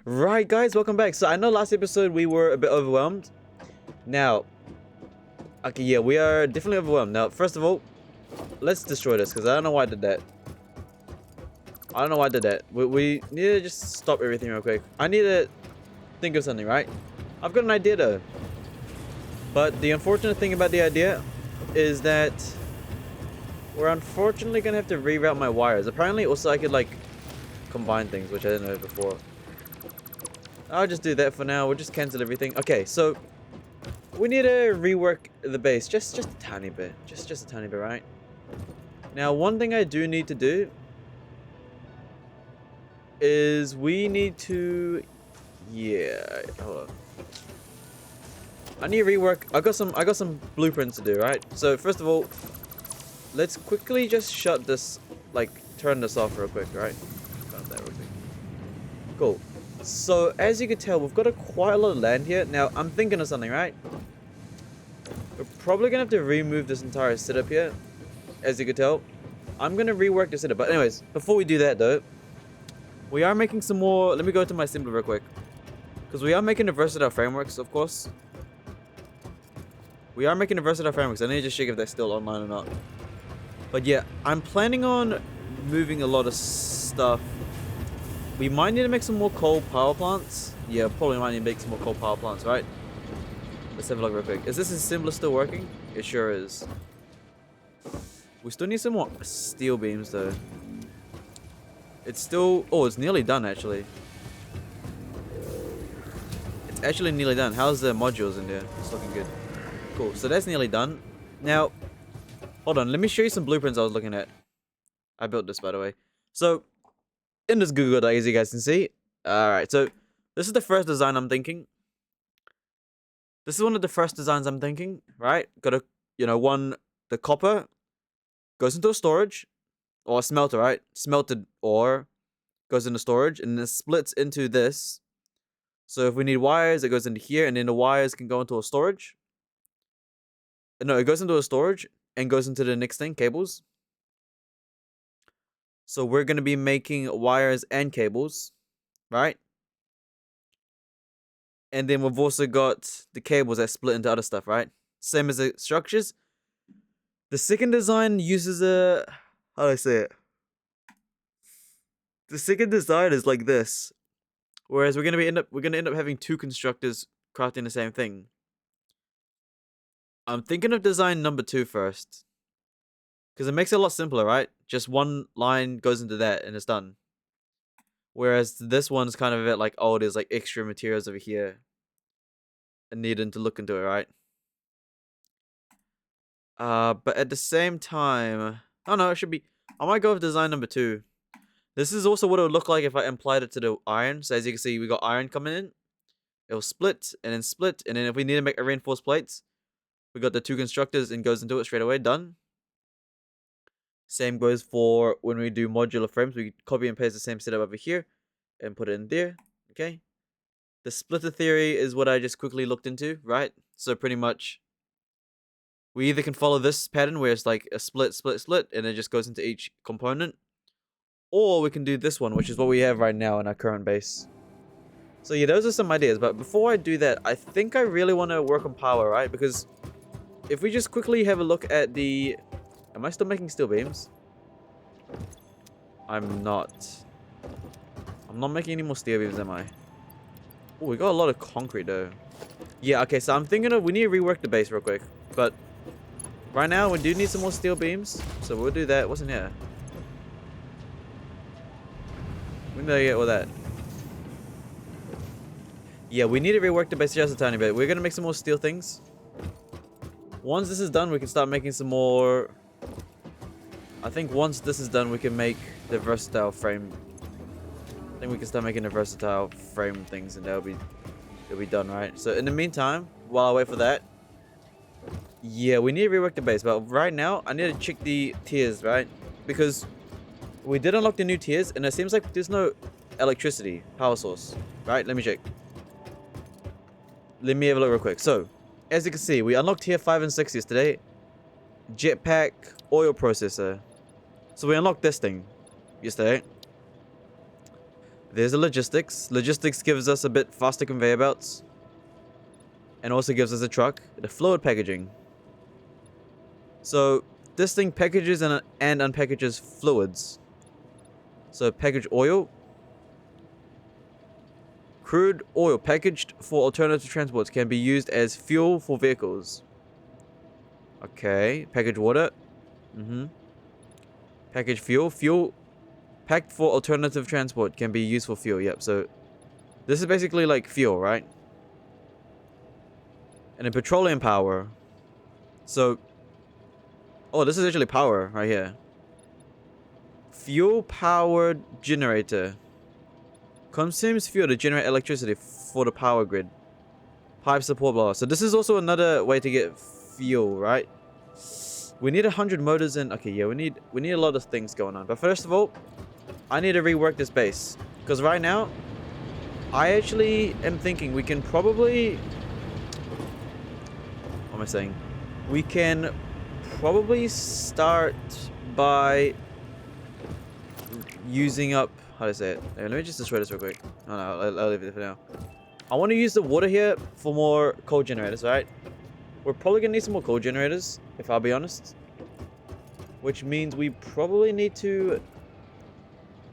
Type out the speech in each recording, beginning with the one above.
Right, guys, welcome back. So I know last episode we were a bit overwhelmed. Now, okay, yeah, we are definitely overwhelmed. Now, first of all, let's destroy this because I don't know why I did that. I don't know why I did that. We need to just stop everything real quick. I need to think of something, right? I've got an idea though. But the unfortunate thing about the idea is that we're unfortunately gonna have to reroute my wires. Apparently, also I could like combine things, which I didn't know before. I'll just do that for now. We'll just cancel everything. Okay, so we need to rework the base just a tiny bit. Just a tiny bit, right? Now, one thing I do need to do is we need to hold on. I need to rework. I got some blueprints to do, right? So first of all, let's quickly just shut this, like turn this off real quick, right? Turn that real quick. Cool. So as you can tell, we've got quite a lot of land here. Now I'm thinking of something, right? We're probably gonna have to remove this entire setup here. As you can tell, I'm gonna rework the setup. But anyways, before we do that though, we are making some more. Let me go to my assembly real quick, because we are making the versatile frameworks, of course. We are making the versatile frameworks. I need to just check if they're still online or not. But yeah, I'm planning on moving a lot of stuff. We might need to make some more coal power plants. Yeah, probably might need to make some more coal power plants, right? Let's have a look real quick. Is this assembler still working? It sure is. We still need some more steel beams though. It's still... Oh, it's nearly done actually. It's actually nearly done. How's the modules in there? It's looking good. Cool, so that's nearly done. Now, hold on. Let me show you some blueprints I was looking at. I built this, by the way. So, in this Google Doc, as you guys can see. Alright, so this is the first design I'm thinking. This is one of the first designs I'm thinking, right? Got a, the copper goes into a storage or a smelter, right? Smelted ore goes into storage and then splits into this. So if we need wires, it goes into here, and then the wires can go into a storage. No, it goes into a storage and goes into the next thing, cables. So we're going to be making wires and cables, right? And then we've also got the cables that split into other stuff, right? Same as the structures. The second design uses a... How do I say it? The second design is like this. Whereas we're going to end up having two constructors crafting the same thing. I'm thinking of design number 2 first. Because it makes it a lot simpler, right? Just one line goes into that and it's done. Whereas this one's kind of a bit like, oh, there's like extra materials over here. And needing to look into it, right? But at the same time... Oh no, it should be... I might go with design number 2. This is also what it would look like if I applied it to the iron. So as you can see, we got iron coming in. It will split, and then if we need to make a reinforced plates, we got the two constructors and goes into it straight away. Done. Same goes for when we do modular frames. We copy and paste the same setup over here and put it in there. Okay. The splitter theory is what I just quickly looked into, right? So pretty much we either can follow this pattern where it's like a split, split, split, and it just goes into each component. Or we can do this one, which is what we have right now in our current base. So yeah, those are some ideas. But before I do that, I think I really want to work on power, right? Because if we just quickly have a look at the... Am I still making steel beams? I'm not. I'm not making any more steel beams, am I? Oh, we got a lot of concrete though. Yeah, okay, so I'm thinking of... We need to rework the base real quick. But right now, we do need some more steel beams. So we'll do that. What's in here? When did I get all that? Yeah, we need to rework the base just a tiny bit. We're going to make some more steel things. Once this is done, we can start making some more... I think once this is done, we can make the versatile frame. I think we can start making the versatile frame things, and it'll be done, right? So in the meantime, while I wait for that, yeah, we need to rework the base. But right now, I need to check the tiers, right? Because we did unlock the new tiers, and it seems like there's no electricity power source, right? Let me check. Let me have a look real quick. So, as you can see, we unlocked tier 5 and 6 yesterday. Jetpack oil processor. So we unlocked this thing yesterday. There's the logistics. Logistics gives us a bit faster conveyor belts. And also gives us a truck. The fluid packaging. So this thing packages and unpackages fluids. So package oil. Crude oil packaged for alternative transports can be used as fuel for vehicles. Okay. Package water. Package fuel. Fuel packed for alternative transport can be used for fuel. Yep. So this is basically like fuel, right? And then petroleum power. So, oh, this is actually power right here. Fuel powered generator. Consumes fuel to generate electricity for the power grid. Pipe support blah. So this is also another way to get fuel, right? We need 100 motors in. Okay, yeah, we need a lot of things going on. But first of all, I need to rework this base. Because right now, I actually am thinking we can probably... What am I saying? We can probably start by using up... How do I say it? Let me just destroy this real quick. Oh, no, I'll leave it for now. I want to use the water here for more coal generators, right? We're probably going to need some more coal generators, if I'll be honest. Which means we probably need to...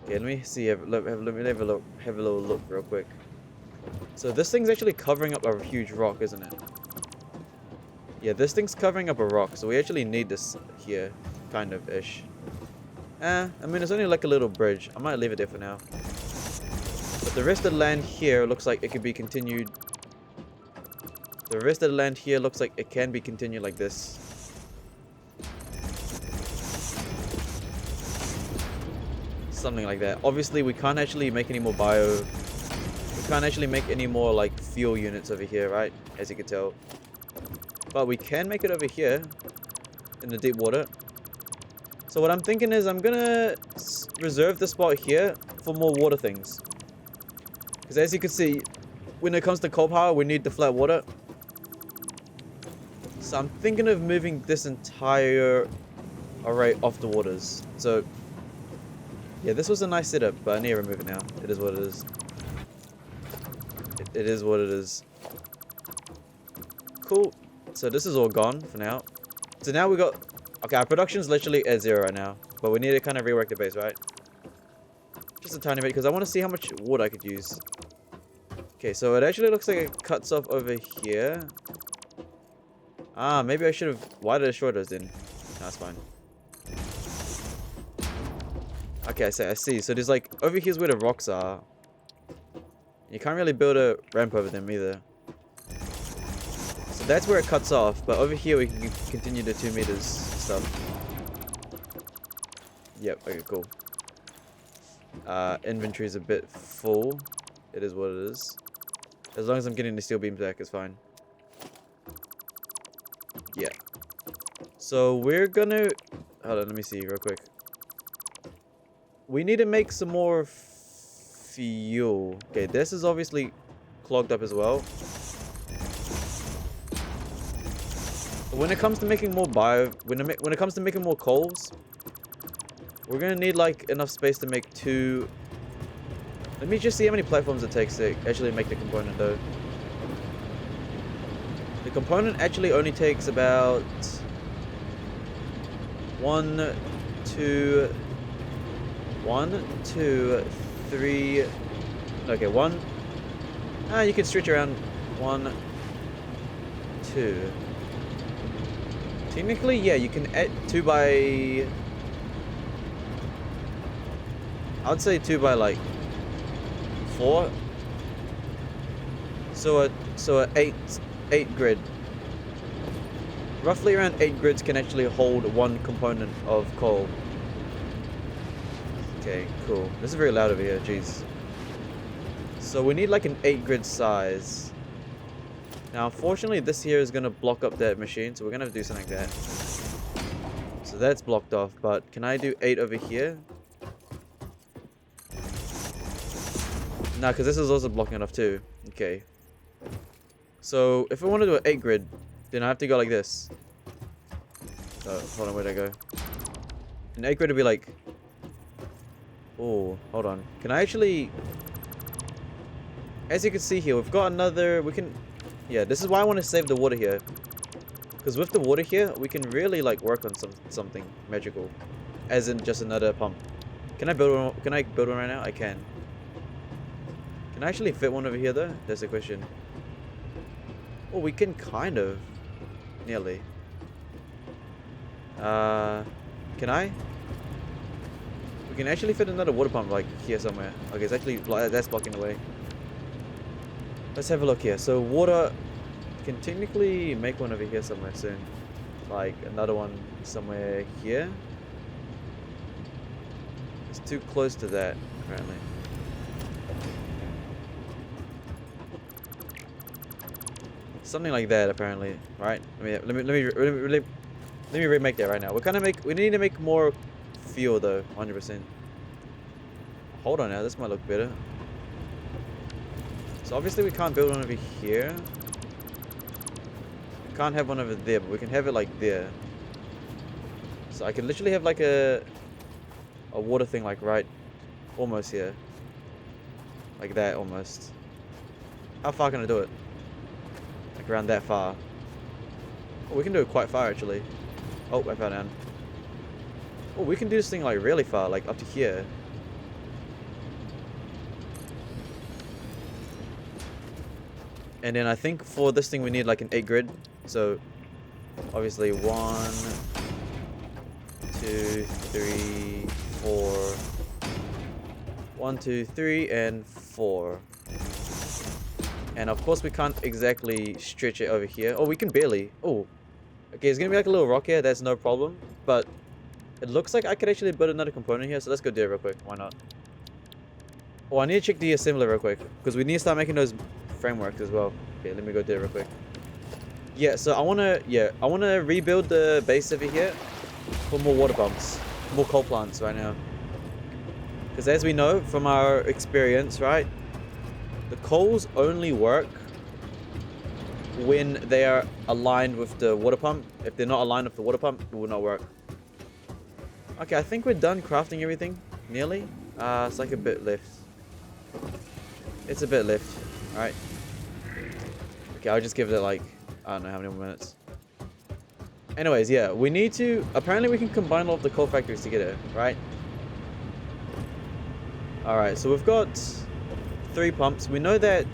Okay, let me see. Let me have a little look real quick. So this thing's actually covering up a huge rock, isn't it? Yeah, this thing's covering up a rock, so we actually need this here, kind of ish. I mean, it's only like a little bridge. I might leave it there for now. But the rest of the land here looks like it could be continued. The rest of the land here looks like it can be continued like this. Something like that. Obviously, we can't actually make any more We can't actually make any more, like, fuel units over here, right? As you can tell. But we can make it over here. In the deep water. So what I'm thinking is I'm gonna reserve the spot here for more water things. Because as you can see, when it comes to coal power, we need the flat water. So I'm thinking of moving this entire array off the waters. So, yeah, this was a nice setup, but I need to remove it now. It is what it is. It is what it is. Cool. So this is all gone for now. So now we got... Okay, our production's literally at 0 right now. But we need to kind of rework the base, right? Just a tiny bit, because I want to see how much wood I could use. Okay, so it actually looks like it cuts off over here. Ah, maybe I should have... Why did I destroy those then? No, that's fine. Okay, I see. So there's like... Over here's where the rocks are. You can't really build a ramp over them either. So that's where it cuts off. But over here we can continue the 2 meters stuff. Yep, okay, cool. Inventory's a bit full. It is what it is. As long as I'm getting the steel beams back, it's fine. Yeah. So we're gonna... Hold on, let me see real quick. We need to make some more fuel. Okay, this is obviously clogged up as well. When it comes to making more when it comes to making more coals, we're gonna need like enough space to make 2. Let me just see how many platforms it takes to actually make the component though. The component actually only takes about 1, 2, 3. Okay, 1. You can stretch around 1, 2. Technically, yeah, you can add 2 by... I'd say 2 by like 4. So a 8 grid. Roughly around 8 grids can actually hold 1 component of coal. Okay, cool. This is very loud over here, jeez. So we need like an 8 grid size. Now, unfortunately, this here is going to block up that machine, so we're going to have to do something like that. So that's blocked off, but can I do 8 over here? Nah, because this is also blocking it off too. Okay. So, if I want to do an 8 grid, then I have to go like this. Oh, hold on, where'd I go? An 8 grid would be like... Oh, hold on. Can I actually... As you can see here, we've got another... We can... Yeah, this is why I want to save the water here. Because with the water here, we can really, like, work on something magical. As in just another pump. Can I build one? Can I build one right now? I can. Can I actually fit one over here, though? That's the question. Oh, we can kind of. Nearly. Can I? We can actually fit another water pump, like, here somewhere. Okay, it's actually... That's blocking the way. Let's have a look here. So, water... Can technically make one over here somewhere soon. Like, another one somewhere here. It's too close to that, apparently. Something like that, apparently, right? I mean, let me remake that right now. We need to make more fuel though, 100%. Hold on now, this might look better. So obviously we can't build one over here. We can't have one over there, but we can have it like there. So I can literally have like a water thing like right almost here. Like that almost. How far can I do it? Like around that far. Oh, we can do it quite far actually. Oh, I fell down. Oh, we can do this thing like really far, like up to here. And then I think for this thing we need like an 8 grid. So obviously 1, 2, 3, 4. 1, 2, 3, and 4. And of course we can't exactly stretch it over here. Oh, we can barely. Oh. Okay, it's gonna be like a little rock here, that's no problem. But it looks like I could actually build another component here, so let's go do it real quick. Why not? Oh, I need to check the assembler real quick. Because we need to start making those frameworks as well. Okay, let me go do it real quick. Yeah, so I wanna rebuild the base over here for more water pumps. More coal plants right now. Because as we know from our experience, right? The coals only work when they are aligned with the water pump. If they're not aligned with the water pump, it will not work. Okay, I think we're done crafting everything. Nearly. It's like a bit left. It's a bit left. Alright. Okay, I'll just give it like, I don't know how many more minutes. Anyways, yeah, we need to... Apparently we can combine all of the coal factories together, right? Alright, so we've got 3 pumps. We know that...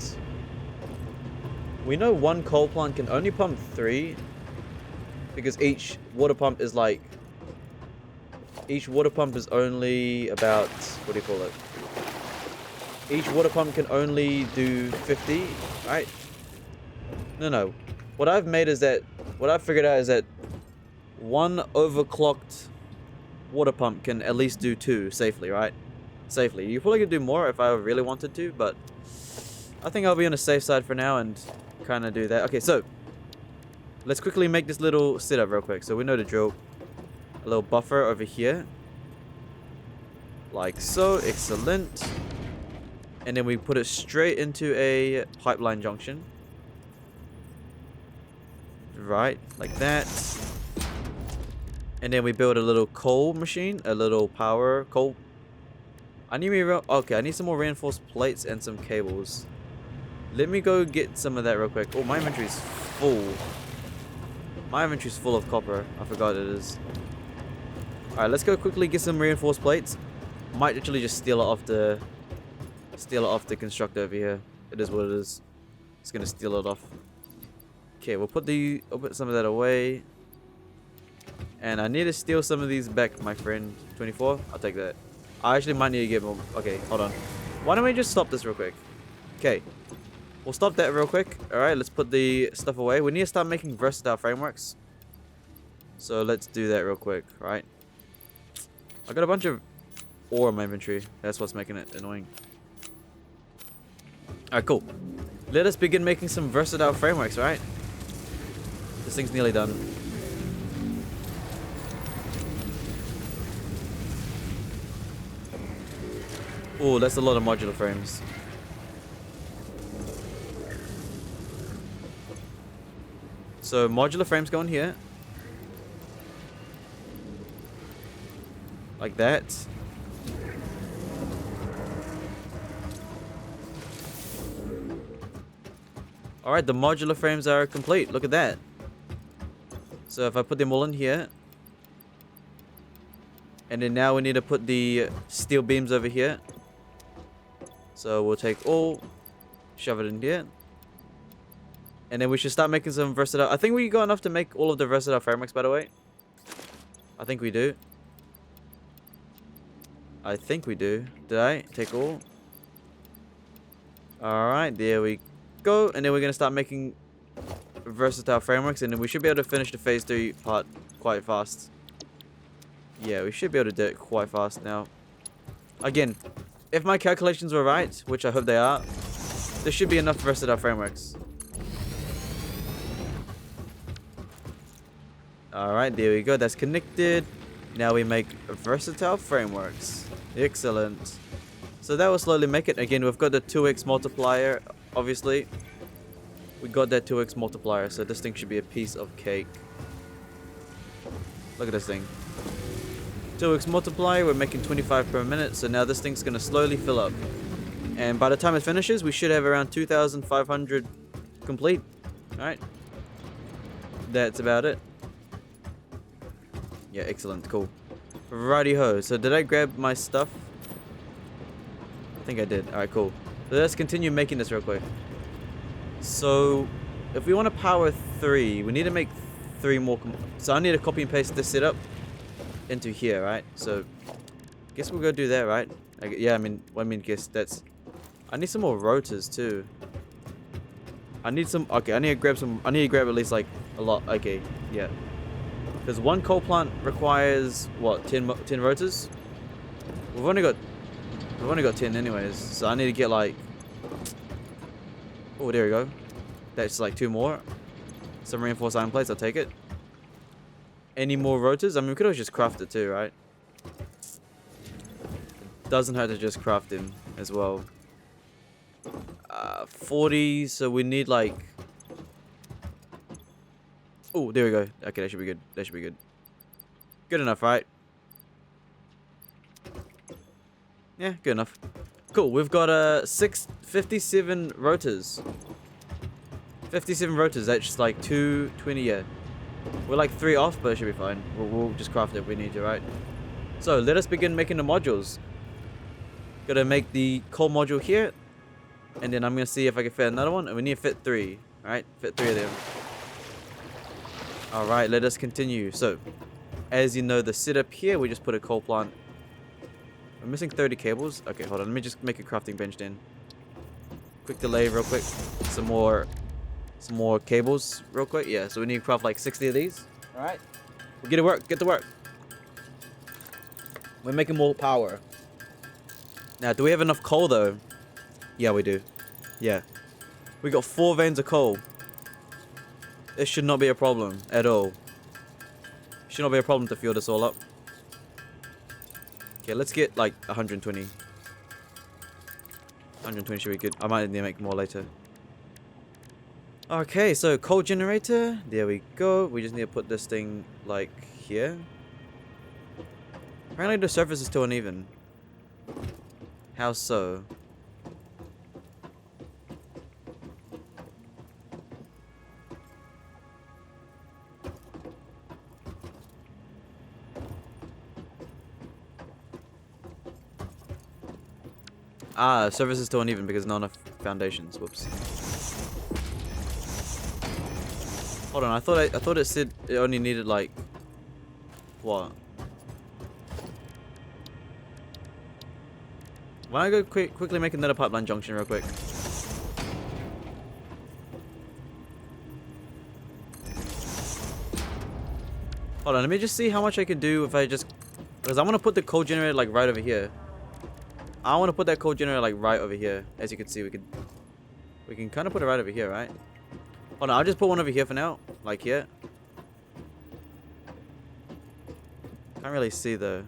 We know one coal plant can only pump 3. Because each water pump is like... Each water pump is only about... What do you call it? Each water pump can only do 50, right? No. What I've made is that... What I've figured out is that... One overclocked water pump can at least do 2 safely, right? Safely. You probably could do more if I really wanted to, but... I think I'll be on the safe side for now and kind of do that. Okay, so... Let's quickly make this little setup real quick. So we know the drill. A little buffer over here. Like so. Excellent. And then we put it straight into a pipeline junction. Right, like that. And then we build a little coal machine. A little power coal. I need some more reinforced plates and some cables. Let me go get some of that real quick. Oh, my inventory's full. My inventory's full of copper. I forgot it is. Alright, let's go quickly get some reinforced plates. Might actually just steal it off the constructor over here. It is what it is. It's gonna steal it off. Okay, I'll put some of that away. And I need to steal some of these back, my friend. 24? I'll take that. I actually might need to get more. Okay, hold on. Why don't we just stop this real quick? Okay. We'll stop that real quick. Alright, let's put the stuff away. We need to start making versatile frameworks. So let's do that real quick, right? I got a bunch of ore in my inventory. That's what's making it annoying. Alright, cool. Let us begin making some versatile frameworks, right? This thing's nearly done. Oh, that's a lot of modular frames. So modular frames go in here. Like that. Alright, the modular frames are complete. Look at that. So if I put them all in here. And then now we need to put the steel beams over here. So we'll take all, shove it in here. And then we should start making some versatile. I think we got enough to make all of the versatile frameworks, by the way. I think we do. I think we do. Did I take all? Alright, there we go. And then we're going to start making versatile frameworks. And then we should be able to finish the phase 3 part quite fast. Yeah, we should be able to do it quite fast now. Again, if my calculations were right, which I hope they are, there should be enough versatile frameworks. Alright, there we go. That's connected. Now we make versatile frameworks. Excellent. So that will slowly make it. Again, we've got the 2x multiplier, obviously. We got that 2x multiplier, so this thing should be a piece of cake. Look at this thing. 2x multiplier, we're making 25 per minute, so now this thing's going to slowly fill up. And by the time it finishes, we should have around 2,500 complete. Alright. That's about it. Yeah, excellent, cool. Righty-ho, so did I grab my stuff? I think I did. Alright, cool. So let's continue making this real quick. So, if we want to power 3, we need to make 3 more. So I need to copy and paste this setup into here, right? So, guess we'll go do that, right? Yeah, I mean, guess that's... I need some more rotors, too. I need some... Okay, I need to grab some... I need to grab at least, like, a lot. Okay, yeah. Because one coal plant requires, what, 10 rotors? We've only got 10 anyways, so I need to get, like... Oh, there we go. That's, like, 2 more. Some reinforced iron plates, I'll take it. Any more rotors? I mean, we could always just craft it too, right? Doesn't have to just craft them as well. 40, so we need like... Oh, there we go. Okay, that should be good. That should be good. Good enough, right? Yeah, good enough. Cool, we've got 57 rotors. 57 rotors, that's just like 220, yeah. We're like 3 off, but it should be fine. We'll just craft it if we need to, right? So, let us begin making the modules. Gotta make the coal module here. And then I'm gonna see if I can fit another one. And we need to fit 3, right? Fit 3 of them. Alright, let us continue. So, as you know, the setup here, we just put a coal plant. I'm missing 30 cables. Okay, hold on. Let me just make a crafting bench then. Quick delay real quick. Some more cables real quick. Yeah, so we need to craft like 60 of these. Alright. We'll get to work. Get to work. We're making more power. Now, do we have enough coal though? Yeah, we do. Yeah. We got 4 veins of coal. This should not be a problem at all. Should not be a problem to fuel this all up. Okay, let's get like 120. 120 should be good. I might need to make more later. Okay, so coal generator. There we go. We just need to put this thing like here. Apparently the surface is too uneven. How so? Ah, surface is too uneven because not enough foundations. Whoops. Hold on, I thought it said it only needed like what? Why don't I go quickly make another pipeline junction real quick? Hold on, let me just see how much I can do if I just... Because I want to put the coal generator like right over here. I want to put that coal generator like right over here. As you can see, we can kind of put it right over here, right? Hold on, I'll just put one over here for now. Like here. Can't really see though.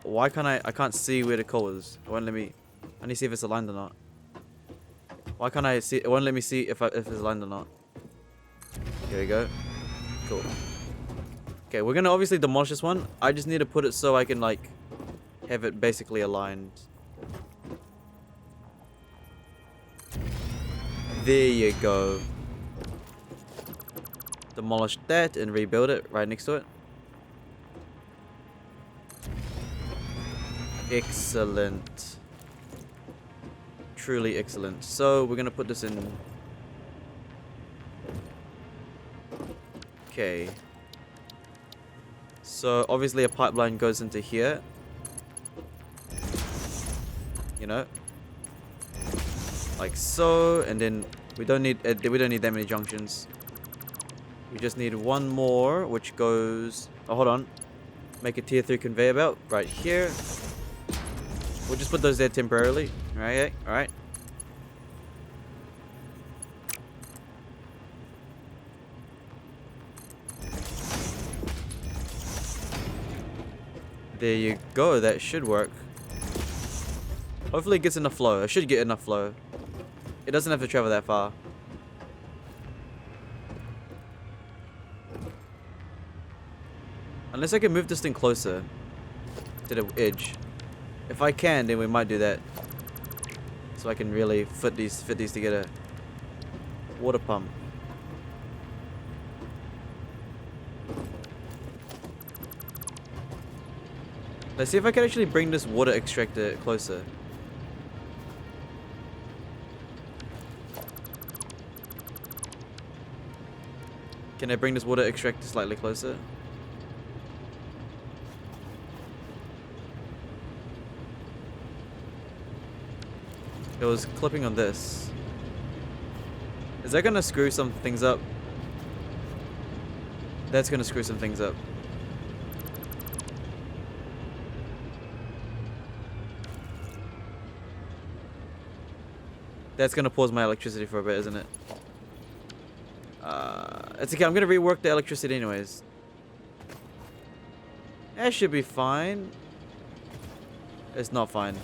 Why can't I can't see where the coal is. It won't let me... I need to see if it's aligned or not. Why can't I see... It won't let me see if it's aligned or not. Here we go. Cool. Okay, we're gonna obviously demolish this one. I just need to put it so I can like have it basically aligned. There you go. Demolish that and rebuild it right next to it. Excellent. Truly excellent. So we're gonna put this in. Okay. So obviously a pipeline goes into here. You know, like so, and then we don't need that many junctions. We just need one more, which goes. Oh, hold on. Make a tier 3 conveyor belt right here. We'll just put those there temporarily. Alright, alright. There you go. That should work. Hopefully it gets enough flow. It should get enough flow. It doesn't have to travel that far. Unless I can move this thing closer to the edge. If I can, then we might do that. So I can really fit these together. Water pump. Let's see if I can actually bring this water extractor closer. Can I bring this water extractor slightly closer? It was clipping on this. Is that gonna screw some things up? That's gonna screw some things up. That's gonna pause my electricity for a bit, isn't it? It's okay, I'm gonna rework the electricity anyways. That should be fine. It's not fine.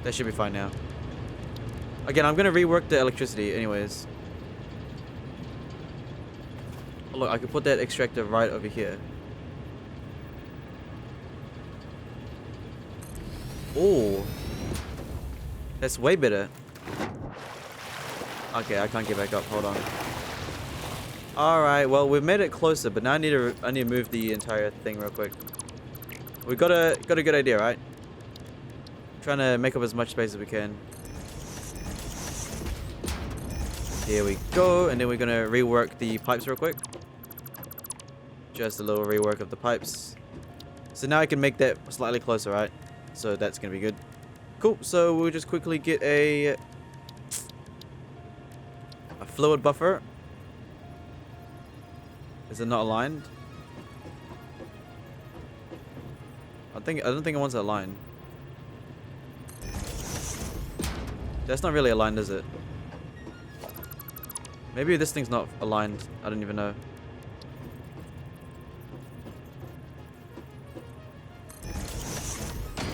That should be fine now. Again, I'm gonna rework the electricity anyways. Oh, look, I could put that extractor right over here. Oh, that's way better. Okay, I can't get back up. Hold on. All right, well, we've made it closer, but now I need to move the entire thing real quick. We got a good idea, right? Trying to make up as much space as we can. Here we go, and then we're gonna rework the pipes real quick. Just a little rework of the pipes. So now I can make that slightly closer, right? So that's gonna be good. Cool. So we'll just quickly get a fluid buffer. Is it not aligned? I don't think it wants it aligned. That's not really aligned, is it? Maybe this thing's not aligned. I don't even know.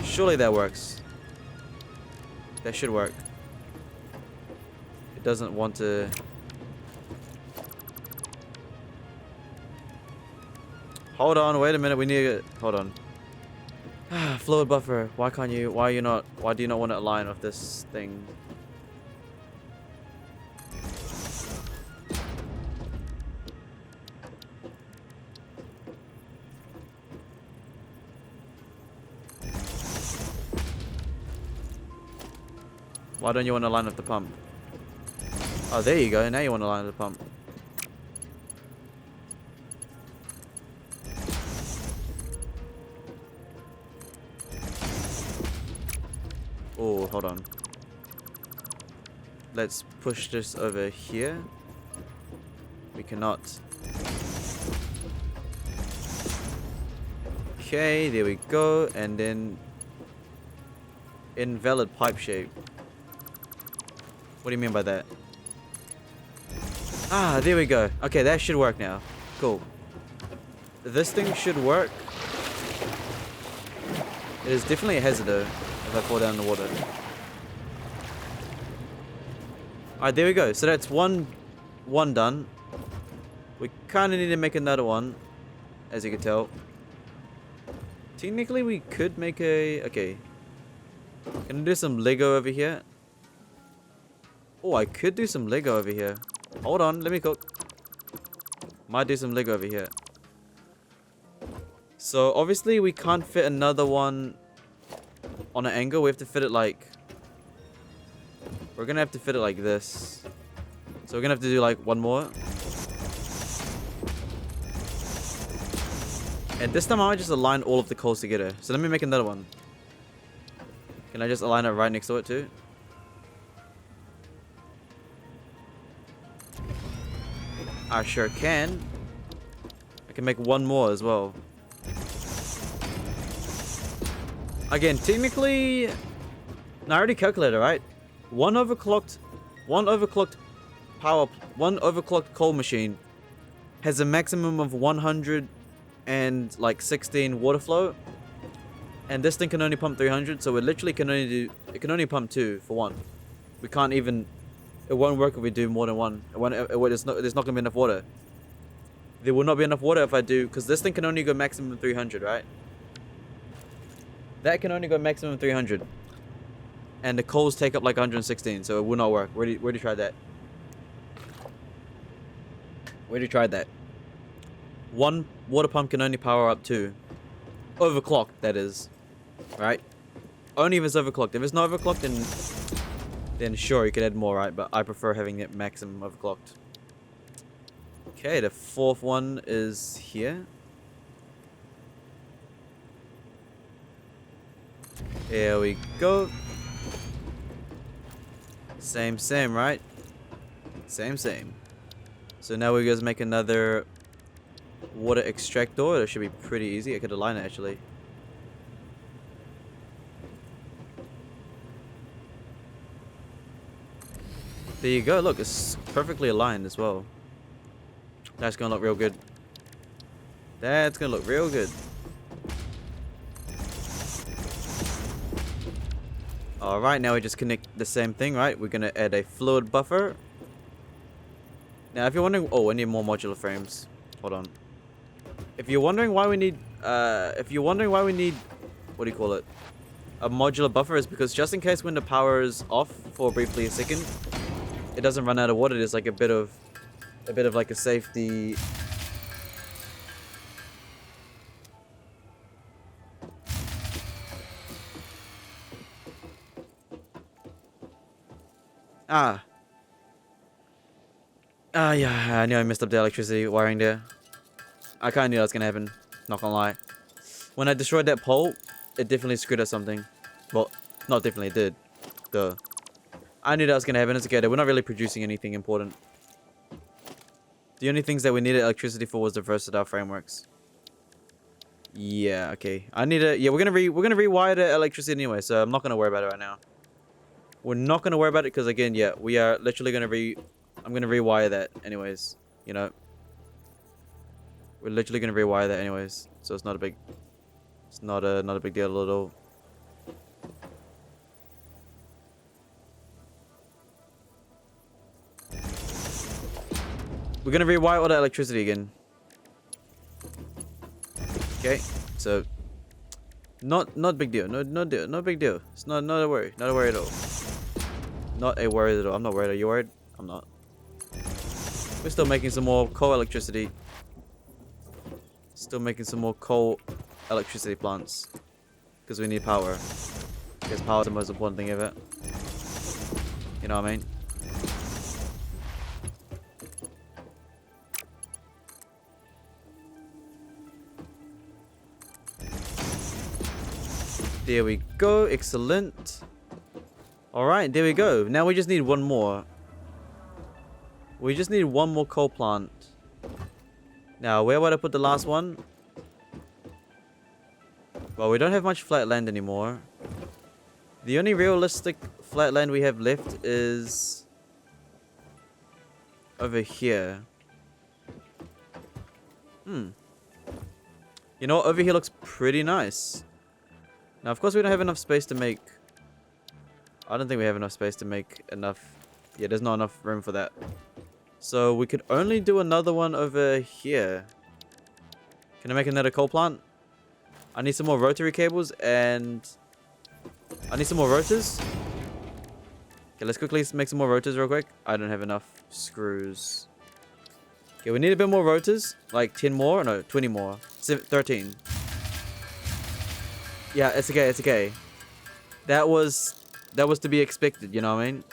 Surely that works. That should work. It doesn't want to... Hold on, wait a minute. We need to... Hold on. Fluid buffer. Why do you not want to align with this thing? Why don't you want to line up the pump? Oh, there you go. Now you want to line up the pump. Oh, hold on. Let's push this over here. We cannot. Okay, there we go. And then invalid pipe shape. What do you mean by that? Ah, there we go. Okay, that should work now. Cool. This thing should work. It is definitely a hazard though, if I fall down in the water. Alright, there we go. So that's one done. We kind of need to make another one, as you can tell. Technically, we could make a... Okay. Can I do some Lego over here? Oh, I could do some Lego over here. Hold on, let me cook. Might do some Lego over here. So, obviously, we can't fit another one on an angle. We have to fit it like... We're gonna have to fit it like this. So, we're gonna have to do like one more. And this time, I might just align all of the coals together. So, let me make another one. Can I just align it right next to it too? I sure can. I can make one more as well. Again, technically... No, I already calculated, right? One overclocked coal machine has a maximum of 116 water flow. And this thing can only pump 300, so it literally can only pump 2 for one. We can't even... It won't work if we do more than one. There's not gonna be enough water. There will not be enough water if I do, because this thing can only go maximum 300, right? That can only go maximum 300. And the coals take up like 116, so it will not work. We already tried that. We already tried that. One water pump can only power up 2. Overclocked, that is. Right? Only if it's overclocked. If it's not overclocked, then sure, you could add more, right? But I prefer having it maximum overclocked. Okay, the fourth one is here. Here we go. Same, right? Same. So now we just make another water extractor. That should be pretty easy. I could align it actually. There you go. Look, it's perfectly aligned as well. That's gonna look real good. That's gonna look real good. Alright, now we just connect the same thing, right? We're gonna add a fluid buffer. Now, if you're wondering... Oh, I need more modular frames. Hold on. If you're wondering why we need... What do you call it? A modular buffer is because just in case when the power is off for briefly a second, it doesn't run out of water. There's like a bit of like a safety... Yeah, I knew I messed up the electricity wiring there. I kinda knew that was gonna happen, not gonna lie. When I destroyed that pole, it definitely screwed up something. Well, not definitely, it did. Duh. I knew that was gonna happen, it's okay, we're not really producing anything important. The only things that we needed electricity for was the versatile frameworks. Yeah, okay. Yeah, we're gonna rewire the electricity anyway, so I'm not gonna worry about it right now. We're not gonna worry about it because again, yeah, we are literally gonna I'm gonna rewire that anyways, you know. We're literally gonna rewire that anyways, so it's not a big not a big deal at all. We're gonna rewire all the electricity again. Okay, so not big deal. No big deal. It's not a worry. Not a worry at all. Not a worry at all. I'm not worried. Are you worried? I'm not. We're still making some more coal electricity. Still making some more coal electricity plants. Because we need power. Because power is the most important thing ever. You know what I mean? There we go. Excellent. Alright, there we go. Now we just need one more. We just need one more coal plant. Now, where would I put the last one? Well, we don't have much flat land anymore. The only realistic flat land we have left is over here. You know what? Over here looks pretty nice. Now, of course, we don't have enough space to make... I don't think we have enough space to make enough Yeah, there's not enough room for that. So we could only do another one over here. Can I make another coal plant? I need some more rotary cables and I need some more rotors. Okay, let's quickly make some more rotors real quick. I don't have enough screws. Okay, we need a bit more rotors. Like 10 more? No, 20 more. 13. Yeah, it's okay, it's okay. That was to be expected, you know what I mean?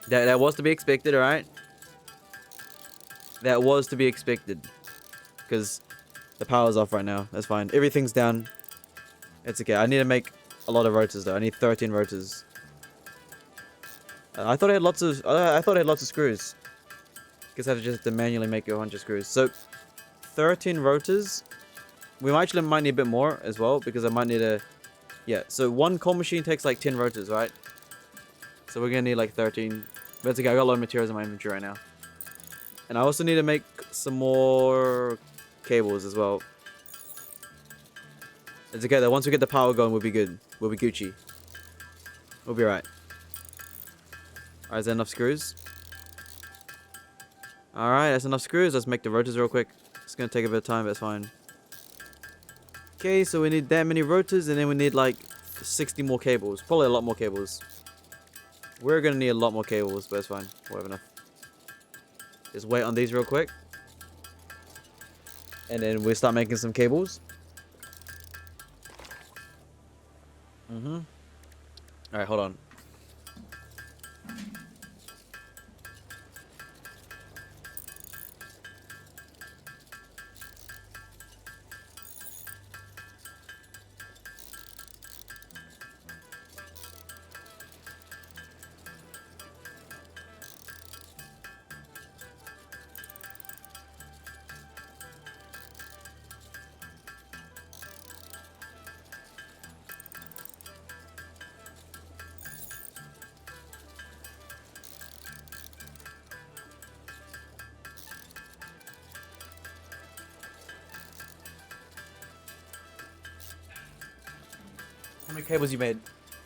That was to be expected, alright? That was to be expected. Because the power's off right now. That's fine. Everything's down. It's okay. I need to make a lot of rotors though. I need 13 rotors. I thought I had lots of screws. Guess I just have to manually make a bunch of screws. So 13 rotors. We might need a bit more as well because I might need a so one coal machine takes like 10 rotors, right? So we're gonna need like 13. But it's okay, I got a lot of materials in my inventory right now. And I also need to make some more cables as well. It's okay though, once we get the power going, we'll be good. We'll be Gucci. We'll be alright. Alright, is that enough screws? Alright, that's enough screws. Let's make the rotors real quick. It's gonna take a bit of time, but it's fine. Okay, so we need that many rotors, and then we need like 60 more cables. Probably a lot more cables. We're gonna need a lot more cables, but it's fine. We'll have enough. Just wait on these real quick. And then we'll start making some cables. Alright, hold on. How many cables you made?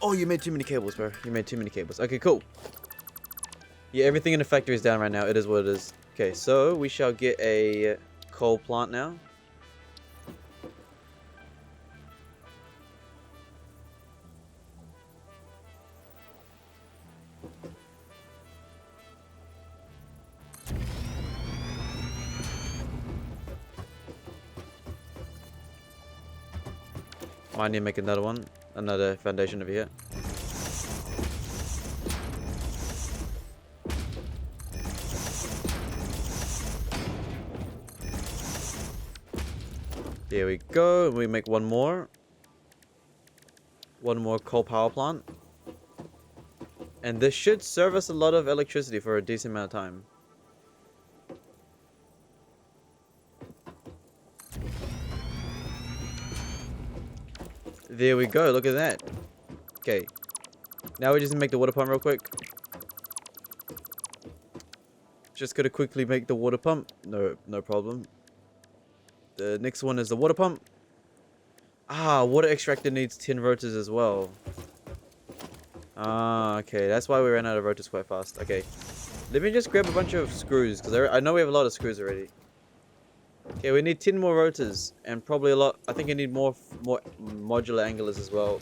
Oh, you made too many cables, bro. You made too many cables. Okay, cool. Yeah, everything in the factory is down right now. It is what it is. Okay, so we shall get a coal plant now. I need to make another one. Another foundation over here. There we go. We make one more. One more coal power plant. And this should serve us a lot of electricity for a decent amount of time. There we go. Look at that. Okay. Now we just make the water pump real quick. Just gotta quickly make the water pump. No problem. The next one is the water pump. Ah, water extractor needs 10 rotors as well. Ah, okay. That's why we ran out of rotors quite fast. Okay. Let me just grab a bunch of screws, because I know we have a lot of screws already. Okay, we need 10 more rotors, and probably a lot. I think I need more modular anglers as well.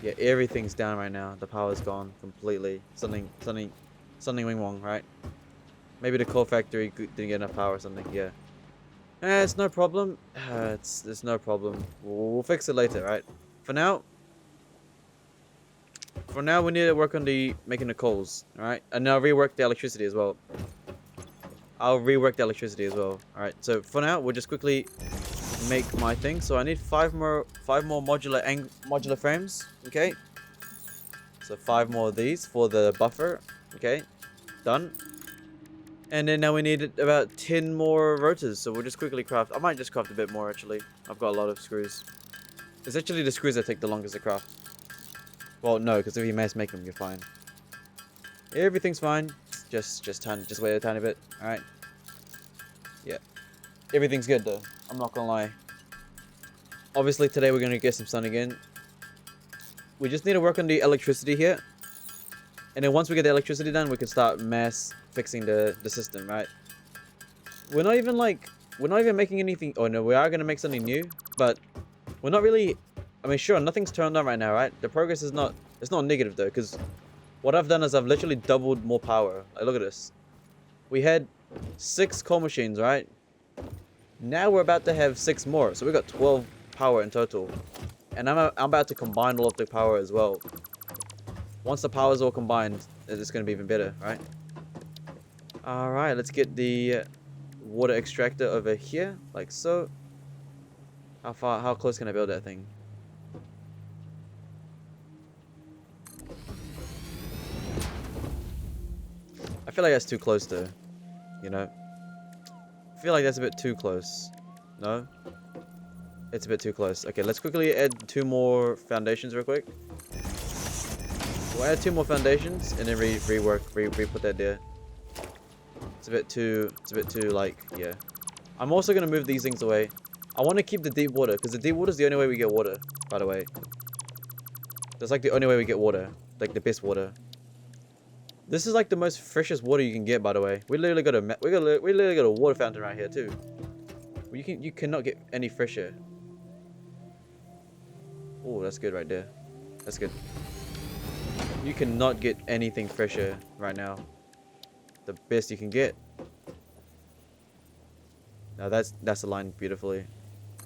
Yeah, everything's down right now. The power's gone completely. Something wing wong, right? Maybe the coal factory didn't get enough power or something. Yeah. It's no problem. It's no problem. We'll fix it later, right? For now, we need to work on making the coals, all right? And I'll rework the electricity as well. All right. So for now, we'll just quickly make my thing. So I need five more modular frames. Okay. So 5 more of these for the buffer. Okay. Done. And then now we need about 10 more rotors. So we'll just quickly craft. I might just craft a bit more actually. I've got a lot of screws. It's actually the screws that take the longest to craft. Well, no, because if you mass make them, you're fine. Everything's fine. Just wait a tiny bit. All right. Yeah. Everything's good though. I'm not gonna lie. Obviously today we're gonna get some sun again. We just need to work on the electricity here. And then once we get the electricity done, we can start mass fixing the system, right? We're not even making anything. Oh no, we are gonna make something new, but we're not really. I mean, sure, nothing's turned on right now, right? The progress is not. It's not negative though, because what I've done is I've literally doubled more power. Like, look at this. We had 6 coal machines, right? Now we're about to have 6 more, so we got 12 power in total. And I'm about to combine all of the power as well. Once the power is all combined, it's going to be even better, right? Alright, let's get the water extractor over here, like so. How close can I build that thing? I feel like that's too close though, you know? I feel like that's a bit too close. No? It's a bit too close. Okay, let's quickly add 2 more foundations real quick. We'll add 2 more foundations and then re-put that there. It's a bit too like, yeah. I'm also gonna move these things away. I want to keep the deep water because the deep water is the only way we get water, by the way. That's like the only way we get water, like the best water. This is like the most freshest water you can get, by the way. We literally got a water fountain right here too. You cannot get any fresher. Oh, that's good right there. That's good. You cannot get anything fresher right now. The best you can get. Now that's aligned beautifully.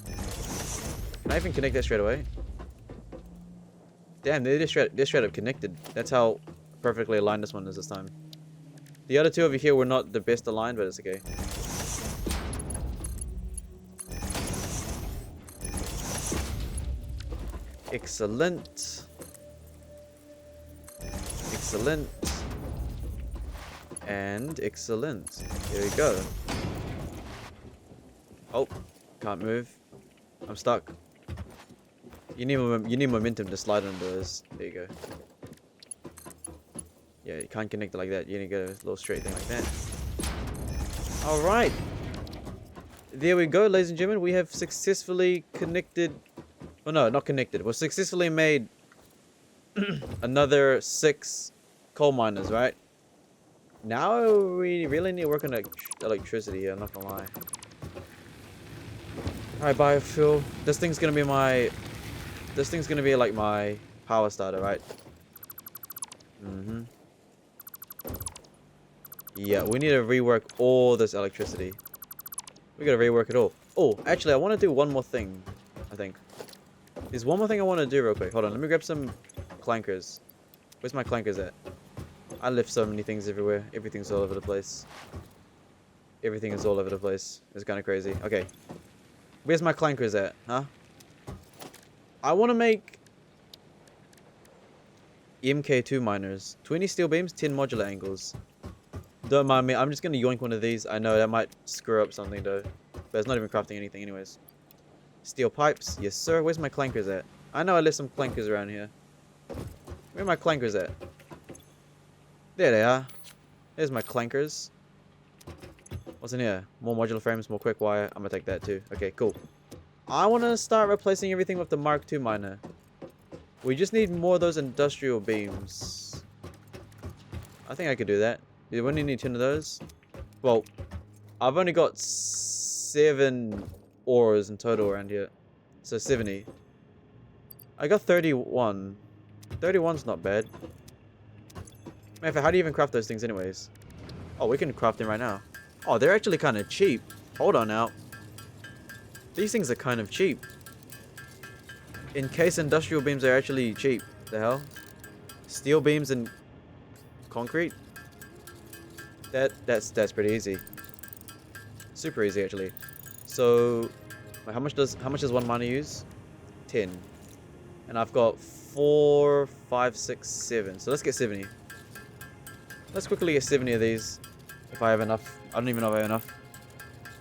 Can I even connect that straight away? Damn, they're straight up connected. That's how perfectly aligned this one is this time. The other 2 over here were not the best aligned, but it's okay. Excellent. Excellent. And excellent. There we go. Oh, can't move. I'm stuck. You need momentum to slide under this. There you go. Yeah, you can't connect it like that. You need to go a little straight thing like that. Alright. There we go, ladies and gentlemen. We have successfully connected... Oh no, not connected. We successfully made another 6 coal miners, right? Now we really need to work on electricity here, I'm not gonna lie. Alright, biofuel. This thing's gonna be like my power starter, right? Yeah, we need to rework all this electricity. We gotta rework it all. Oh, actually, I want to do one more thing, I think. There's one more thing I want to do real quick. Hold on, let me grab some clankers. Where's my clankers at? I lift so many things everywhere. Everything's all over the place. Everything is all over the place. It's kind of crazy. Okay. Where's my clankers at, huh? I want to make MK2 miners. 20 steel beams, 10 modular angles. Don't mind me. I'm just going to yoink one of these. I know that might screw up something though. But it's not even crafting anything anyways. Steel pipes. Yes, sir. Where's my clankers at? I know I left some clankers around here. Where are my clankers at? There they are. There's my clankers. What's in here? More modular frames, more quick wire. I'm gonna take that too. Okay, cool. I want to start replacing everything with the Mark II miner. We just need more of those industrial beams. I think I could do that. Do we only need 10 of those? Well, I've only got 7 ores in total around here. So 70. I got 31. 31's not bad. Matter of fact, how do you even craft those things anyways? Oh, we can craft them right now. Oh, they're actually kind of cheap. Hold on now. These things are kind of cheap. In case industrial beams are actually cheap. The hell? Steel beams and concrete? That's pretty easy. Super easy actually. So how much does one miner use? 10. And I've got 4, 5, 6, 7. So let's get 70. Let's quickly get 70 of these. If I have enough. I don't even know if I have enough.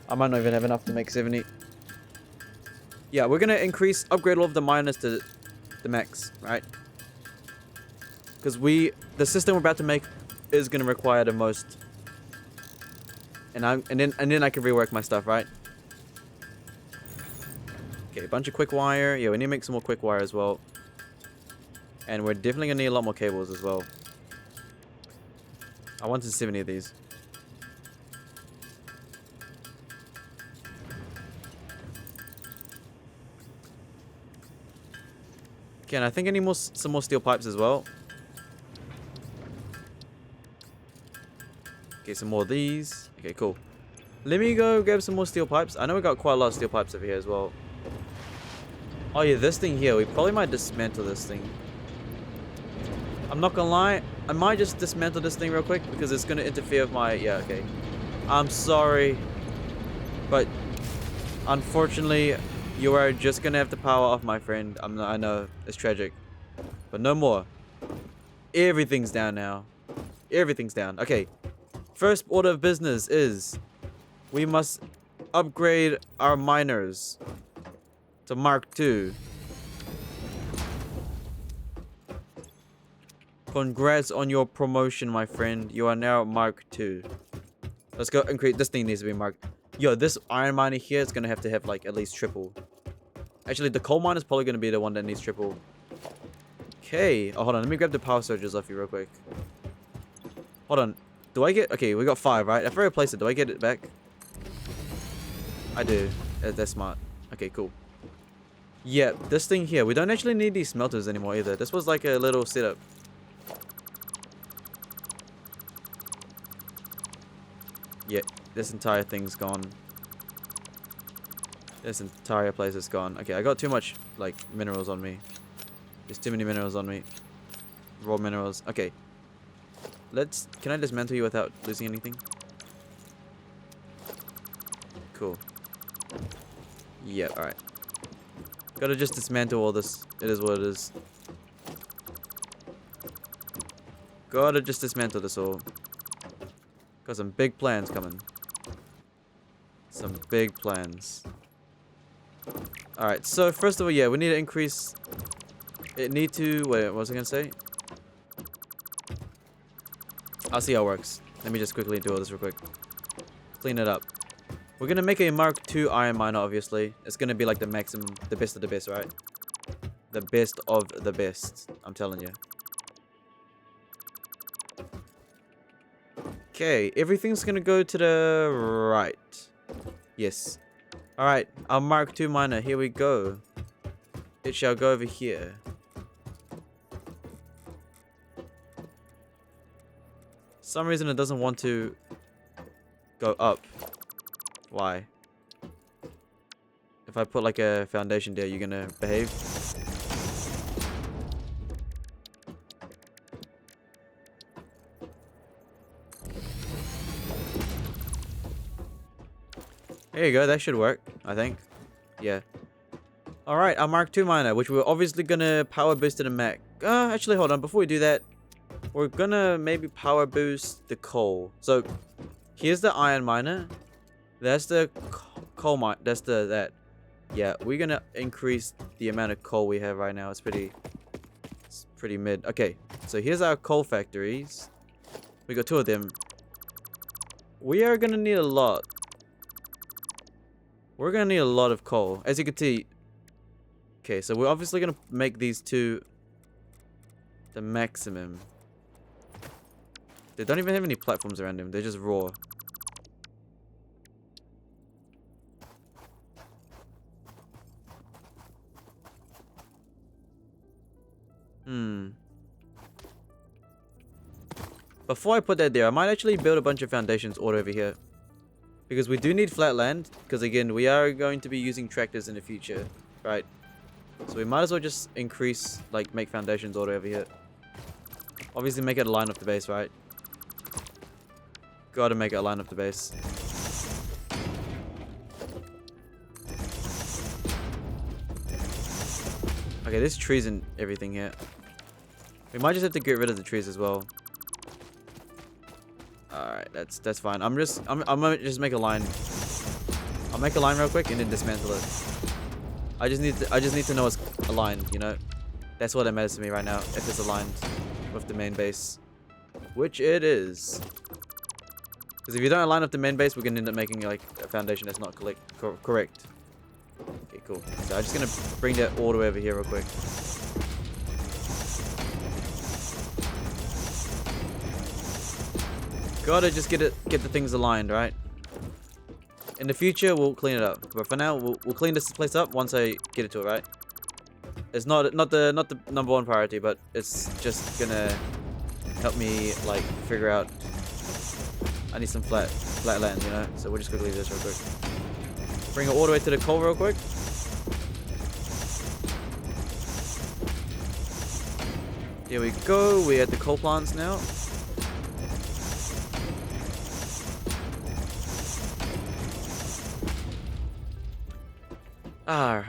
I might not even have enough to make 70. Yeah, we're gonna upgrade all of the miners to the max, right? Because the system we're about to make is gonna require the most. And then I can rework my stuff, right? Okay, a bunch of quick wire. Yeah, we need to make some more quick wire as well. And we're definitely gonna need a lot more cables as well. I wanted 70 of these. Okay, and I think I need some more steel pipes as well. Okay, some more of these. Okay, cool. Let me go grab some more steel pipes. I know we got quite a lot of steel pipes over here as well. Oh yeah, this thing here. We probably might dismantle this thing. I'm not gonna lie. I might just dismantle this thing real quick because it's gonna interfere with my... Yeah, okay. I'm sorry. But unfortunately, you are just gonna have to power off, my friend. I know. It's tragic. But no more. Everything's down now. Everything's down. Okay. First order of business is... we must upgrade our miners to Mark II. Congrats on your promotion, my friend. You are now Mark II. Let's go and create... this thing needs to be marked. Yo, this iron miner here is gonna have like at least triple. Actually, the coal mine is probably gonna be the one that needs triple. Okay. Oh, hold on. Let me grab the power surges off you real quick. Hold on. Do I get... okay, we got 5, right? If I replace it, do I get it back? I do. That's smart. Okay, cool. Yeah, this thing here. We don't actually need these smelters anymore either. This was like a little setup. Yeah, this entire thing's gone. This entire place is gone. Okay, I got too much, like, minerals on me. There's too many minerals on me. Raw minerals. Okay. Can I dismantle you without losing anything? Cool. Yeah, alright. Gotta just dismantle all this. It is what it is. Gotta just dismantle this all. Got some big plans coming. Some big plans. Alright, so first of all, yeah, we need to increase... wait, what was I gonna say? I'll see how it works. Let me just quickly do all this real quick. Clean it up. We're gonna make a Mark II iron miner, obviously. It's gonna be like the maximum, the best of the best, right? The best of the best. I'm telling you. Okay, everything's gonna go to the right. Yes. Alright, our Mark II miner, here we go. It shall go over here. For some reason it doesn't want to go up. Why? If I put like a foundation there, you're gonna behave? There you go, that should work, I think. Yeah. Alright, our Mark II miner, which we're obviously gonna power boost to the max. Actually, hold on, before we do that, we're gonna maybe power boost the coal. So, here's the iron miner. That's the coal mine. That's that. Yeah, we're gonna increase the amount of coal we have right now. It's pretty mid. Okay, so here's our coal factories. We got 2 of them. We are gonna need a lot. We're gonna need a lot of coal, as you can see. Okay, so we're obviously gonna make these 2 the maximum. They don't even have any platforms around them. They're just raw. Before I put that there, I might actually build a bunch of foundations all over here. Because we do need flat land. Because again, we are going to be using tractors in the future. Right? So we might as well just increase, like, make foundations all over here. Obviously make it a line up the base, right? Gotta make it a line up the base. Okay, there's trees and everything here. We might just have to get rid of the trees as well. Alright, that's fine. I'm gonna just make a line. I'll make a line real quick and then dismantle it. I just need to know it's aligned, you know? That's what matters to me right now, if it's aligned with the main base. Which it is. Because if you don't align up the main base, we're gonna end up making like a foundation that's not correct. Okay, cool. So I'm just gonna bring that all the way over here real quick. Gotta just get the things aligned, right? In the future, we'll clean it up. But for now, we'll clean this place up once I get it to it, right? It's not the #1 priority, but it's just gonna help me like figure out. I need some flat land, you know. So we'll just quickly do this real quick. Bring it all the way to the coal real quick. Here we go. We're at the coal plants now.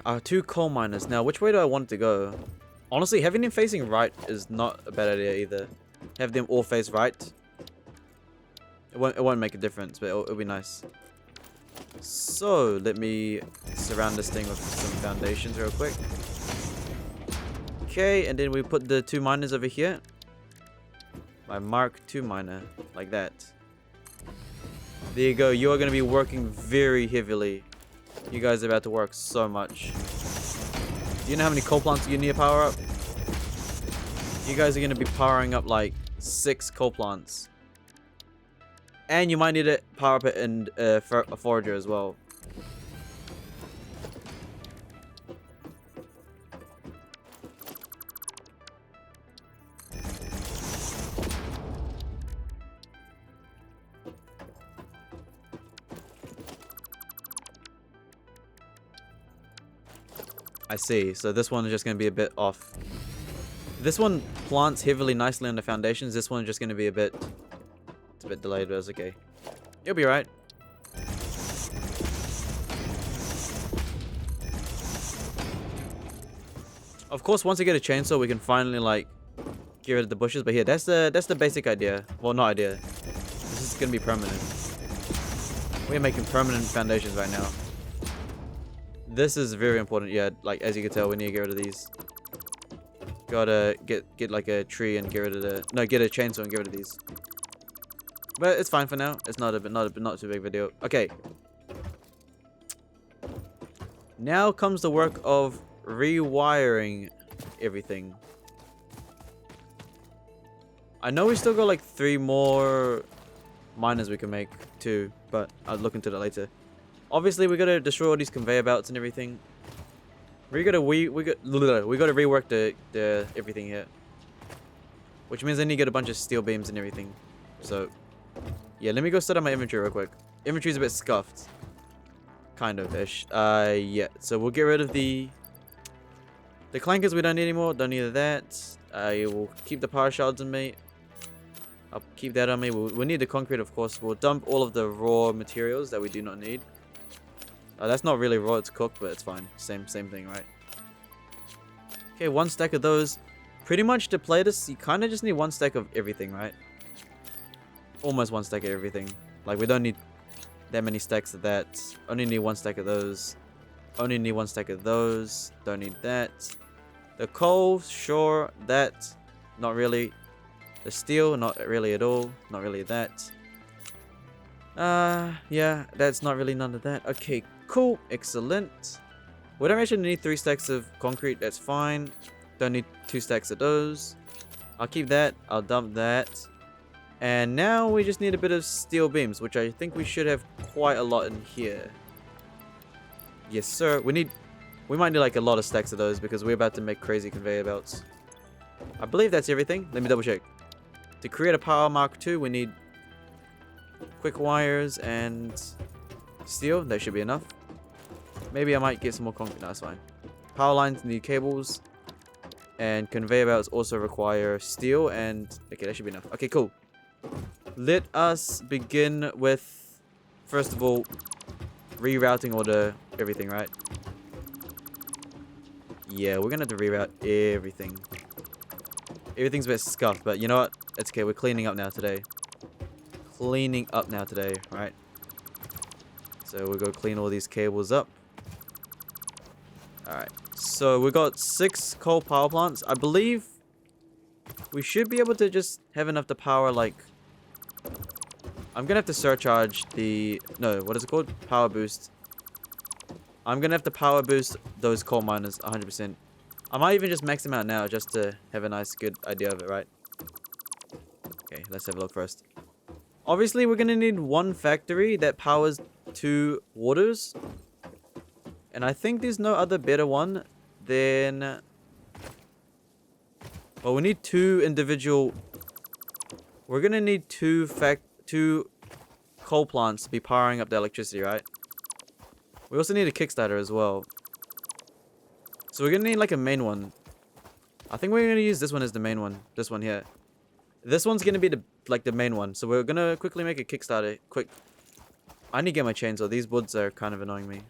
Our 2 coal miners. Now, which way do I want it to go? Honestly, having them facing right is not a bad idea either. Have them all face right. It won't make a difference, but it'll be nice. So, let me surround this thing with some foundations real quick. Okay, and then we put the 2 miners over here. My Mark II miner, like that. There you go. You are going to be working very heavily. You guys are about to work so much. Do you know how many coal plants you need to power up? You guys are going to be powering up like 6 coal plants. And you might need to power up it in a forager as well. I see. So this one is just going to be a bit off. This one plants heavily nicely on the foundations. This one is just going to be a bit... It's a bit delayed, but it's okay. You'll be right. Of course, once I get a chainsaw, we can finally, like, get rid of the bushes. But here, that's the basic idea. Well, not idea. This is going to be permanent. We're making permanent foundations right now. This is very important. Yeah, like, as you can tell, we need to get rid of these. Gotta get like a tree and get rid of the... No, get a chainsaw and get rid of these. But it's fine for now. It's not too big of a deal. Okay. Now comes the work of rewiring everything. I know we still got like 3 more miners we can make too, but I'll look into that later. Obviously, we gotta destroy all these conveyor belts and everything. We gotta rework the everything here, which means I need to get a bunch of steel beams and everything. So, yeah, let me go set up my inventory real quick. Inventory's a bit scuffed, kind of ish. Yeah. So we'll get rid of the clankers we don't need anymore. Don't need that. I will keep the power shards on me. I'll keep that on me. We'll need the concrete, of course. We'll dump all of the raw materials that we do not need. That's not really raw, it's cooked, but it's fine. Same thing, right? Okay, 1 stack of those. Pretty much to play this, you kind of just need 1 stack of everything, right? Almost 1 stack of everything. Like, we don't need that many stacks of that. Only need 1 stack of those. Only need 1 stack of those. Don't need that. The coal, sure. That, not really. The steel, not really at all. Not really that. Yeah, that's not really none of that. Okay, cool. Excellent. We don't actually need 3 stacks of concrete. That's fine. Don't need 2 stacks of those. I'll keep that. I'll dump that. And now we just need a bit of steel beams, which I think we should have quite a lot in here. Yes, sir. We might need like a lot of stacks of those because we're about to make crazy conveyor belts. I believe that's everything. Let me double check. To create a power Mark II, we need quick wires and steel. That should be enough. Maybe I might get some more concrete. No, that's fine. Power lines need cables. And conveyor belts also require steel and... Okay, that should be enough. Okay, cool. Let us begin with, first of all, rerouting everything, right? Yeah, we're gonna have to reroute everything. Everything's a bit scuffed, but you know what? It's okay, we're cleaning up now today. Cleaning up now today, right? So we'll go clean all these cables up. Alright, so we got 6 coal power plants. I believe we should be able to just have enough to power, like... I'm gonna have to surcharge the... No, what is it called? Power boost. I'm gonna have to power boost those coal miners 100%. I might even just max them out now just to have a nice, good idea of it, right? Okay, let's have a look first. Obviously, we're gonna need one factory that powers 2 waters. And I think there's no other better one than... Well, we need 2 individual... We're gonna need 2 coal plants to be powering up the electricity, right? We also need a Kickstarter as well. So we're gonna need like a main one. I think we're gonna use this one as the main one. This one here. This one's gonna be the main one. So we're gonna quickly make a Kickstarter. Quick. I need to get my chainsaw. These woods are kind of annoying me.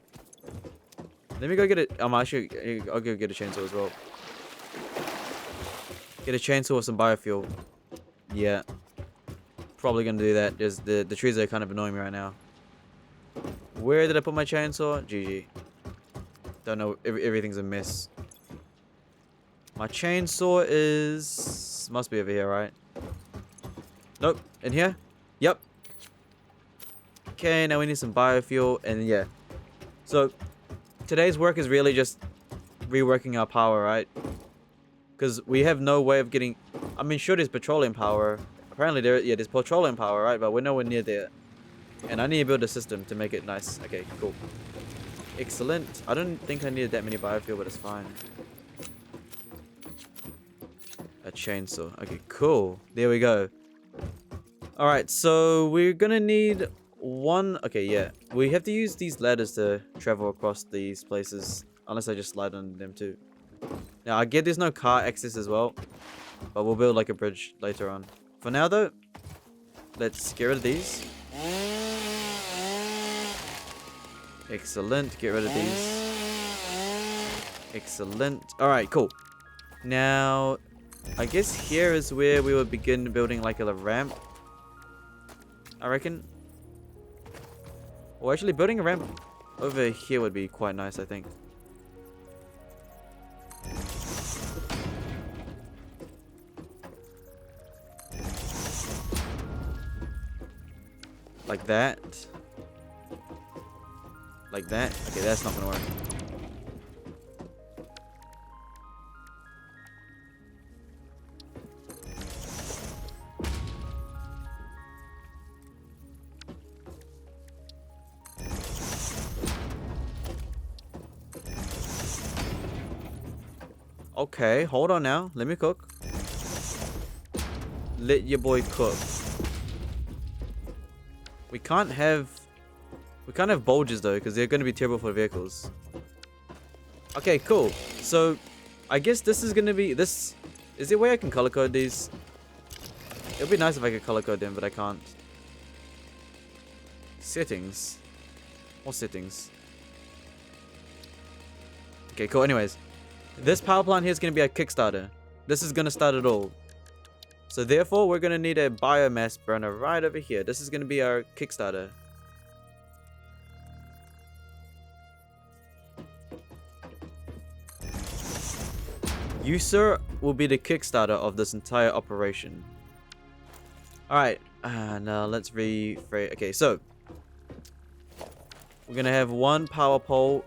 Let me go get it. I'll go get a chainsaw as well. Get a chainsaw with some biofuel. Yeah. Probably gonna do that. The trees are kind of annoying me right now. Where did I put my chainsaw? GG. Don't know. Everything's a mess. My chainsaw is... Must be over here, right? Nope. In here? Yep. Okay, now we need some biofuel. And yeah. So, today's work is really just reworking our power, right? Because we have no way of getting... I mean, sure, there's petroleum power. Apparently, there's petroleum power, right? But we're nowhere near there. And I need to build a system to make it nice. Okay, cool. Excellent. I don't think I needed that many biofuel, but it's fine. A chainsaw. Okay, cool. There we go. Alright, so we're gonna need one... Okay, yeah. We have to use these ladders to travel across these places. Unless I just slide on them too. Now, I get there's no car access as well. But we'll build like a bridge later on. For now though, let's get rid of these. Excellent. Get rid of these. Excellent. Alright, cool. Now, I guess here is where we would begin building like a ramp. I reckon. Well, actually, building a ramp over here would be quite nice, I think. Like that. Like that. Okay, that's not gonna work. Okay, hold on now. Let me cook. Let your boy cook. We can't have bulges though, because they're going to be terrible for vehicles. Okay, cool. So, I guess this is going to be... Is there a way I can color code these? It would be nice if I could color code them, but I can't. Settings. What settings? Okay, cool. Anyways. This power plant here is going to be a Kickstarter. This is going to start it all. So therefore, we're going to need a biomass burner right over here. This is going to be our Kickstarter. You, sir, will be the Kickstarter of this entire operation. Alright, now let's rephrase. Okay, so we're going to have one power pole.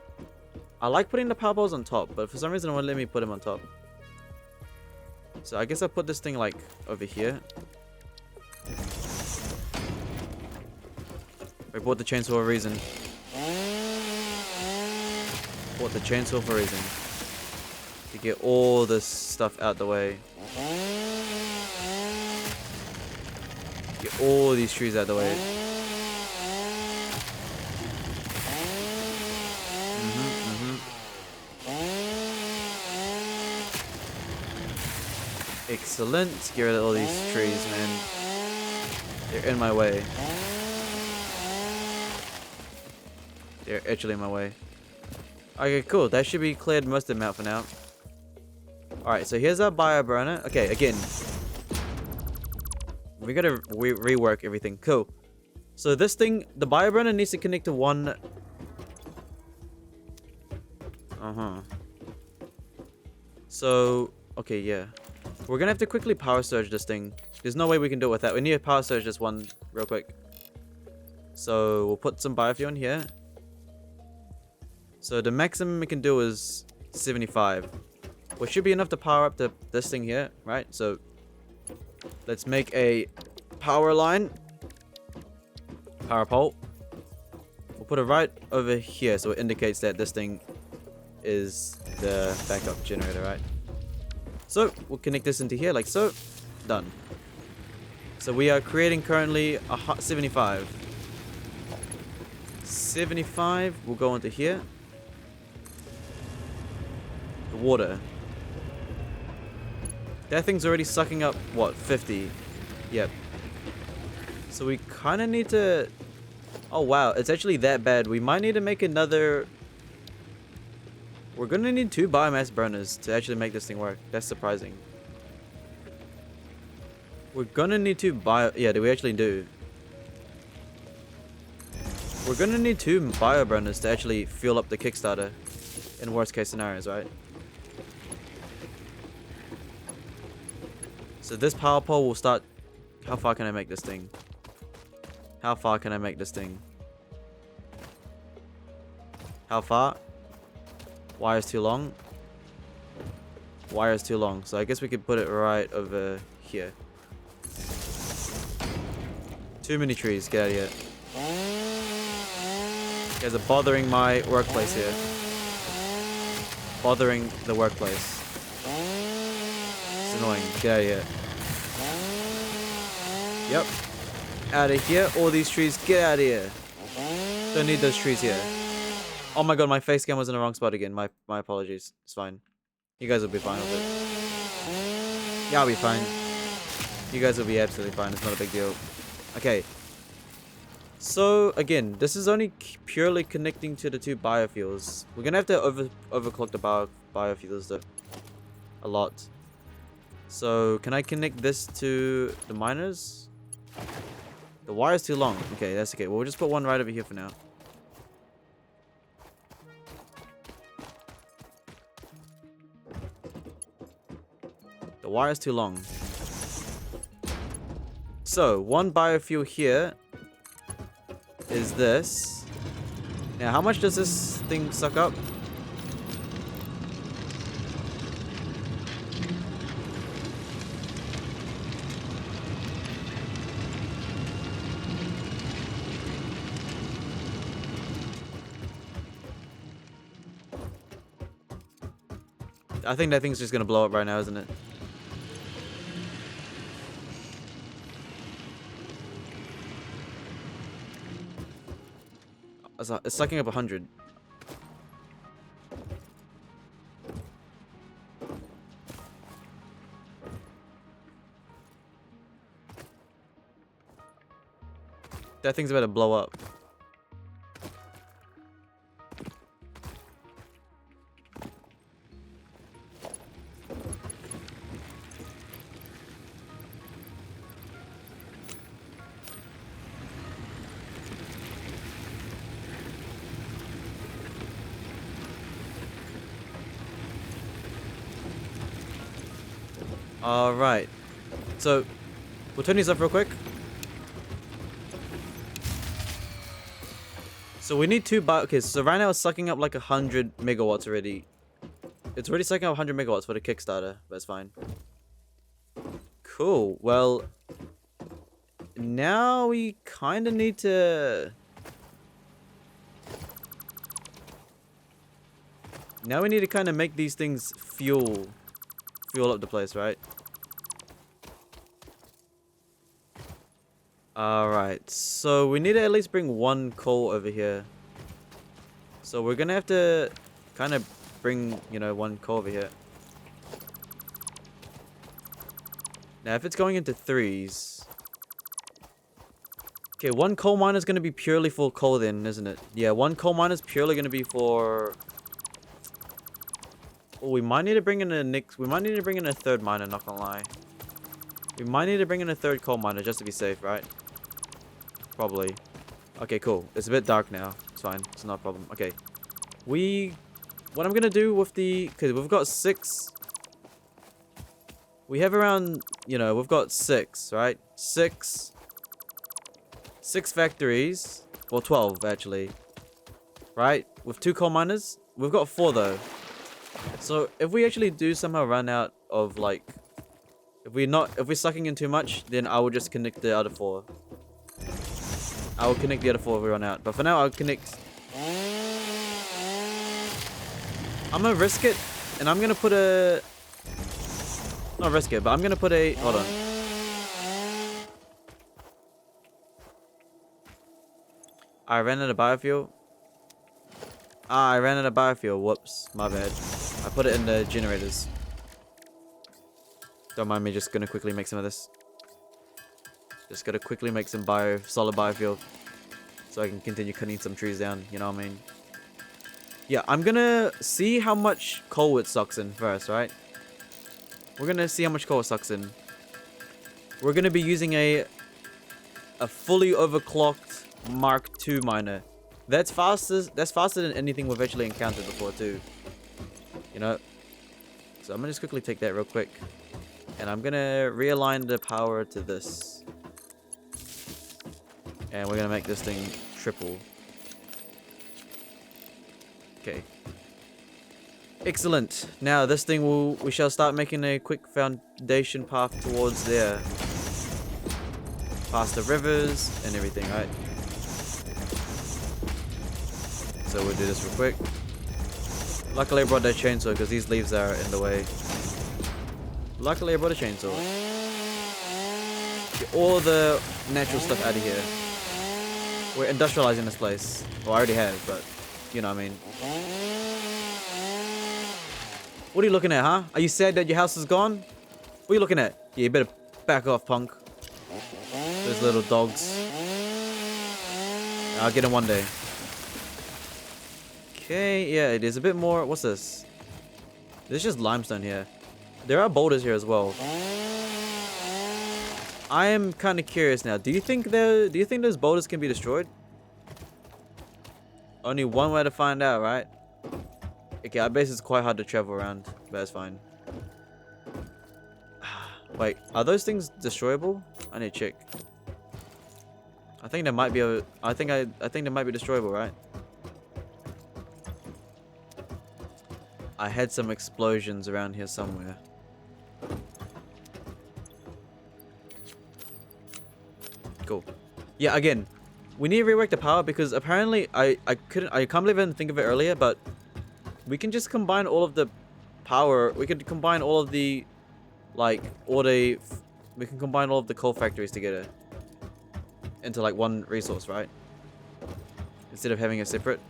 I like putting the power poles on top, but for some reason it won't let me put them on top. So I guess I'll put this thing like over here. I bought the chainsaw for a reason. Bought the chainsaw for a reason. To get all this stuff out the way. Get all these trees out the way. Excellent. Get rid of all these trees, man. They're in my way. They're actually in my way. Okay, cool. That should be cleared most of them out for now. Alright, so here's our bio burner. Okay, again. We gotta rework everything. Cool. So this thing, the bio burner needs to connect to one... So, okay, yeah. We're gonna have to quickly power surge this thing. There's no way we can do it with that. We need to power surge this one real quick. So we'll put some biofuel in here. So the maximum we can do is 75. Which should be enough to power up this thing here, right? So let's make a power line. power pole. We'll put it right over here so it indicates that this thing is the backup generator, right? So we'll connect this into here like so. Done. So we are creating currently a 75. 75 will go into here. The water. That thing's already sucking up, what, 50? Yep. So we kind of need to... Oh, wow. It's actually that bad. We might need to make another... We're going to need 2 biomass burners to actually make this thing work. That's surprising. We're going to need 2 Yeah, we actually do. We're going to need 2 bio burners to actually fuel up the Kickstarter in worst case scenarios, right? So this power pole will start... How far can I make this thing? How far can I make this thing? How far? Wire is too long. Wire is too long. So I guess we could put it right over here. Too many trees. Get out of here. You guys are bothering my workplace here. Bothering the workplace. It's annoying. Get out of here. Yep. Out of here. All these trees. Get out of here. Don't need those trees here. Oh my god, my face cam was in the wrong spot again. My apologies. It's fine. You guys will be fine with it. Yeah, I'll be fine. You guys will be absolutely fine. It's not a big deal. Okay. So, again, this is only purely connecting to the 2 biofuels. We're going to have to overclock the biofuels though. A lot. So, can I connect this to the miners? The wire is too long. Okay, that's okay. We'll just put one right over here for now. The wire is too long. So, 1 biofuel here is this. Now, how much does this thing suck up? I think that thing's just gonna blow up right now, isn't it? It's sucking up 100. That thing's about to blow up. Alright. So, we'll turn these off real quick. So we need 2 okay, so right now it's sucking up like 100 megawatts already. It's already sucking up 100 megawatts for the Kickstarter, but it's fine. Cool. Well, now we kind of need to... Now we need to kind of make these things fuel up the place, right? Alright, so we need to at least bring 1 coal over here. So we're gonna have to kind of bring, you know, 1 coal over here. Now, if it's going into 3s... Okay, 1 coal mine is gonna be purely for coal then, isn't it? Yeah, 1 coal mine is purely gonna be for... Oh, we might need to bring in a we might need to bring in a 3rd miner, not gonna lie. We might need to bring in a 3rd coal miner just to be safe, right? Probably. Okay, cool. It's a bit dark now. It's fine. It's not a problem. Okay. What I'm gonna do with the... Because we've got 6... We have around... You know, we've got 6, right? 6 factories. Well, 12, actually. Right? With 2 coal miners. We've got 4, though. So, if we actually do somehow run out of, like... If we're sucking in too much, then I will just connect the other 4. I will connect the other 4 if we run out. But for now, I'll connect. I'm gonna risk it, and I'm gonna put a. Not risk it, but I'm gonna put a. Hold on. I ran out of biofuel. I ran out of biofuel. Whoops, my bad. I put it in the generators. Don't mind me, just gonna quickly make some of this. Just gotta quickly make some solid biofuel. So I can continue cutting some trees down, you know what I mean? Yeah, I'm gonna see how much coal it sucks in first, right? We're gonna see how much coal it sucks in. We're gonna be using a fully overclocked Mark II miner. That's faster than anything we've actually encountered before too. You know? So I'm gonna just quickly take that real quick. And I'm gonna realign the power to this. And we're gonna make this thing triple. Okay. Excellent. Now this thing we shall start making a quick foundation path towards there. Past the rivers and everything, right? So we'll do this real quick. Luckily I brought that chainsaw because these leaves are in the way. Luckily I brought a chainsaw. Get all the natural stuff out of here. We're industrializing this place. Well, I already have, but you know what I mean. What are you looking at, huh? Are you sad that your house is gone? What are you looking at? Yeah, you better back off, punk. Those little dogs. I'll get him one day. Okay, yeah, it is a bit more. What's this? There's just limestone here. There are boulders here as well. I am kind of curious now. Do you think those boulders can be destroyed? Only one way to find out, right? Okay, I bet it's quite hard to travel around, but that's fine. Wait, are those things destroyable? I need to check. I think they might be. I think they might be destroyable, right? I had some explosions around here somewhere. Cool. Yeah, again, we need to rework the power because apparently I can't believe I didn't think of it earlier, but we can just combine all of the power. We could combine all of the we can combine all of the coal factories together into like one resource, right? Instead of having a separate.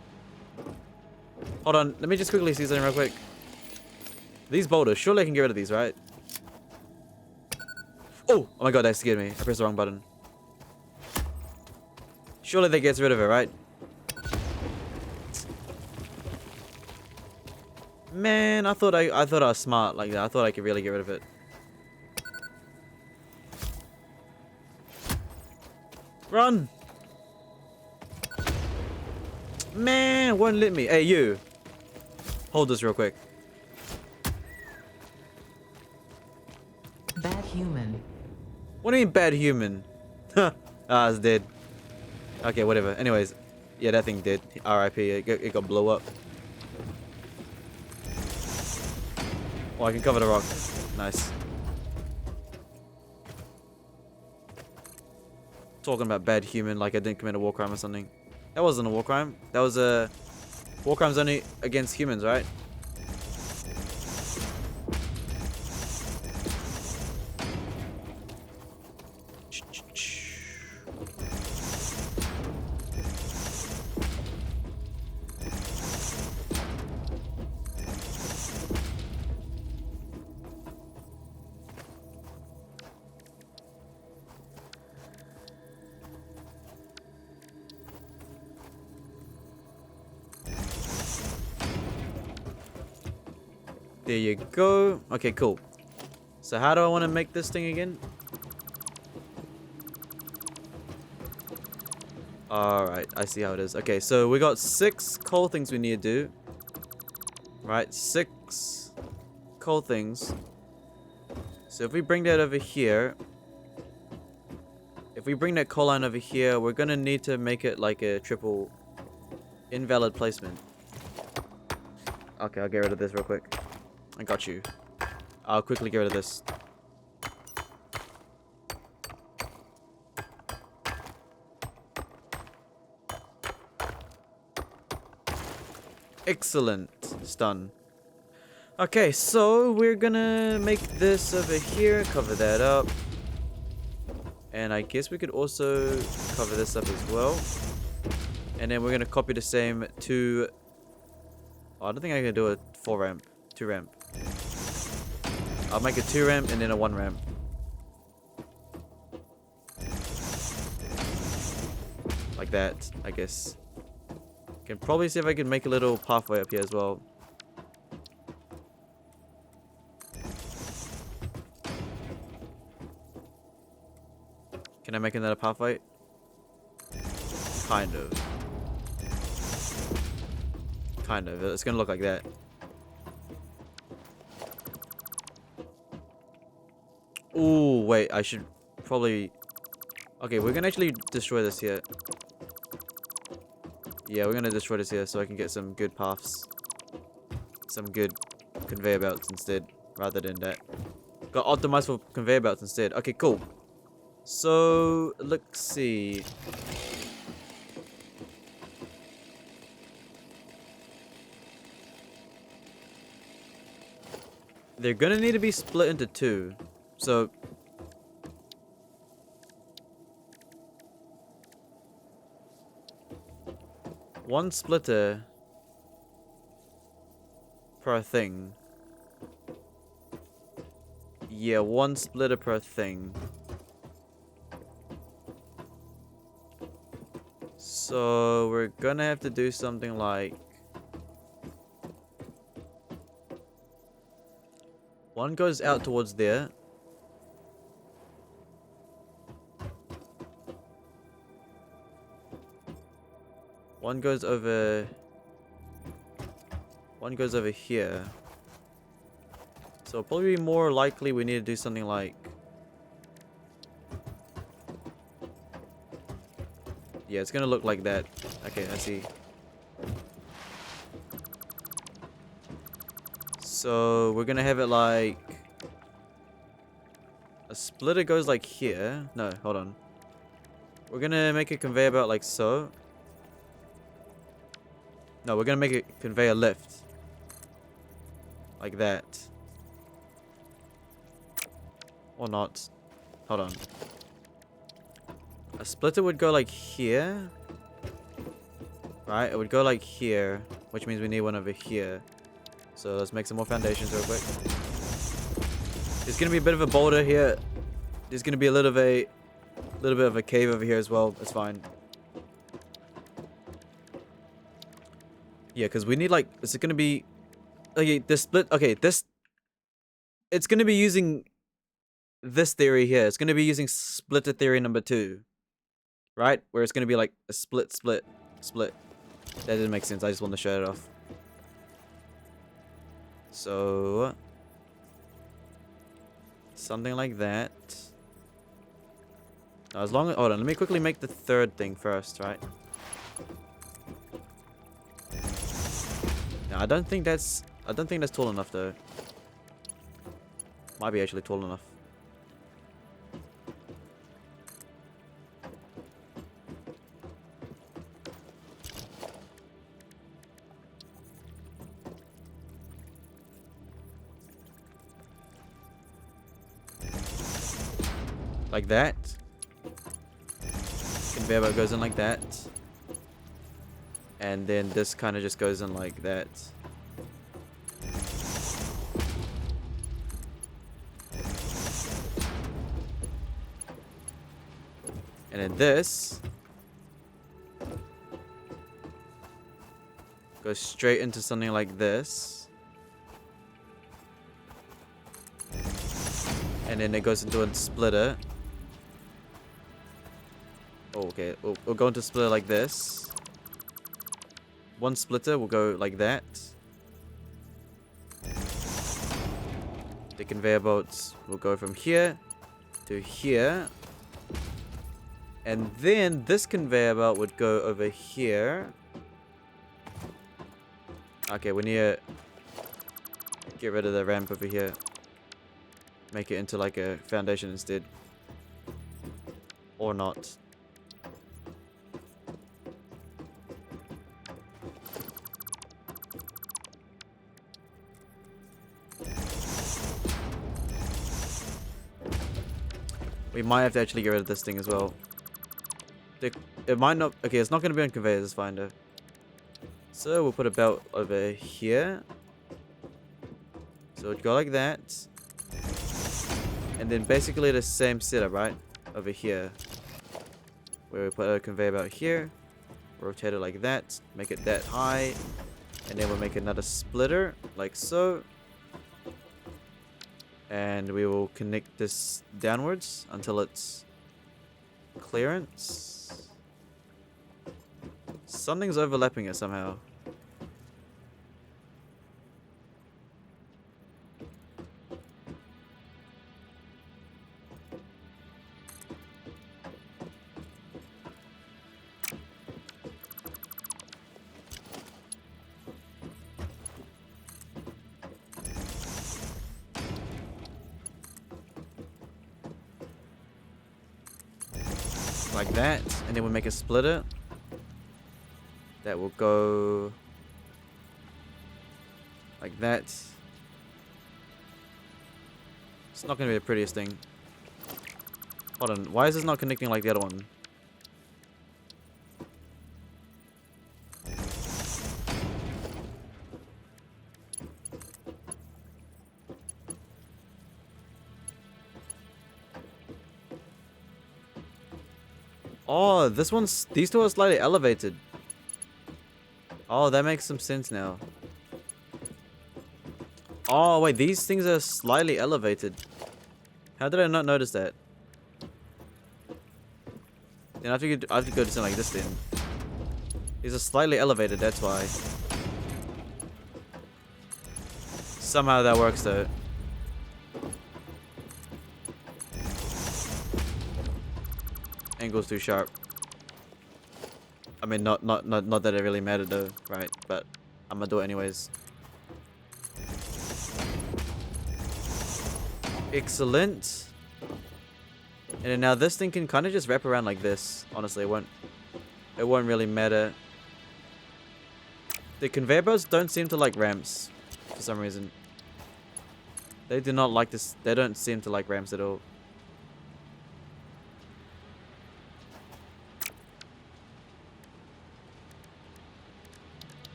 Hold on, let me just quickly see something real quick. These boulders, surely I can get rid of these, right? Oh my god, that scared me. I pressed the wrong button. Surely that gets rid of it, right? Man, I thought I was smart like that. I thought I could really get rid of it. Run! Man, won't let me. Hey, you. Hold this real quick. Bad human. What do you mean bad human? Ah, it's dead. Okay, whatever. Anyways, yeah, that thing did. R.I.P. It got blow up. Oh, I can cover the rock. Nice. Talking about bad human like I didn't commit a war crime or something. That wasn't a war crime. That was a war crime's only against humans, right? There you go. Okay, cool. So how do I want to make this thing again? Alright, I see how it is. Okay, so we got 6 coal things we need to do. Right, 6 coal things. So if we bring that over here, if we bring that coal line over here, we're gonna need to make it like a triple invalid placement. Okay, I'll get rid of this real quick. I got you. I'll quickly get rid of this. Excellent. It's done. Okay, so we're gonna make this over here, cover that up. And I guess we could also cover this up as well. And then we're gonna copy the same to... Oh, I don't think I can do a 4 ramp. 2 ramp. I'll make a 2 ramp and then a 1 ramp. Like that, I guess. Can probably see if I can make a little pathway up here as well. Can I make another pathway? Kind of. Kind of. It's gonna look like that. Ooh, wait. I should probably... Okay, we're gonna actually destroy this here. Yeah, we're gonna destroy this here so I can get some good paths. Some good conveyor belts instead, rather than that. Got optimized for conveyor belts instead. Okay, cool. So, let's see. They're gonna need to be split into 2. So... one splitter per thing. Yeah, 1 splitter per thing. So we're gonna have to do something like... one goes out towards there. One goes over here. So probably more likely we need to do something like... yeah, it's gonna look like that. Okay, I see. So we're gonna have it like... a splitter goes like here. No, hold on. We're gonna make a conveyor belt like so. No, we're gonna make a conveyor lift. Like that. Or not. Hold on. A splitter would go like here. Right? It would go like here. Which means we need one over here. So let's make some more foundations real quick. There's gonna be a bit of a boulder here. There's gonna be a little bit of a cave over here as well. It's fine. Yeah, because we need like... is it gonna be... okay, this split... okay, this... it's gonna be using... this theory here. It's gonna be using splitter theory number 2. Right? Where it's gonna be like a split. That didn't make sense. I just want to show it off. So... something like that. Now, as long as... hold on, let me quickly make the 3rd thing first, right? Now, I don't think that's tall enough though. Might be actually tall enough. Like that. Conveyor belt goes in like that. And then this kind of just goes in like that. And then this goes straight into something like this. And then it goes into a splitter. Oh, okay, we'll go into a splitter like this. One splitter will go like that. The conveyor belts will go from here to here. And then this conveyor belt would go over here. Okay, we need to get rid of the ramp over here. Make it into like a foundation instead. Or not. We might have to actually get rid of this thing as well. It might not... Okay, it's not going to be on conveyors. It's fine though. So we'll put a belt over here. So it'd go like that. And then basically the same setup, right? Over here. Where we put a conveyor belt here. Rotate it like that. Make it that high. And then we'll make another splitter. Like so. And we will connect this downwards until it's clearance. Something's overlapping it somehow. Like that, and then we'll make a splitter that will go like that. It's not gonna be the prettiest thing. Hold on, why is this not connecting like the other one? Oh, these two are slightly elevated. Oh, that makes some sense now. Oh, wait, these things are slightly elevated. How did I not notice that? Then I have to go to something like this then. These are slightly elevated, that's why. Somehow that works though. Angle's too sharp. I mean, not that it really mattered though, right? But I'm gonna do it anyways. Excellent. And then now this thing can kind of just wrap around like this. Honestly, it won't really matter. The conveyor belts don't seem to like ramps for some reason. They do not like this. They don't seem to like ramps at all.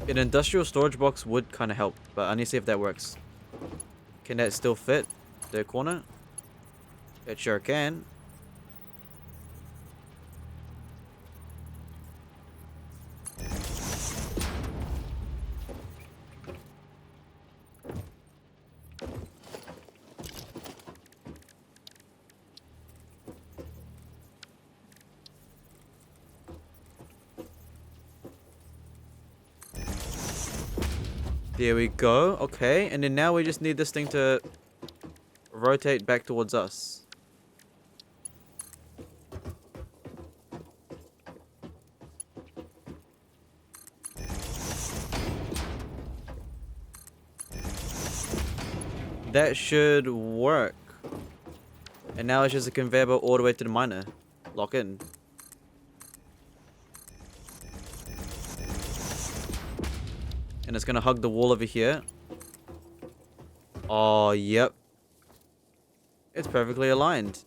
An industrial storage box would kind of help, but I need to see if that works. Can that still fit the corner? It sure can. There we go. Okay, and then now we just need this thing to rotate back towards us. That should work. And now it's just a conveyor belt all the way to the miner. Lock in. And it's gonna hug the wall over here. Oh, yep. It's perfectly aligned.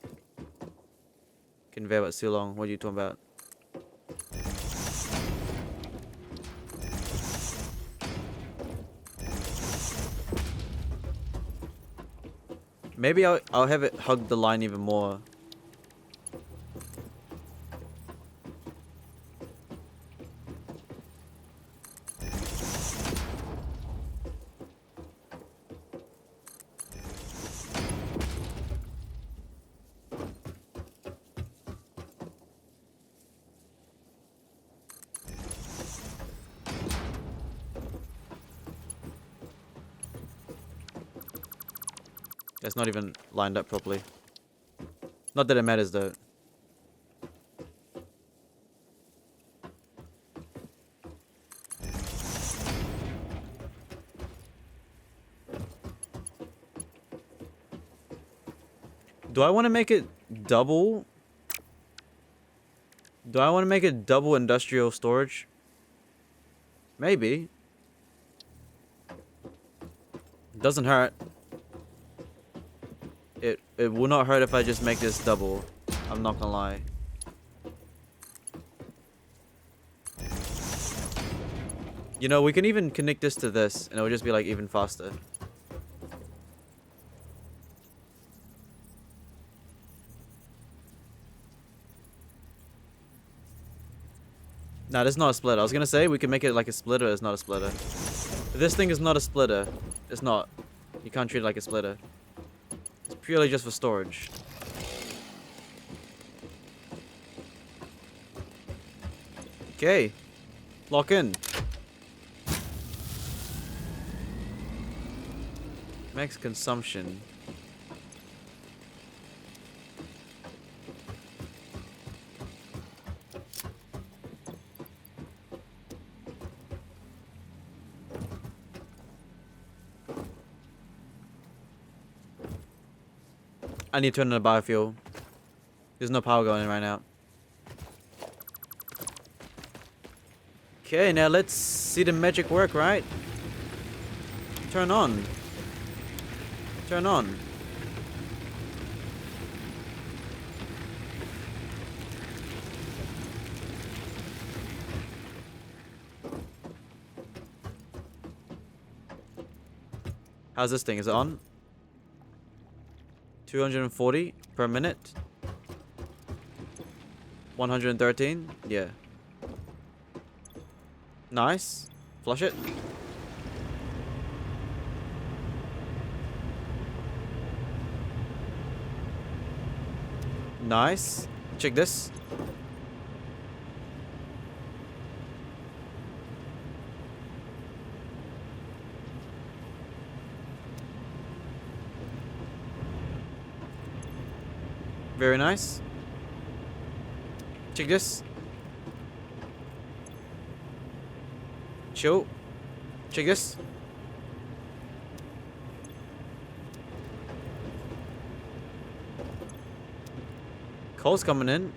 Conveyor belt too long. What are you talking about? Maybe I'll have it hug the line even more. It's not even lined up properly. Not that it matters though. Do I want to make it double? Do I want to make it double industrial storage? Maybe. Doesn't hurt. It will not hurt if I just make this double. I'm not gonna lie. You know, we can even connect this to this, and it will just be like even faster. Nah, this is not a splitter. I was gonna say we can make it like a splitter. It's not a splitter. This thing is not a splitter. It's not. You can't treat it like a splitter. It's purely just for storage. Okay. Lock in. Max consumption. I need to turn on the biofuel. There's no power going in right now. Okay, now let's see the magic work, right? Turn on. Turn on. How's this thing? Is it on? 240 per minute. 113? Yeah. Nice. Flush it. Nice. Check this. Very nice. Check this. Show. Check this. Coal's coming in.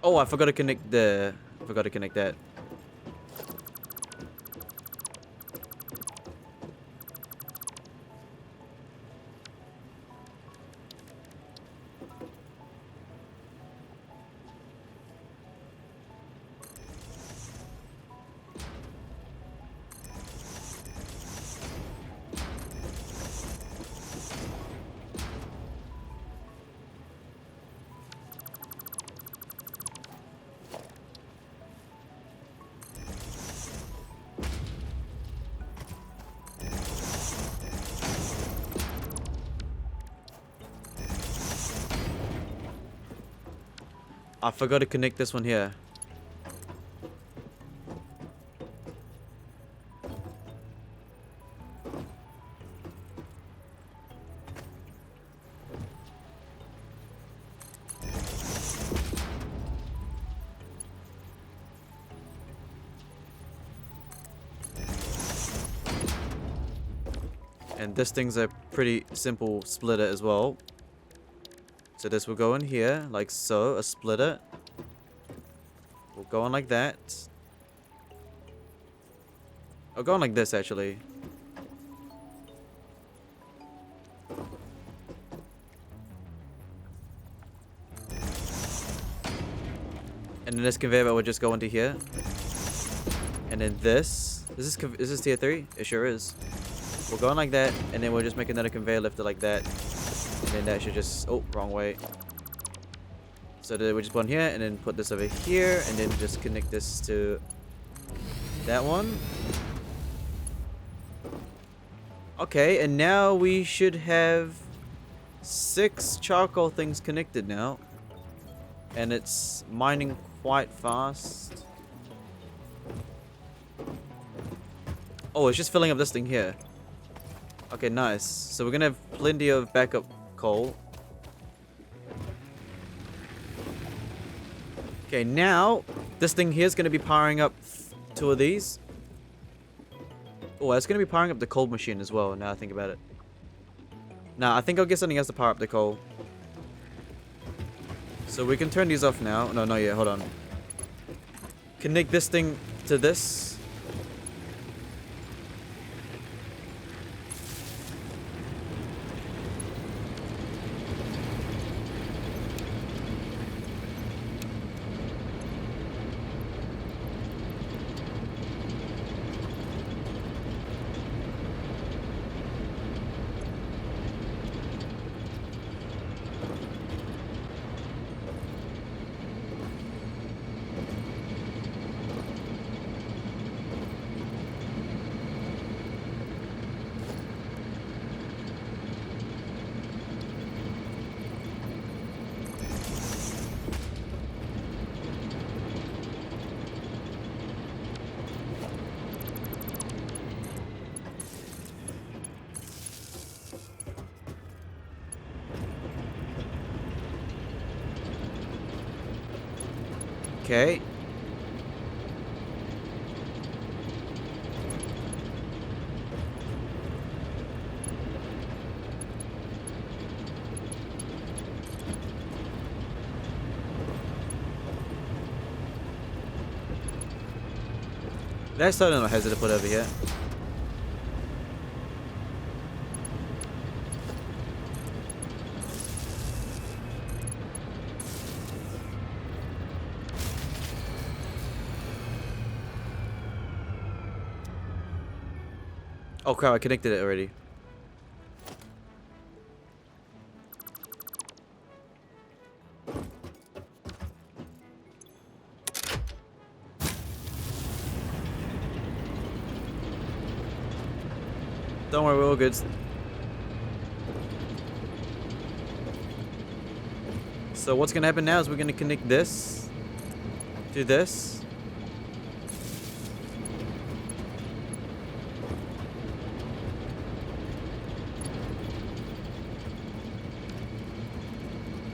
Oh, I forgot to connect the... I forgot to connect that. I forgot to connect this one here. And this thing's a pretty simple splitter as well. So this will go in here, like so, a splitter. We'll go on like that. I'll go on like this, actually. And then this conveyor belt will just go into here. And then this. Is this tier 3? It sure is. We'll go on like that, and then we'll just make another conveyor lifter like that. And then that should just... Oh, wrong way. So then we just put on here, and then put this over here, and then just connect this to that one. Okay, and now we should have 6 charcoal things connected now. And it's mining quite fast. Oh, it's just filling up this thing here. Okay, nice. So we're gonna have plenty of backup coal. Okay, now this thing here is going to be powering up two of these. Oh, it's going to be powering up the coal machine as well, now I think about it. Nah, I think I'll get something else to power up the coal. So we can turn these off now. No, not yet. Hold on. Connect this thing to this. Okay. There's something I hesitate to put over here. Oh crap, I connected it already. Don't worry, we're all good. So what's gonna happen now is we're gonna connect this to this.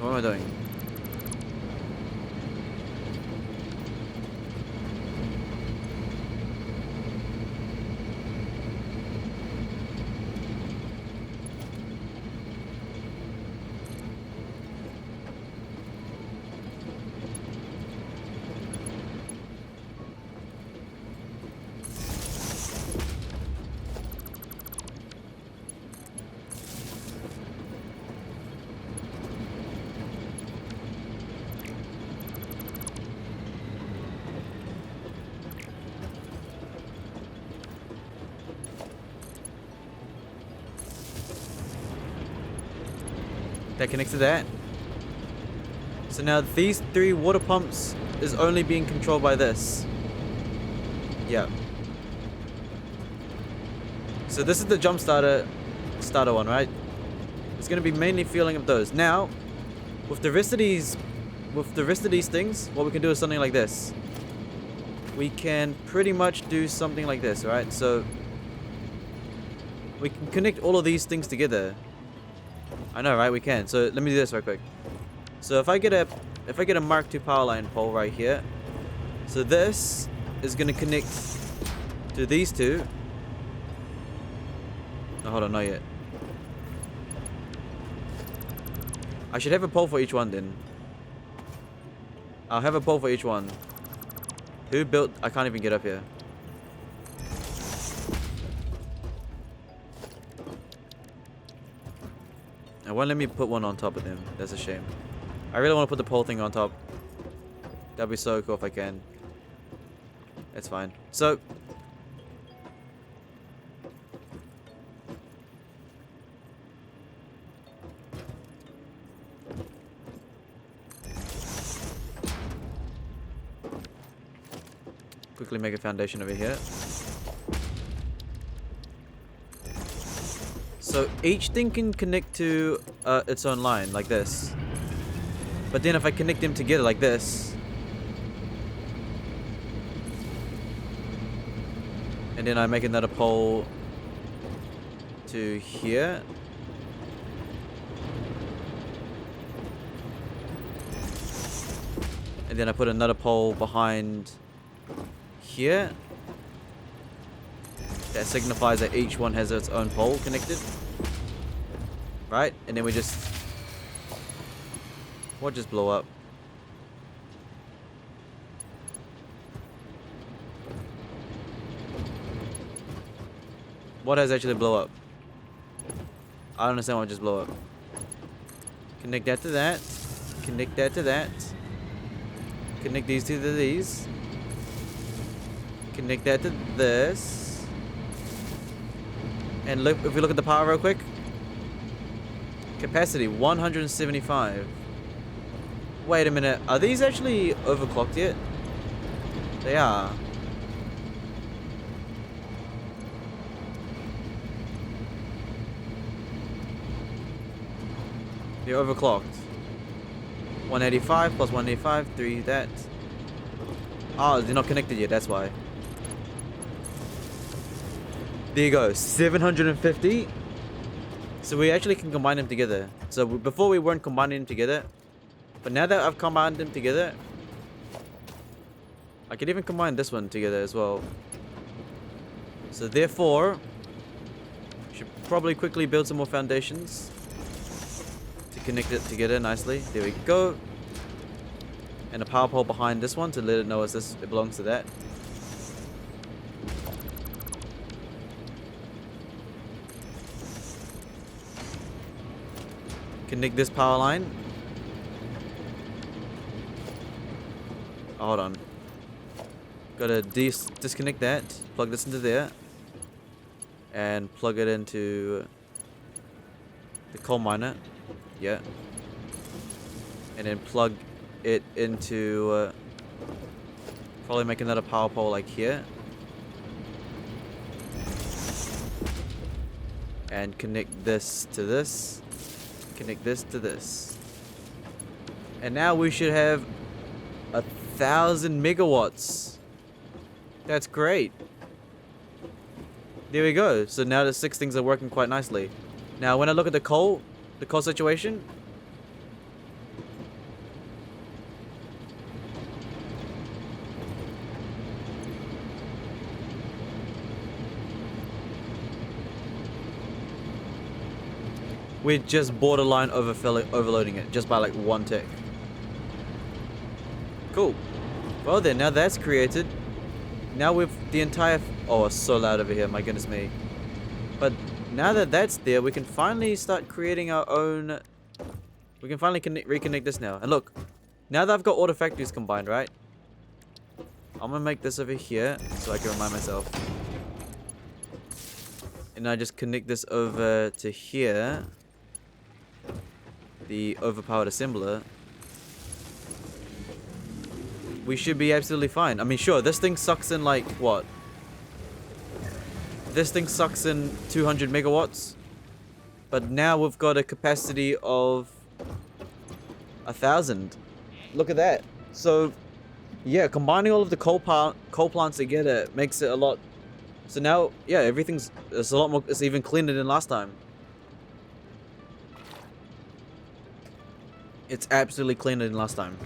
What am I doing? That connects to that. So now these three water pumps is only being controlled by this. Yeah. So this is the jump starter one, right? It's gonna be mainly fueling up those. Now, with the rest of these things, what we can do is something like this. We can pretty much do something like this, right? So we can connect all of these things together. I know, right? We can. So let me do this right quick. So if I get a Mark II power line pole right here, so this is gonna connect to these two. Oh, hold on, not yet. I should have a pole for each one then. I'll have a pole for each one. Who built? I can't even get up here. It won't let me put one on top of them. That's a shame. I really want to put the pole thing on top. That'd be so cool if I can. It's fine. So quickly make a foundation over here. So each thing can connect to its own line, like this. But then if I connect them together like this, and then I make another pole to here, and And then I put another pole behind here. That signifies that each one has its own pole connected. Right? And then we just... What just blew up? What has actually blow up? I don't understand what just blew up. Connect that to that. Connect that to that. Connect these two to these. Connect that to this. And look, if we look at the power real quick. Capacity 175. Wait a minute. Are these actually overclocked yet? They are. They're overclocked. 185 plus 185, 3 that. Oh, they're not connected yet, that's why. There you go, 750. So we actually can combine them together. So before we weren't combining them together. But now that I've combined them together, I can even combine this one together as well. So therefore, should probably quickly build some more foundations. Connect it together nicely. There we go. And a power pole behind this one to let it know it belongs to that. Connect this power line. Oh, hold on. Gotta disconnect that. Plug this into there. And plug it into the coal miner. Yeah. And then plug it into probably make another power pole like here. And connect this to this. Connect this to this. And now we should have 1,000 megawatts. That's great. There we go. So now the 6 things are working quite nicely. Now when I look at the coal situation. We're just borderline overloading it just by like 1 tick. Cool. Well then, now that's created. Now with the entire... Oh, it's so loud over here, my goodness me. But now that that's there, we can finally start creating our own... We can finally reconnect this now. And look, now that I've got all the factories combined, right? I'm gonna make this over here so I can remind myself. And I just connect this over to here. The overpowered assembler. We should be absolutely fine. I mean, sure, this thing sucks in like, what? This thing sucks in 200 megawatts. But now we've got a capacity of 1,000. Look at that. So, yeah, combining all of the coal plants together makes it a lot... So now, yeah, it's a lot more... It's even cleaner than last time. It's absolutely cleaner than last time.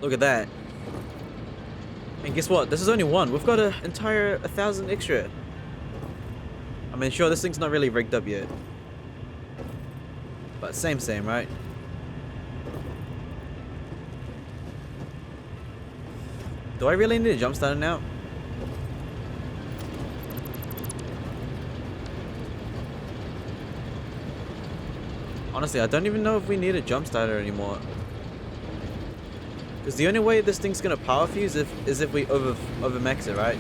Look at that. And guess what? This is only one. We've got an entire 1,000 extra. I mean, sure, this thing's not really rigged up yet. But same, right? Do I really need a jump starter now? Honestly, I don't even know if we need a jump starter anymore. Because the only way this thing's gonna power fuse is if we overmax it, right?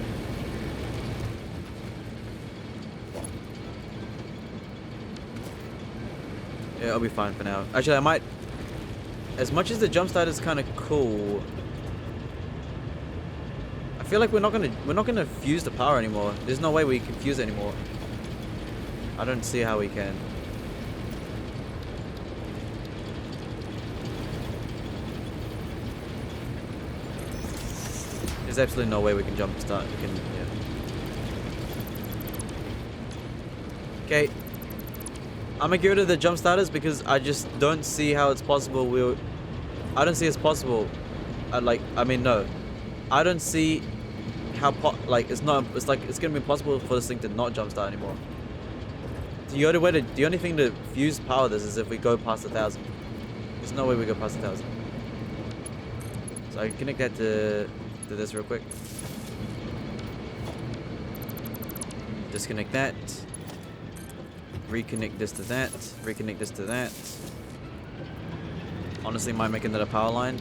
Yeah, I'll be fine for now. Actually, I might... As much as the jump starter is kind of cool, I feel like we're not gonna fuse the power anymore. There's no way we can fuse it anymore. I don't see how we can. There's absolutely no way we can jump start. We can, yeah. Okay. I'm gonna get rid of the jump starters because I just don't see how it's possible. I don't see it's possible. I mean, no. I don't see how it's like it's gonna be impossible for this thing to not jumpstart anymore. The only thing to fuse power this is if we go past 1,000. There's no way we go past 1,000. So I can connect that to this real quick. Disconnect that. Reconnect this to that. Reconnect this to that. Honestly, might make another power line.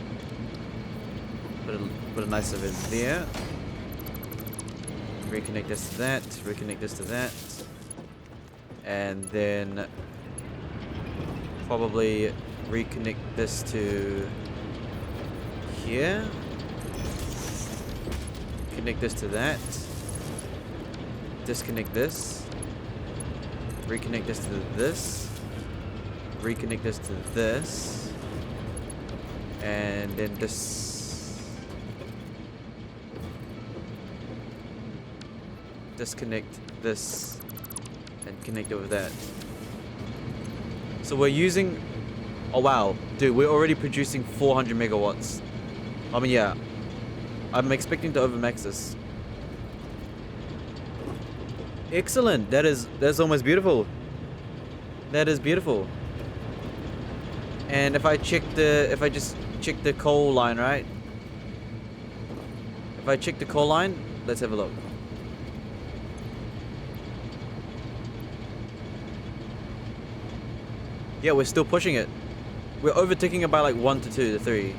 Put a nice of it there. Reconnect this to that. Reconnect this to that. And then probably reconnect this to here. Connect this to that. Disconnect this. Reconnect this to this. Reconnect this to this. And then disconnect this and connect it with that. So we're using, oh wow, dude, we're already producing 400 megawatts. I mean, yeah, I'm expecting to overmax this. Excellent. That's almost beautiful. That is beautiful. And if I just check the coal line, right? If I check the coal line, let's have a look. Yeah, we're still pushing it. We're overtaking it by like 1 to 2 to 3.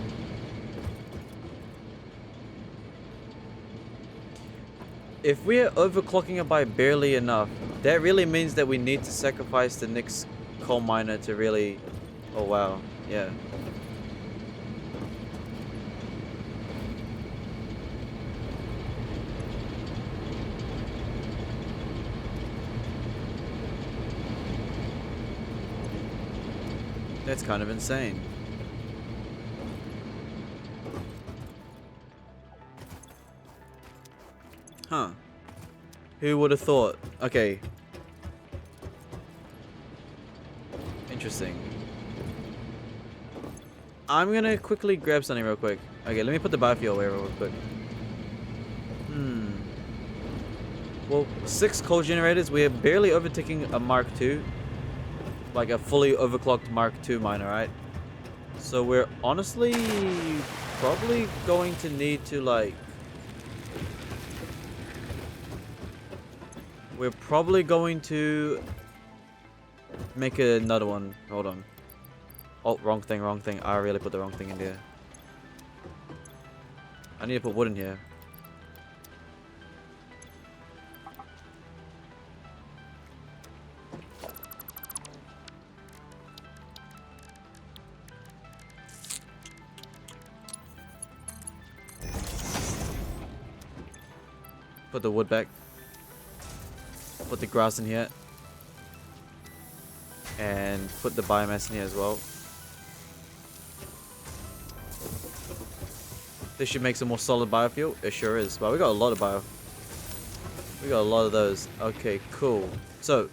If we're overclocking it by barely enough, that really means that we need to sacrifice the next coal miner to really... Oh wow, yeah. That's kind of insane. Huh. Who would have thought? Okay. Interesting. I'm gonna quickly grab something real quick. Okay, let me put the biofuel away real quick. Well, 6 coal generators. We're barely overtaking a Mark II. Like a fully overclocked Mark II miner, right? So we're honestly probably going to need to like... We're probably going to make another one. Hold on. Oh, wrong thing, wrong thing. I really put the wrong thing in there. I need to put wood in here. Put the wood back. Put the grass in here. And put the biomass in here as well. This should make some more solid biofuel. It sure is. Wow, we got a lot of bio. We got a lot of those. Okay, cool. So,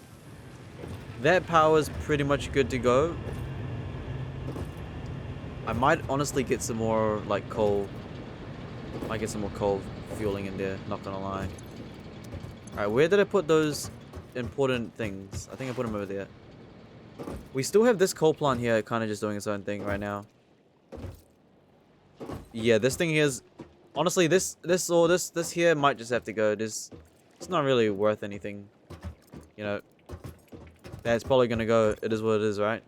that power is pretty much good to go. I might honestly get some more, like, coal. Might get some more coal fueling in there, not gonna lie. Alright, where did I put those important things? I think I put them over there. We still have this coal plant here, kind of just doing its own thing right now. Yeah, this thing here is... Honestly, this here might just have to go. It's not really worth anything. You know. That's probably gonna go. It is what it is, right?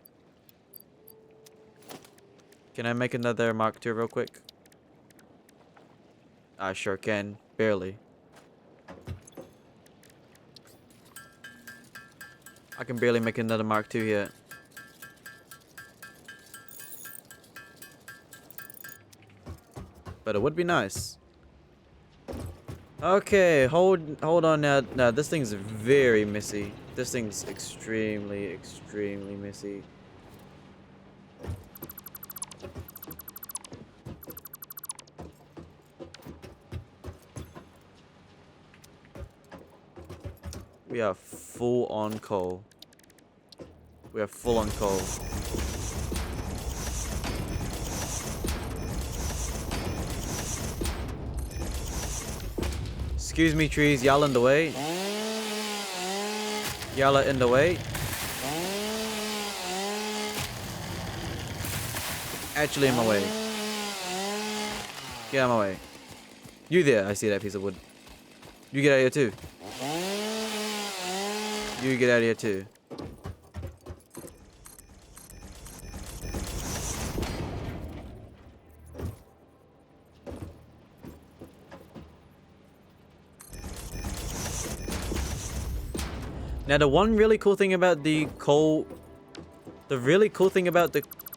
Can I make another Mark II real quick? I sure can. Barely. I can barely make another Mark II here. But it would be nice. Okay, hold on now. Now this thing's very messy. This thing's extremely messy. We are full on coal. We are full on coal. Excuse me, trees. Y'all in the way. Y'all are in the way. Actually in my way. Get out of my way. You there. I see that piece of wood. You get out of here too. You get out of here too. Now the one really cool thing about the coal, the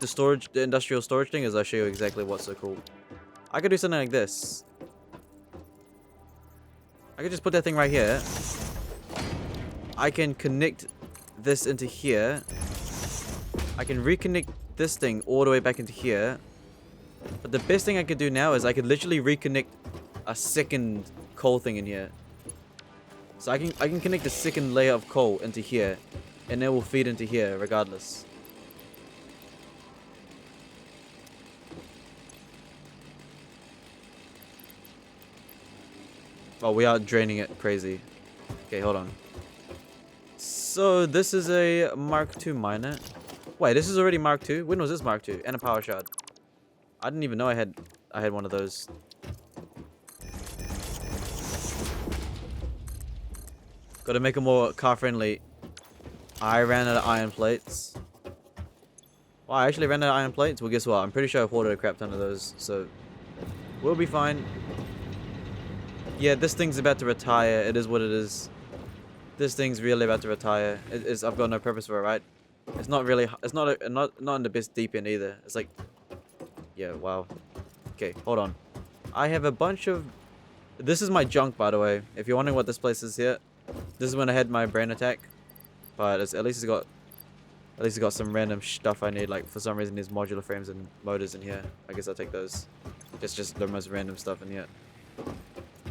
storage, the industrial storage thing is I'll show you exactly what's so cool. I could do something like this. I could just put that thing right here. I can connect this into here. I can reconnect this thing all the way back into here. But the best thing I could do now is I could literally reconnect a second coal thing in here. So I can connect a second layer of coal into here, and it will feed into here regardless. Oh, we are draining it crazy. Okay, hold on. So this is a Mark II miner. Wait, this is already Mark II? When was this Mark II? And a power shard. I didn't even know I had one of those. Gotta make it more car friendly. I ran out of iron plates. Well, I actually ran out of iron plates. Well, guess what? I'm pretty sure I've hoarded a crap ton of those, so we'll be fine. Yeah, this thing's about to retire. It is what it is. This thing's really about to retire. I've got no purpose for it, right? It's not really. It's not in the best deep end either. It's like, yeah, wow. Okay, hold on. I have a bunch of. This is my junk, by the way. If you're wondering what this place is here. This is when I had my brain attack, but at least it's got some random stuff I need. Like for some reason, there's modular frames and motors in here. I guess I'll take those. Just the most random stuff in here.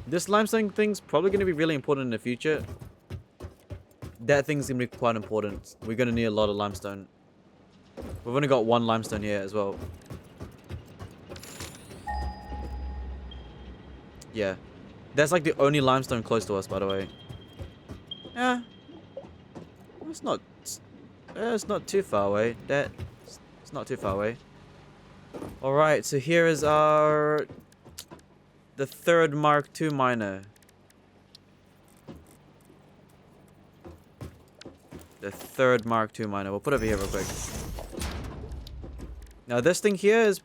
This limestone thing's probably going to be really important in the future. That thing's going to be quite important. We're going to need a lot of limestone. We've only got one limestone here as well. Yeah, that's like the only limestone close to us, by the way. Yeah, it's not too far away. It's not too far away. All right, so here is the third Mark II miner. The third Mark II miner. We'll put it over here real quick. Now this thing here is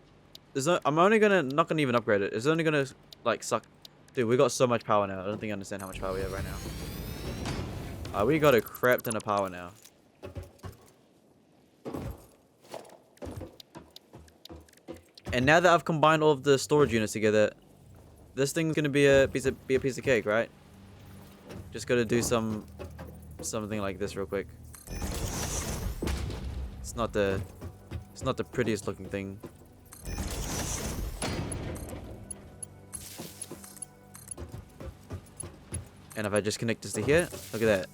I'm not gonna even upgrade it. It's only gonna like suck. Dude, we got so much power now. I don't think you understand how much power we have right now. We got a crap ton of power now. And now that I've combined all of the storage units together, this thing's gonna be a piece of cake, right? Just gotta do something like this real quick. It's not the prettiest looking thing. And if I just connect this to here, look at that.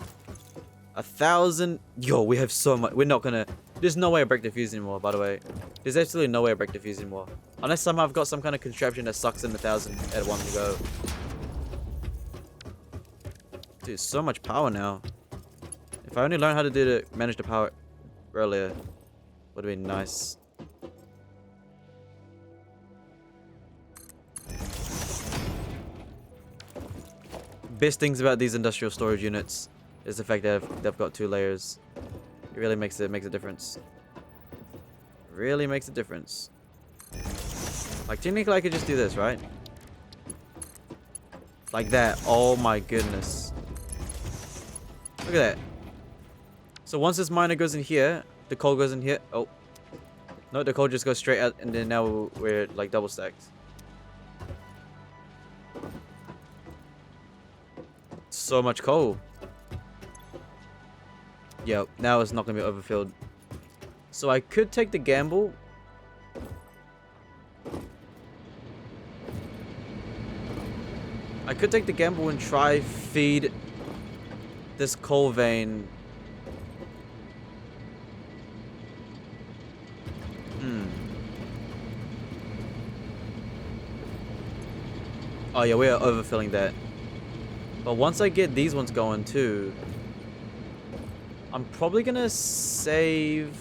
1,000. Yo, we have so much. We're not gonna. There's no way I break the fuse anymore, by the way. There's absolutely no way I break the fuse anymore. Unless somehow I've got some kind of contraption that sucks in 1,000 at one go. Dude, so much power now. If I only learned how to manage the power earlier, would have been nice. Best things about these industrial storage units is the fact that they've got 2 layers. It really makes a difference. Really makes a difference. Like technically I could just do this, right? Like that. Oh my goodness. Look at that. So once this miner goes in here, the coal goes in here. Oh. No, the coal just goes straight out and then now we're like double stacked. So much coal. Yo, now it's not gonna be overfilled. So I could take the gamble. I could take the gamble and try feed this coal vein. Oh yeah, we are overfilling that. But once I get these ones going too, I'm probably gonna save...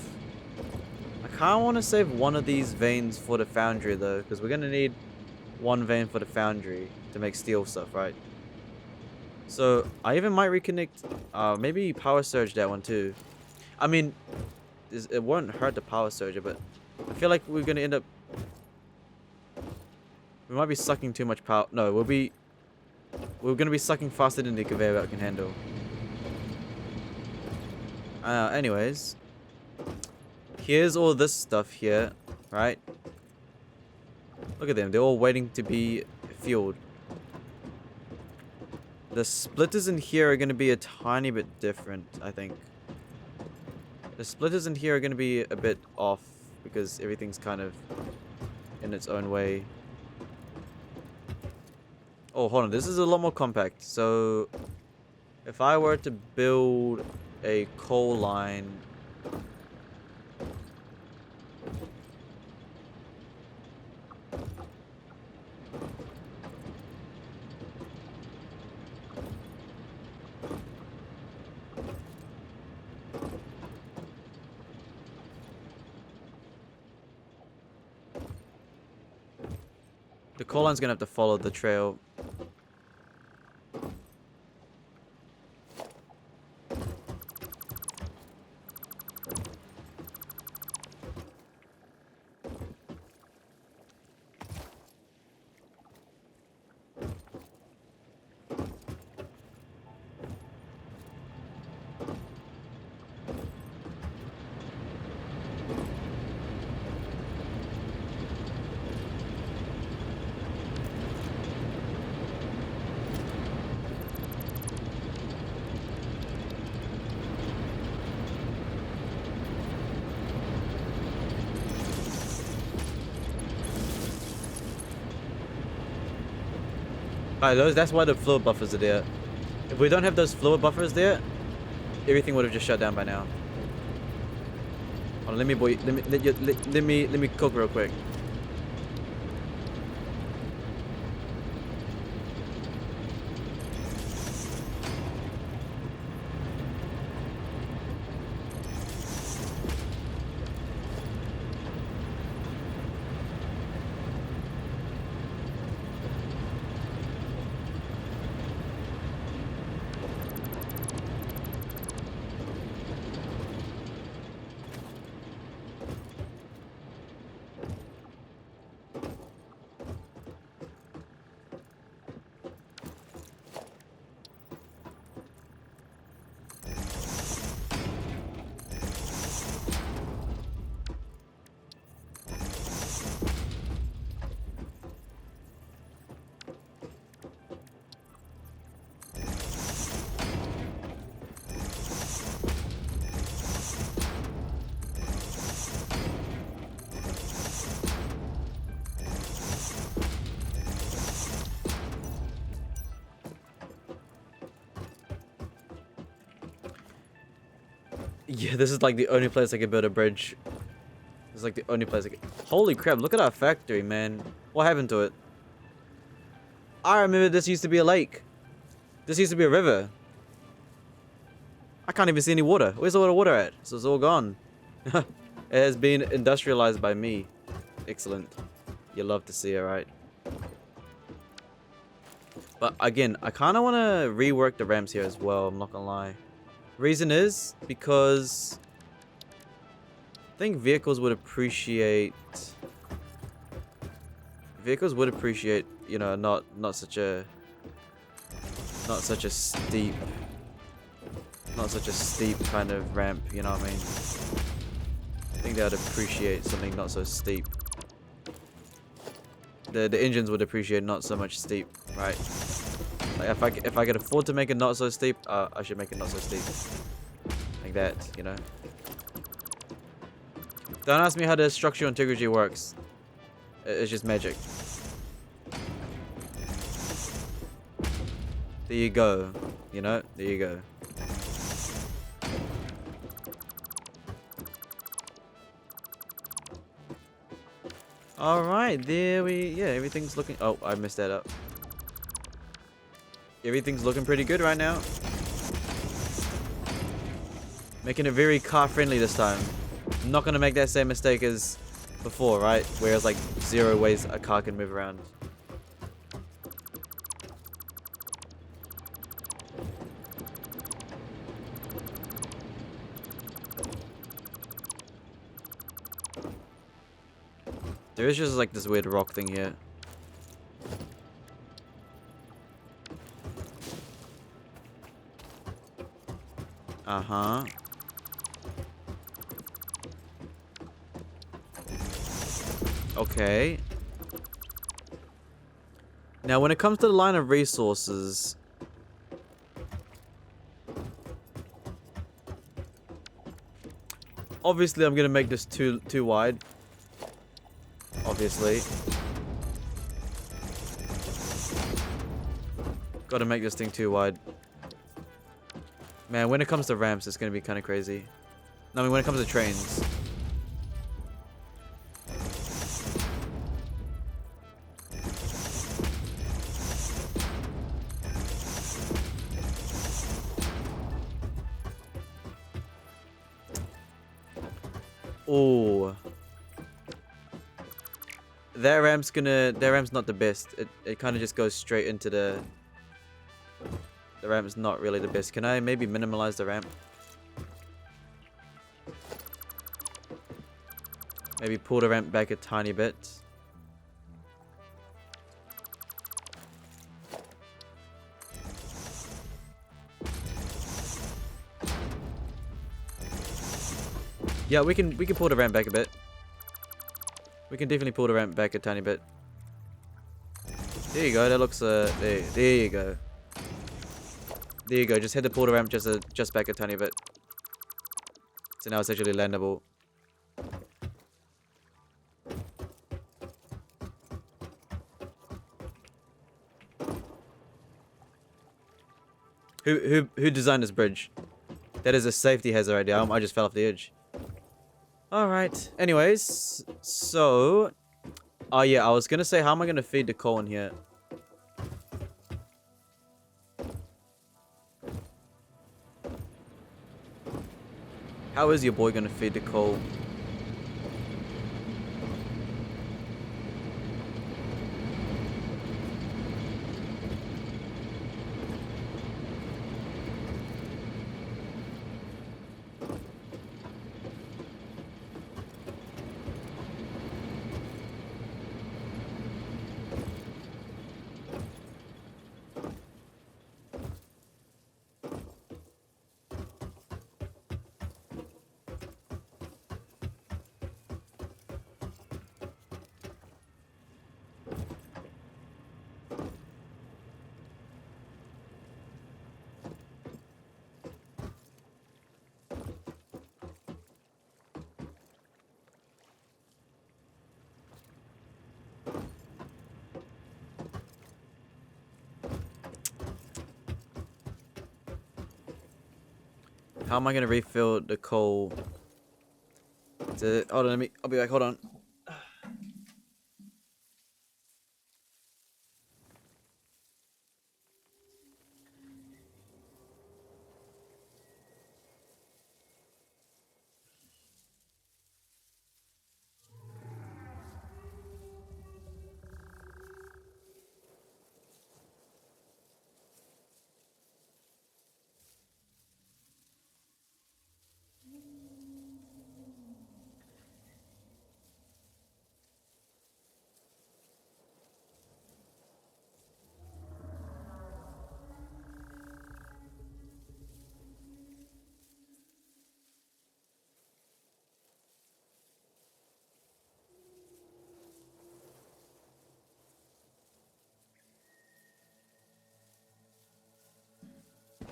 I kind of want to save one of these veins for the foundry though, because we're gonna need one vein for the foundry to make steel stuff, right? So I even might reconnect, maybe power surge that one too. I mean, it won't hurt the power surge, but I feel like we're gonna end up... We might be sucking too much power. No, we're gonna be sucking faster than the conveyor belt can handle. Anyways, here's all this stuff here, right? Look at them. They're all waiting to be fueled. The splitters in here are gonna be a tiny bit different, I think. The splitters in here are gonna be a bit off because everything's kind of in its own way. Oh, hold on. This is a lot more compact. So, if I were to build a coal line... The coal line's gonna have to follow the trail. Alright, that's why the fluid buffers are there. If we don't have those fluid buffers there, everything would have just shut down by now. Hold on, let me cook real quick. Yeah, this is like the only place I can build a bridge. This is like the only place I can... Holy crap, look at our factory, man. What happened to it? I remember this used to be a lake. This used to be a river. I can't even see any water. Where's all the water at? So it's all gone. It has been industrialized by me. Excellent. You love to see it, right? But again, I kind of want to rework the ramps here as well. I'm not gonna lie. Reason is because I think vehicles would appreciate, you know, not such a steep kind of ramp, you know what I mean? I think they would appreciate something not so steep. The engines would appreciate not so much steep, right? Like if I could afford to make it not so steep, I should make it not so steep. Like that, you know. Don't ask me how the structural integrity works. It's just magic. There you go. You know, there you go. Alright, there yeah, everything's looking... Oh, I messed that up. Everything's looking pretty good right now. Making it very car friendly this time. I'm not gonna make that same mistake as before, right? Where it's like 0 ways a car can move around. There is just like this weird rock thing here. Uh-huh. Okay. Now, when it comes to the line of resources, obviously I'm gonna make this too wide. Obviously. Gotta make this thing too wide. Man, when it comes to ramps, it's gonna be kind of crazy. No, I mean, when it comes to trains. Oh. That ramp's not the best. It kind of just goes straight into the ramp's not really the best. Can I maybe minimize the ramp? Maybe pull the ramp back a tiny bit. Yeah, we can pull the ramp back a bit. We can definitely pull the ramp back a tiny bit. There you go. That looks there you go. There you go. Just had to pull the ramp just back a tiny bit. So now it's actually landable. Who designed this bridge? That is a safety hazard right there. I just fell off the edge. Alright. Anyways, so oh yeah, I was gonna say, how am I gonna feed the coal in here? How is your boy gonna feed the coal? How am I gonna refill the coal? Hold on, I'll be back, hold on.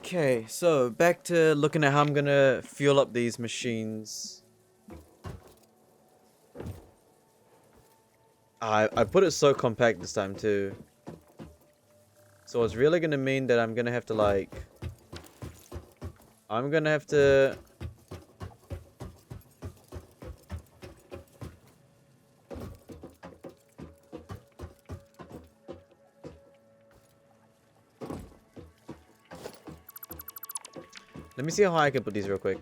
Okay, so back to looking at how I'm gonna fuel up these machines. I put it so compact this time too. So it's really gonna mean that I'm gonna have to like... I'm gonna have to... Let me see how high I can put these real quick.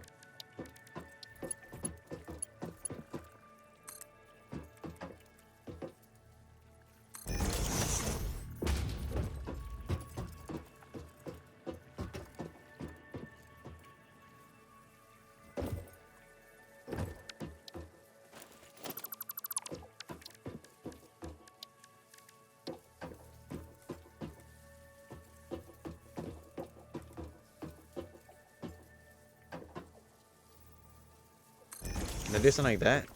Can I do something like that?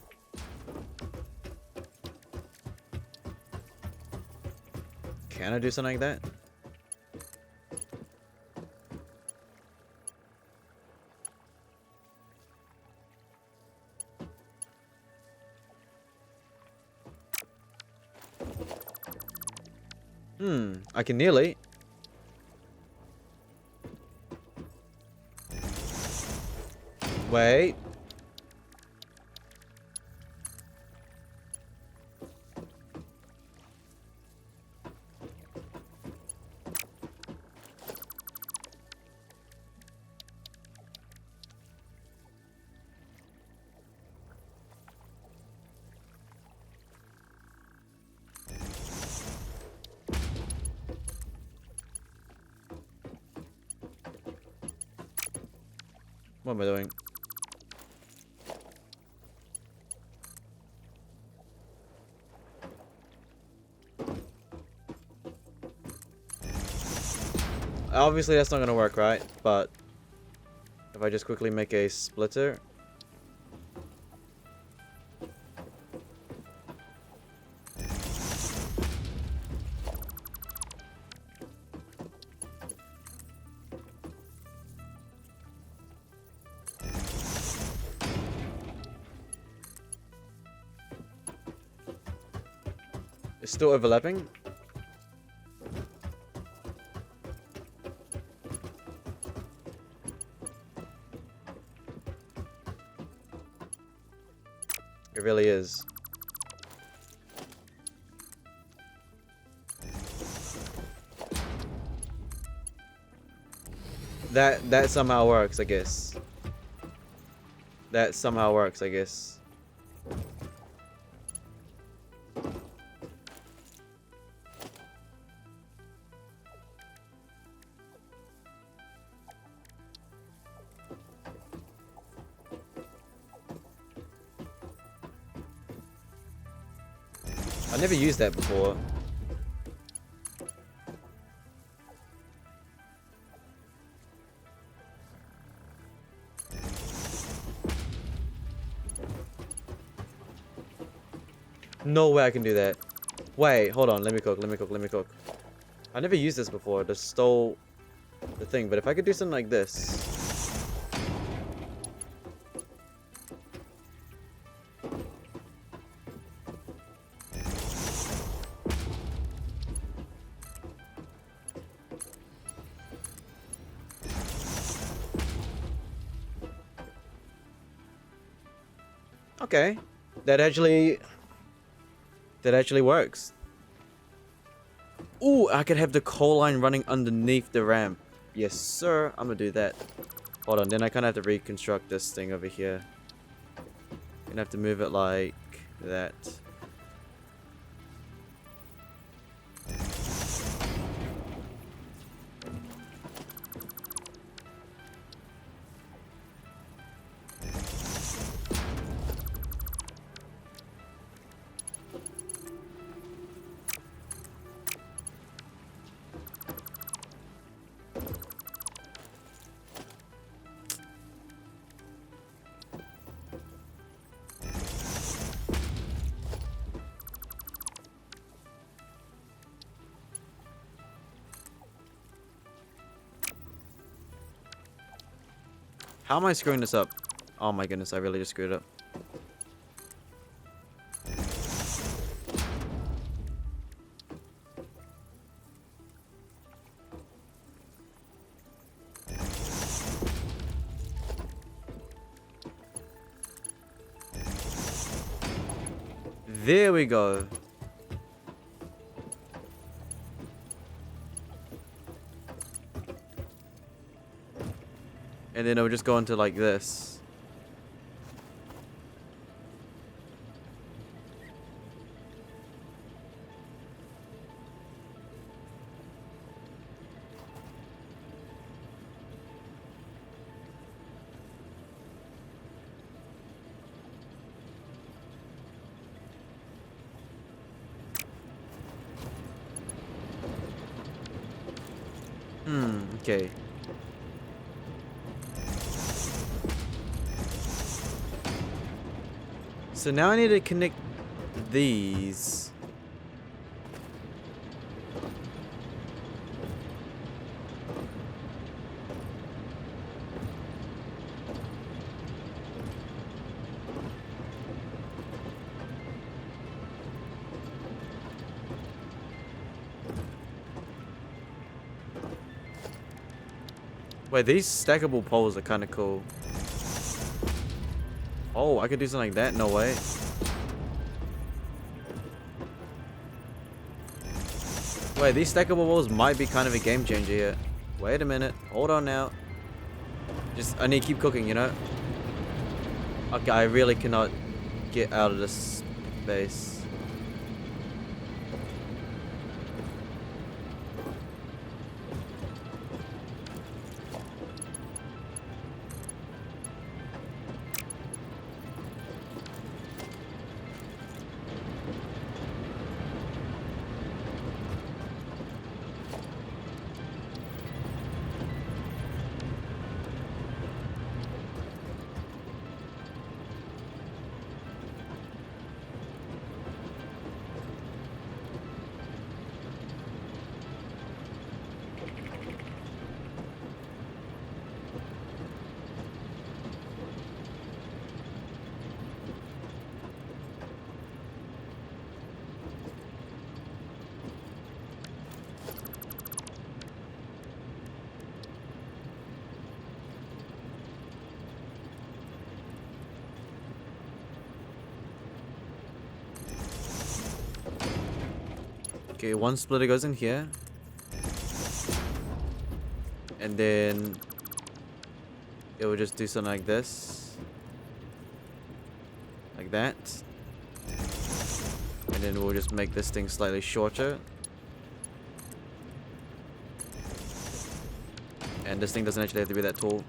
Can I do something like that? I can nearly. Wait. What am I doing? Obviously that's not gonna work, right? But if I just quickly make a splitter. It's still overlapping. It really is. That somehow works, I guess. That somehow works, I guess. I never used that before. No way I can do that. Wait, hold on. Let me cook. I never used this before. Just stole the thing. But if I could do something like this. Okay. That actually works. Ooh, I could have the coal line running underneath the ramp. Yes, sir. I'm gonna do that. Hold on, then I kind of have to reconstruct this thing over here. Gonna have to move it like that. How am I screwing this up? Oh my goodness, I really just screwed up. There we go. And then it would just go into like this. Okay. So now I need to connect these. Wait, these stackable poles are kind of cool. Oh, I could do something like that? No way. Wait, these stackable poles might be kind of a game changer here. Wait a minute. Hold on now. I need to keep cooking, you know? Okay, I really cannot get out of this space. Okay, one splitter goes in here. And then it will just do something like this. Like that. And then we'll just make this thing slightly shorter. And this thing doesn't actually have to be that tall.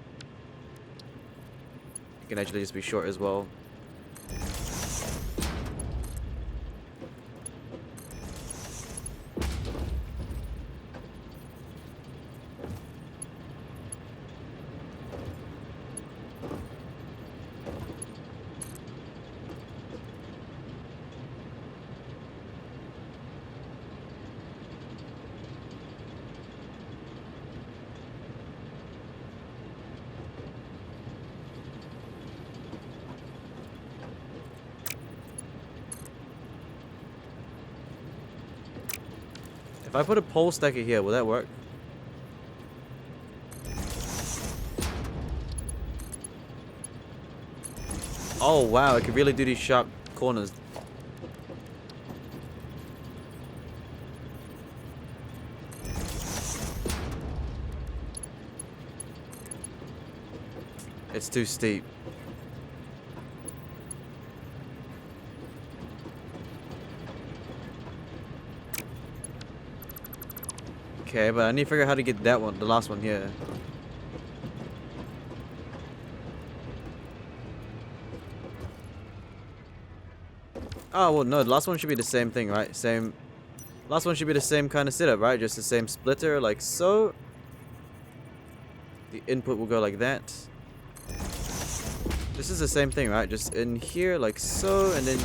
It can actually just be short as well. If I put a pole stacker here, will that work? Oh wow, I could really do these sharp corners. It's too steep. Okay, but I need to figure out how to get that one, the last one here. Oh, well, no, the last one should be the same thing, right? Last one should be the same kind of setup, right? Just the same splitter, like so. The input will go like that. This is the same thing, right? Just in here, like so, and then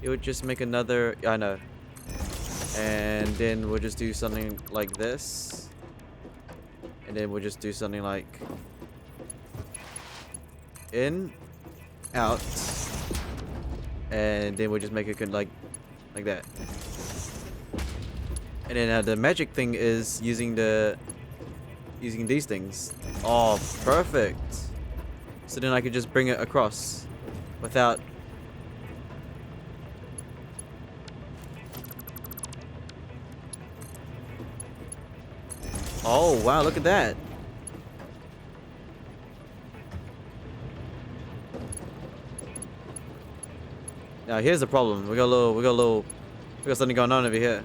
it would just make another, I know. And then we'll just do something like this. And then we'll just do something like in, out. And then we'll just make it like that. And then the magic thing is using these things. Oh, perfect. So then I could just bring it across without. Oh wow, look at that. Now here's the problem. We got something going on over here.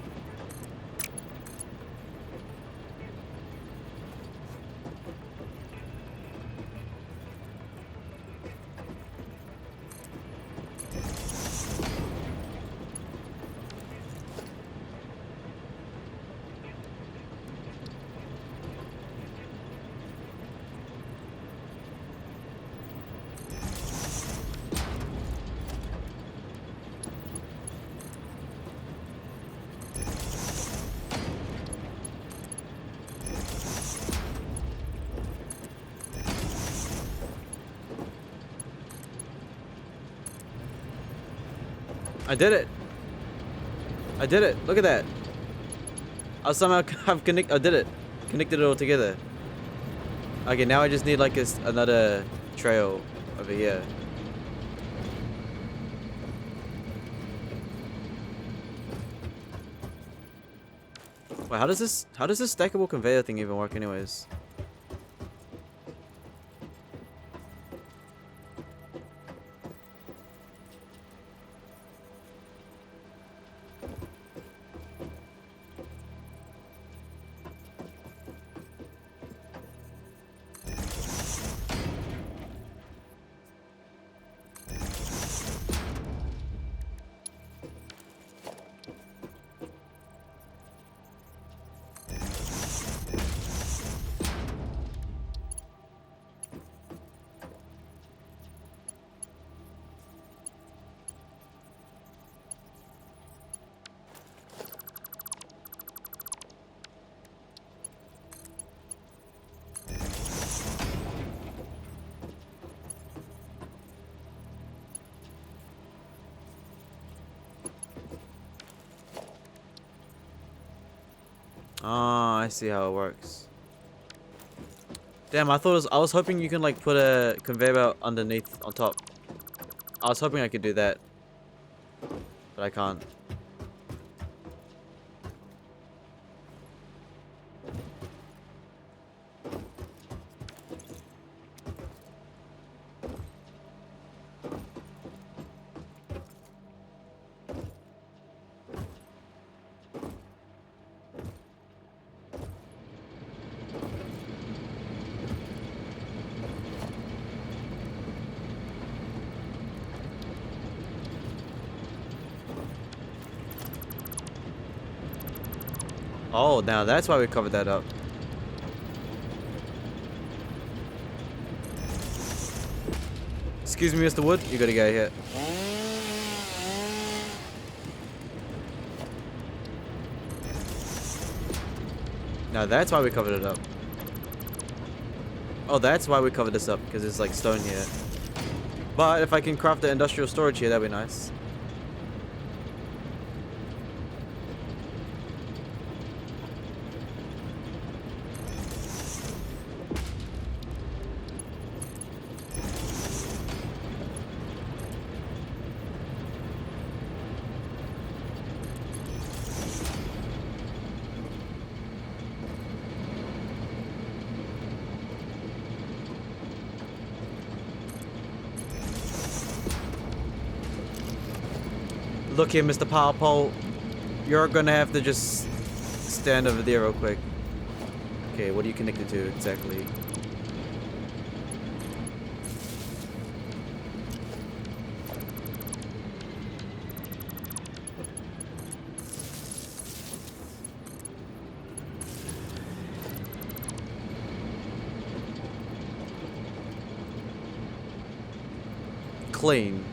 I did it. I did it. Look at that. I somehow have I did it. Connected it all together. Okay, now I just need like another trail over here. Wait, how does this stackable conveyor thing even work anyways? Ah, I see how it works. Damn, I was hoping you can like put a conveyor belt underneath on top. I was hoping I could do that, but I can't. Oh, now that's why we covered that up. Excuse me, Mr. Wood, you gotta get here. Now that's why we covered it up. Oh, that's why we covered this up, because it's like stone here. But if I can craft the industrial storage here, that'd be nice. Look here, Mr. Power Pole. You're gonna have to just stand over there real quick. Okay, what are you connected to exactly? Clean.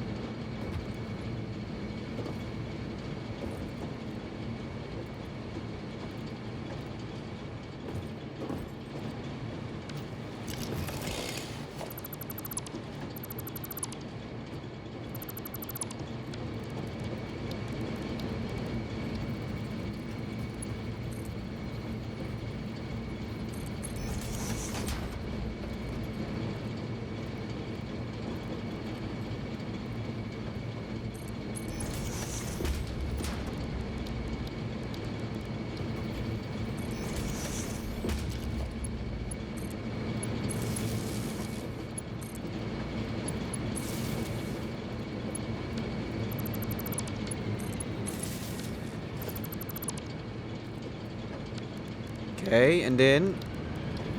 Okay, and then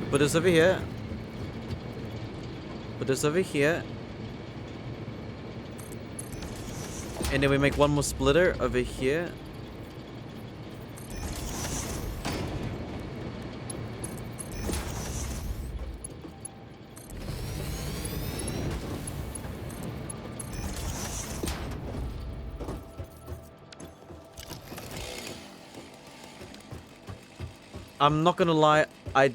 we put this over here. Put this over here. And then we make one more splitter over here. I'm not gonna lie, I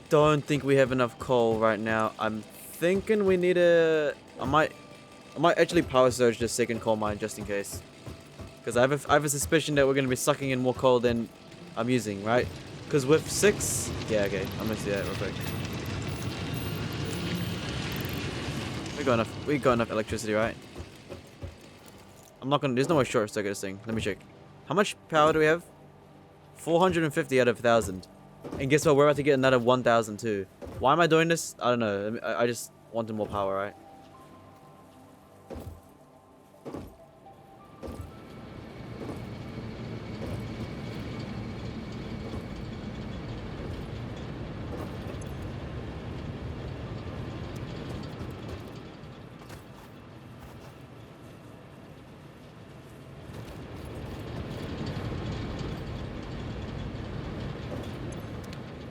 don't think we have enough coal right now. I'm thinking we need a... I might actually power surge the second coal mine just in case. Because I have a suspicion that we're going to be sucking in more coal than I'm using, right? Because with 6... Yeah, okay. I'm going to see that real quick. We got enough electricity, right? I'm not going to... There's no more short circuit this thing. Let me check. How much power do we have? 450 out of 1,000. And guess what? We're about to get another 1,000 too. Why am I doing this? I don't know. I just wanted more power, right?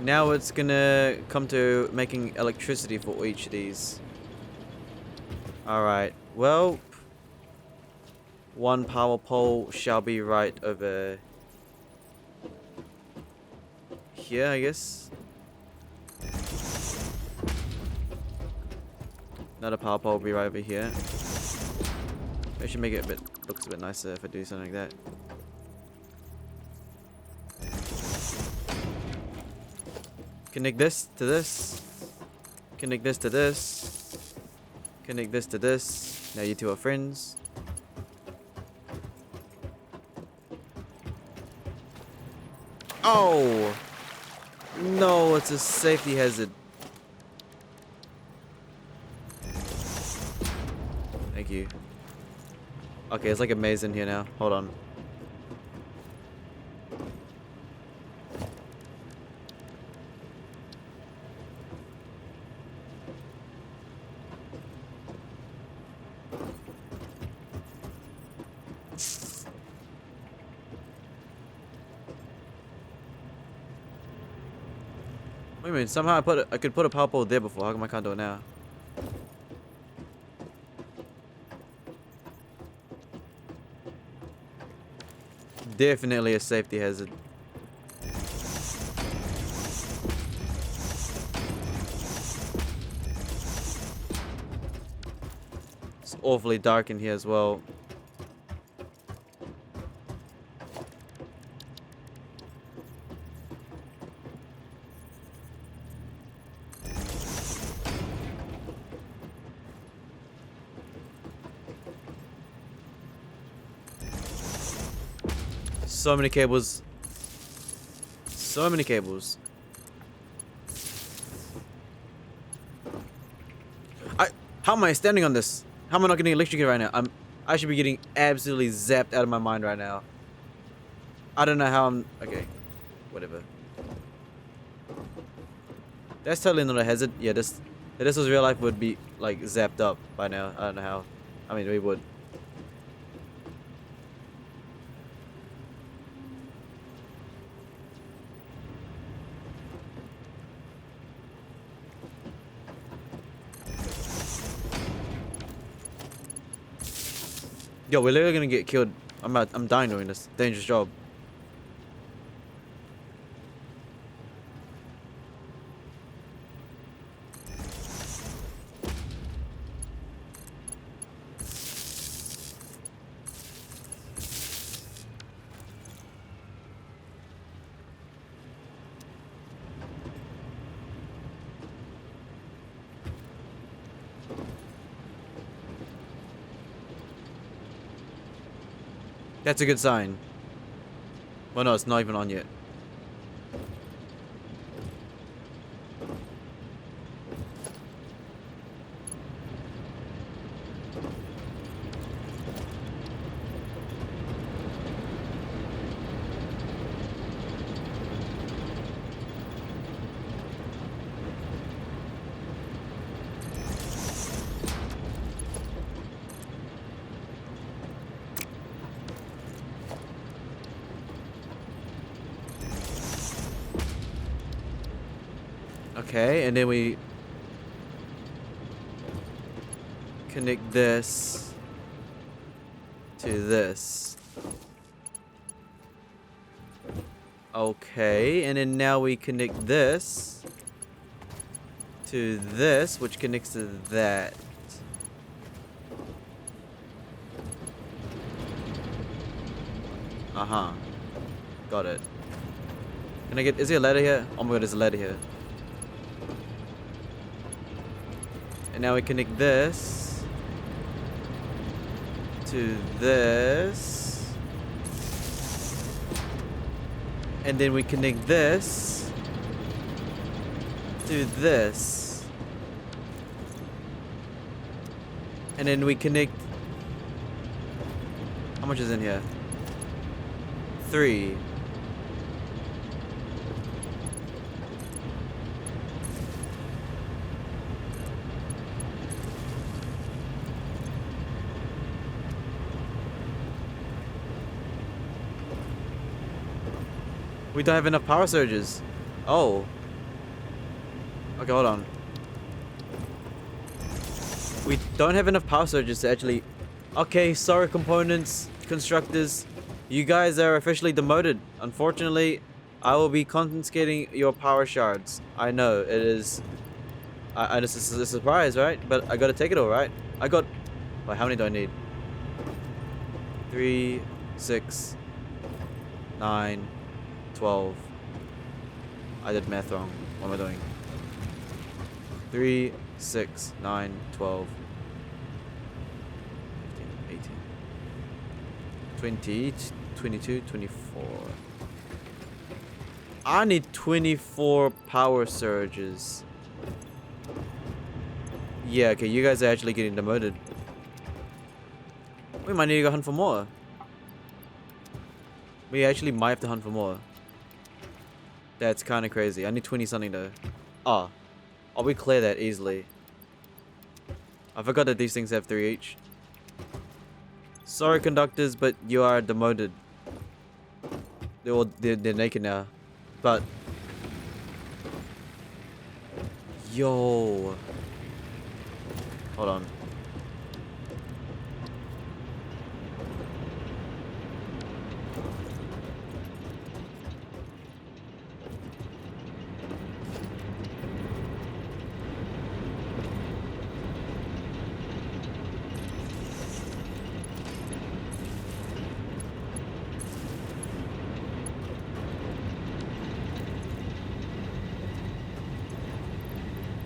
Now it's gonna come to making electricity for each of these. Alright, well, one power pole shall be right over here, I guess. Another power pole will be right over here. I should make it looks a bit nicer if I do something like that. Connect this to this. Connect this to this. Connect this to this. Now you two are friends. Oh! No, it's a safety hazard. Thank you. Okay, it's like a maze in here now. Hold on. Wait a minute, somehow I could put a power pole there before. How come I can't do it now? Definitely a safety hazard. It's awfully dark in here as well. So many cables. So many cables. How am I standing on this? How am I not getting electrocuted right now? I should be getting absolutely zapped out of my mind right now. I don't know how I'm... Okay. Whatever. That's totally not a hazard. Yeah, if this was real life, would be, like, zapped up by now. I don't know how. I mean, we would. Yo, we're literally gonna get killed. I'm dying doing this. Dangerous job. That's a good sign. Well, no, it's not even on yet. Okay, and then we connect this to this. Okay, and then now we connect this to this, which connects to that. Uh-huh. Got it. Can I get... Is there a ladder here? Oh my god, there's a ladder here. And now we connect this to this. And then we connect this to this. And then we connect... How much is in here? 3. We don't have enough power surges. Oh. Okay, hold on. We don't have enough power surges to actually... Okay, sorry components, constructors. You guys are officially demoted. Unfortunately, I will be confiscating your power shards. I know, it is... this is a surprise, right? But I gotta take it all, right? I got... Wait, how many do I need? 3, 6, 9... 12. I did math wrong. What am I doing? 3, 6, 9, 12, 15, 18, 20, 22, 24. I need 24 power surges. Yeah, okay, you guys are actually getting demoted. We might need to go hunt for more. We actually might have to hunt for more. That's kind of crazy. I need 20 something though. Oh. Oh, we clear that easily. I forgot that these things have 3 each. Sorry conductors, but you are demoted. They're naked now. But... Yo. Hold on.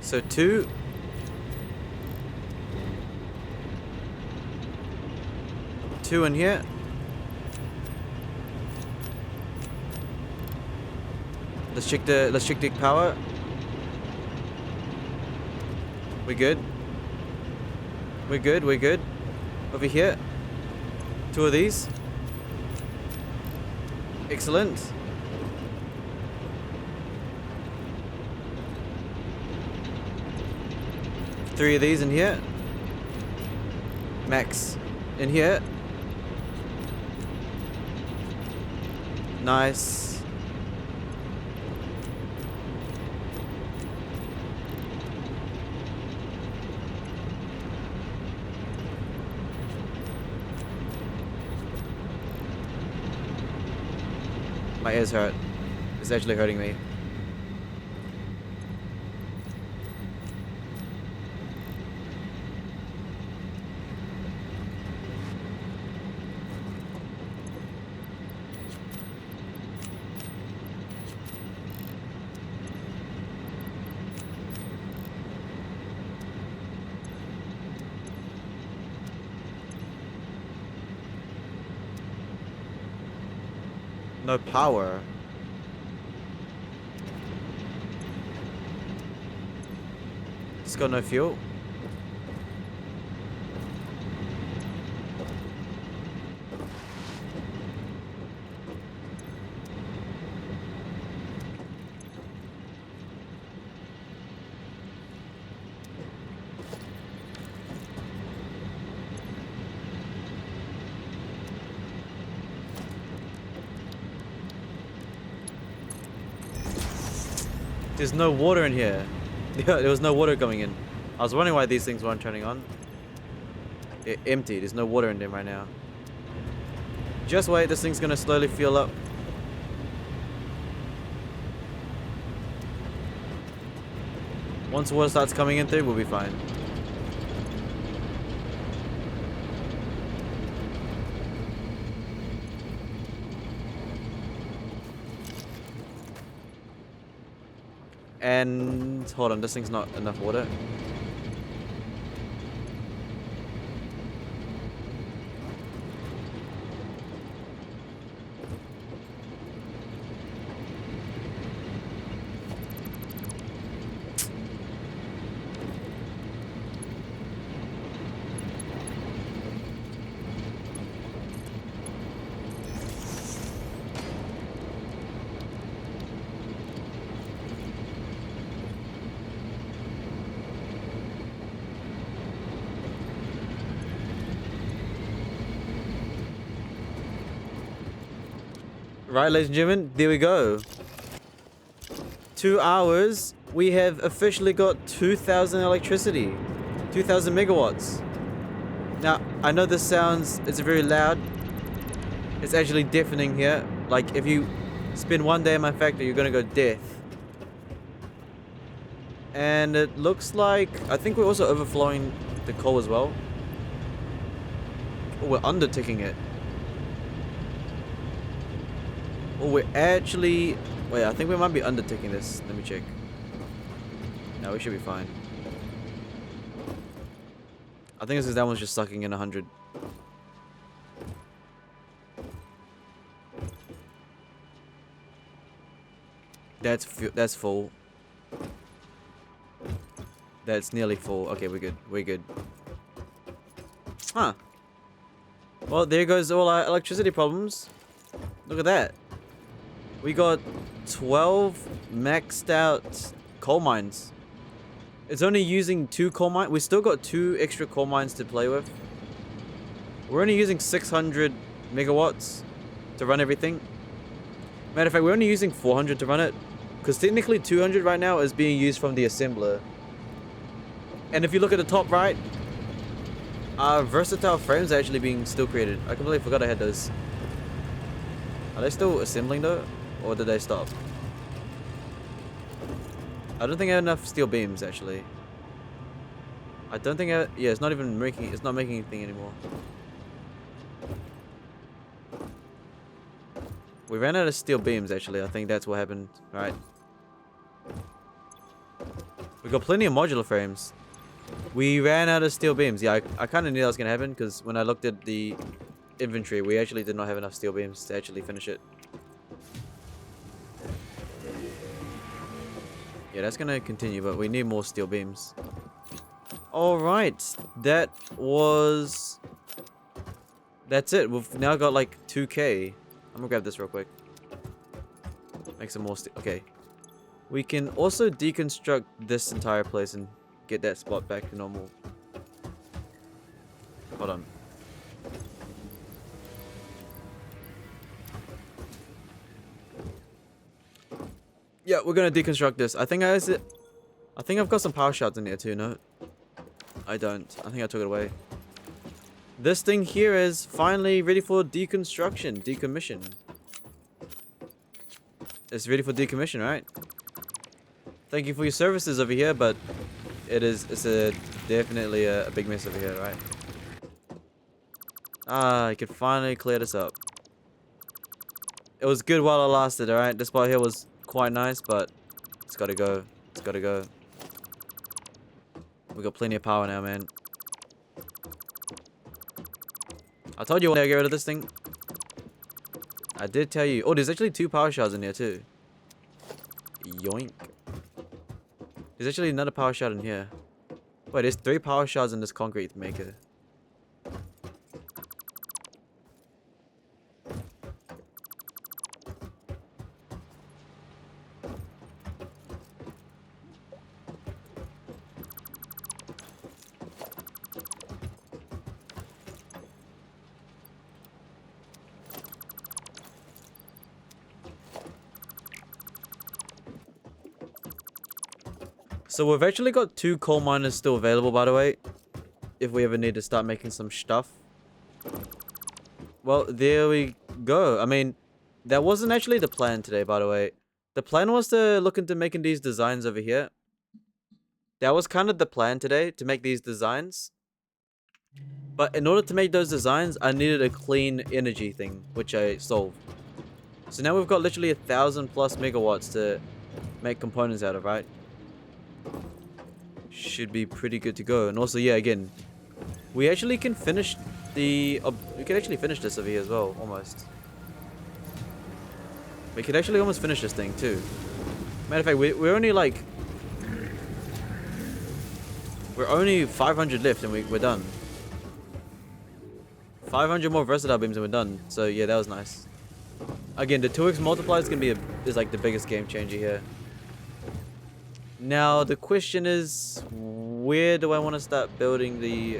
So 2. Two in here. Let's check the power. We good? We're good, we're good. Over here. 2 of these. Excellent. Three of these in here. Max. In here. Nice. My ears hurt. It's actually hurting me. No power. It's got no fuel. There's no water in here. There was no water coming in. I was wondering why these things weren't turning on. Empty. There's no water in them right now. Just wait. This thing's gonna slowly fill up. Once water starts coming in through, we'll be fine. And hold on, this thing's not enough water. Right, ladies and gentlemen, there we go. 2 hours, we have officially got 2000 electricity. 2000 megawatts. Now, I know this sounds, it's very loud. It's actually deafening here. Like, if you spend one day in my factory, you're gonna go deaf. And it looks like, I think we're also overflowing the coal as well. Oh, we're under-ticking it. Oh, we're actually... Wait, I think we might be under-ticking this. Let me check. No, we should be fine. I think it's because that one's just sucking in 100. That's full. That's nearly full. Okay, we're good. We're good. Huh. Well, there goes all our electricity problems. Look at that. We got 12 maxed out coal mines. It's only using 2 coal mines. We still got 2 extra coal mines to play with. We're only using 600 megawatts to run everything. Matter of fact, we're only using 400 to run it. Because technically 200 right now is being used from the assembler. And if you look at the top right, versatile frames are actually being still created. I completely forgot I had those. Are they still assembling though? Or did they stop? I don't think I have enough steel beams actually. I don't think I... Yeah, it's not even making... It's not making anything anymore. We ran out of steel beams actually. I think that's what happened. Right. We got plenty of modular frames. We ran out of steel beams. Yeah, I kind of knew that was going to happen because when I looked at the inventory, we actually did not have enough steel beams to actually finish it. Yeah, that's going to continue, but we need more steel beams. Alright, that's it. We've now got like 2k. I'm going to grab this real quick. Make some more steel. Okay. We can also deconstruct this entire place and get that spot back to normal. Hold on. Yeah, we're gonna deconstruct this. I think I've got some power shards in there too, no? I don't. I think I took it away. This thing here is finally ready for deconstruction, decommission. It's ready for decommission, right? Thank you for your services over here, but it's definitely a big mess over here, right? Ah, I could finally clear this up. It was good while it lasted, alright? This part here was quite nice, but it's gotta go. It's gotta go. We got plenty of power now, man. I told you I get rid of this thing. I did tell you. Oh, there's actually 2 power shards in there too. Yoink. There's actually another power shard in here. Wait, there's 3 power shards in this concrete maker. So we've actually got 2 coal miners still available, by the way. If we ever need to start making some stuff. Well, there we go. I mean, that wasn't actually the plan today, by the way. The plan was to look into making these designs over here. That was kind of the plan today, to make these designs. But in order to make those designs, I needed a clean energy thing, which I solved. So now we've got literally 1000+ megawatts to make components out of, right? Should be pretty good to go. And also, yeah, again, we actually can finish the... we can actually finish this over here as well, almost. We could actually almost finish this thing, too. Matter of fact, we're only like... we're only 500 left and we're done. 500 more versatile beams and we're done. So, yeah, that was nice. Again, the 2x multiplier is going to be is like the biggest game changer here. Now, the question is, where do I want to start building the...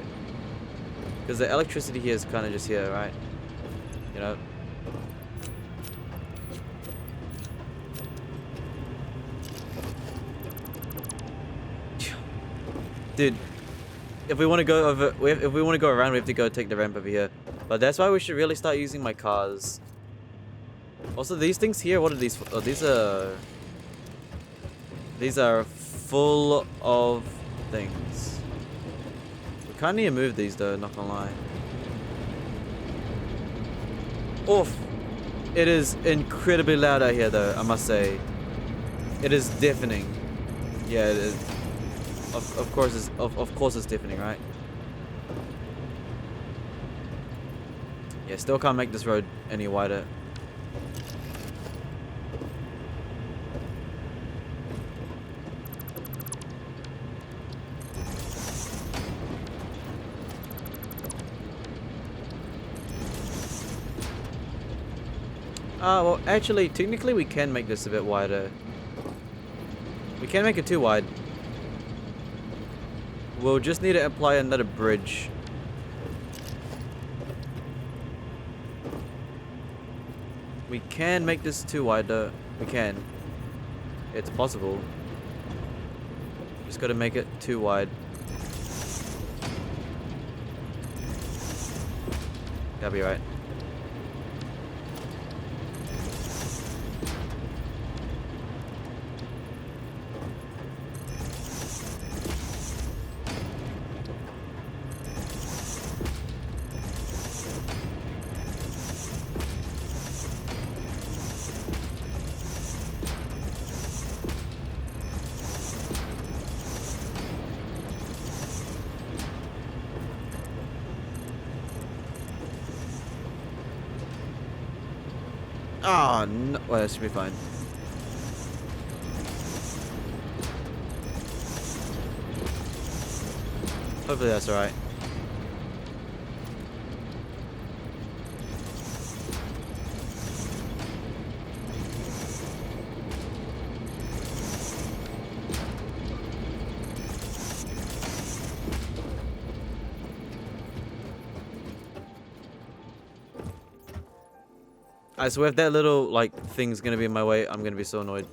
because the electricity here is kind of just here, right? You know? Dude, if we want to go over... if we want to go around, we have to go take the ramp over here. But that's why we should really start using my cars. Also, these things here, what are these? Oh, these are full of things. We kind of need to move these though, not gonna lie. Oof. It is incredibly loud out here though, I must say. It is deafening. Yeah, it is. Of course it's deafening, right? Yeah, still can't make this road any wider. Well, actually, technically we can make this a bit wider. We can't make it too wide. We'll just need to apply another bridge. We can make this too wide though. We can. It's possible. Just gotta make it too wide. That'll be right. Ah, no. Well, that should be fine. Hopefully that's alright. Alright, so if that little, like, thing's gonna be in my way, I'm gonna be so annoyed.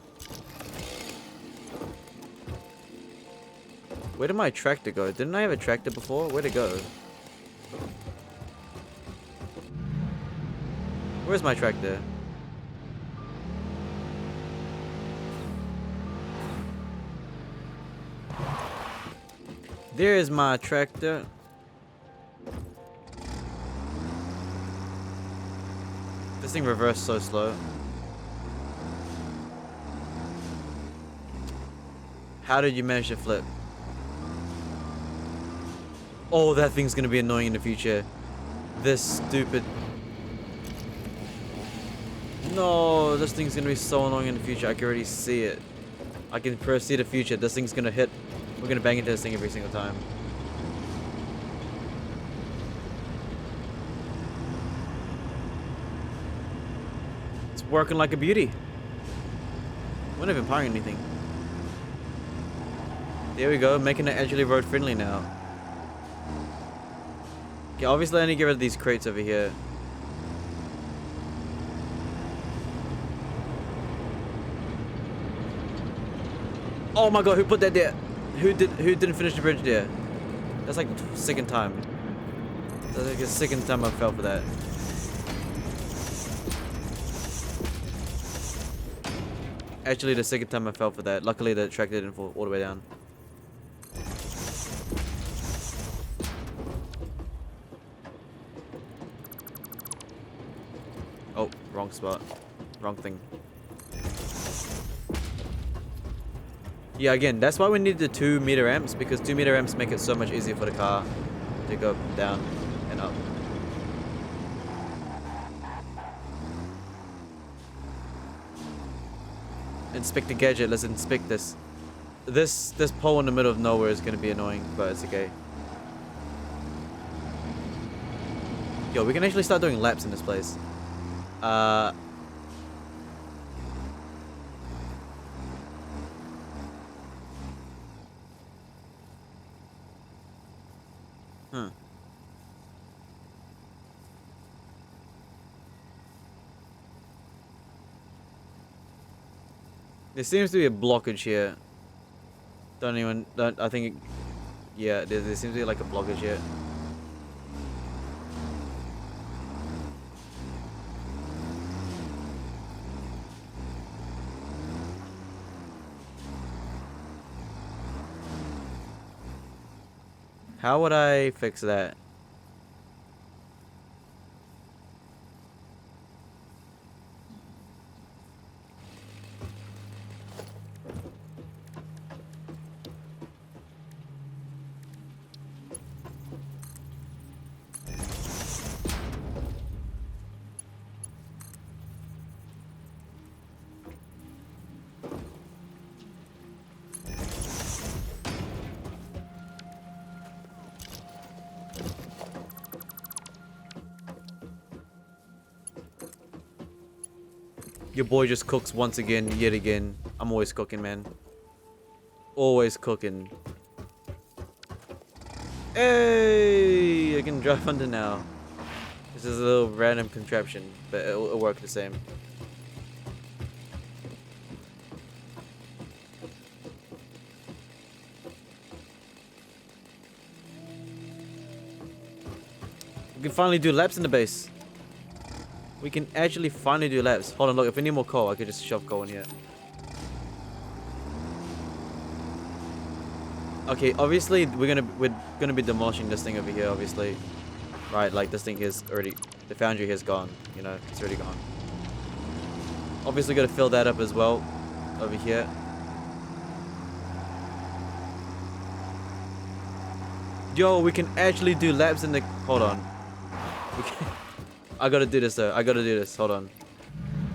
Where did my tractor go? Didn't I have a tractor before? Where'd it go? Where's my tractor? There is my tractor. This thing reversed so slow. How did you manage to flip? Oh, that thing's gonna be annoying in the future. This stupid... No, this thing's gonna be so annoying in the future. I can already see it. I can foresee the future. This thing's gonna hit. We're gonna bang into this thing every single time. It's working like a beauty. We're not even powering anything. There we go, making it actually road friendly now. Okay, obviously I need to get rid of these crates over here. Oh my god, who put that there? Who didn't finish the bridge there? That's like the second time. That's like the second time I fell for that. Actually, the second time I fell for that. Luckily, the track didn't fall all the way down. Oh, wrong spot. Wrong thing. Yeah, again, that's why we need the 2-meter ramps, because 2-meter ramps make it so much easier for the car to go down and up. Inspect the gadget. Let's inspect this. This pole in the middle of nowhere is gonna be annoying, but it's okay. Yo, we can actually start doing laps in this place. Huh. There seems to be a blockage here. I think, yeah, there seems to be like a blockage here. How would I fix that? Your boy just cooks once again, yet again. I'm always cooking, man. Always cooking. Hey, I can drive under now. This is a little random contraption, but it'll work the same. We can finally do laps in the base. We can actually finally do laps. Hold on, look, if we need more coal, I could just shove coal in here. Okay, obviously we're gonna be demolishing this thing over here, obviously. Right, like this thing is already, the foundry here's gone, you know, it's already gone. Obviously gotta fill that up as well, over here. Yo, we can actually do laps in the, hold on. I gotta do this though, I gotta do this, hold on.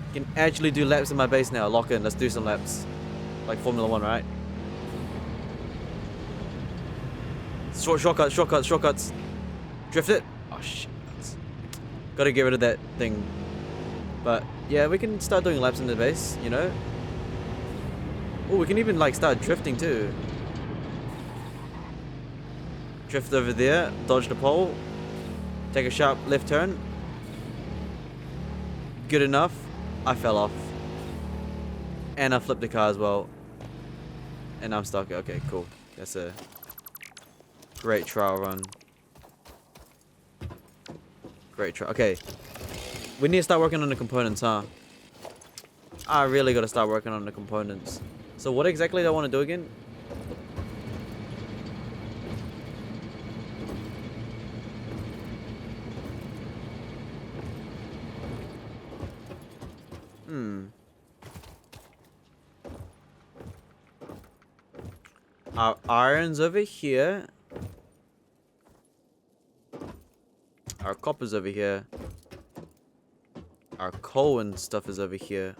We can actually do laps in my base now, lock in, let's do some laps. Like Formula 1, right? Shortcuts. Drift it. Oh shit. Gotta get rid of that thing. But yeah, we can start doing laps in the base, you know? Oh, we can even like start drifting too. Drift over there, dodge the pole, take a sharp left turn. Good enough. I fell off. And I flipped the car as well. And I'm stuck. Okay, cool. That's a great trial run. Great trial. Okay. We need to start working on the components, huh? I really gotta start working on the components. So what exactly do I want to do again? Our iron's over here. Our copper's over here. Our coal and stuff is over here.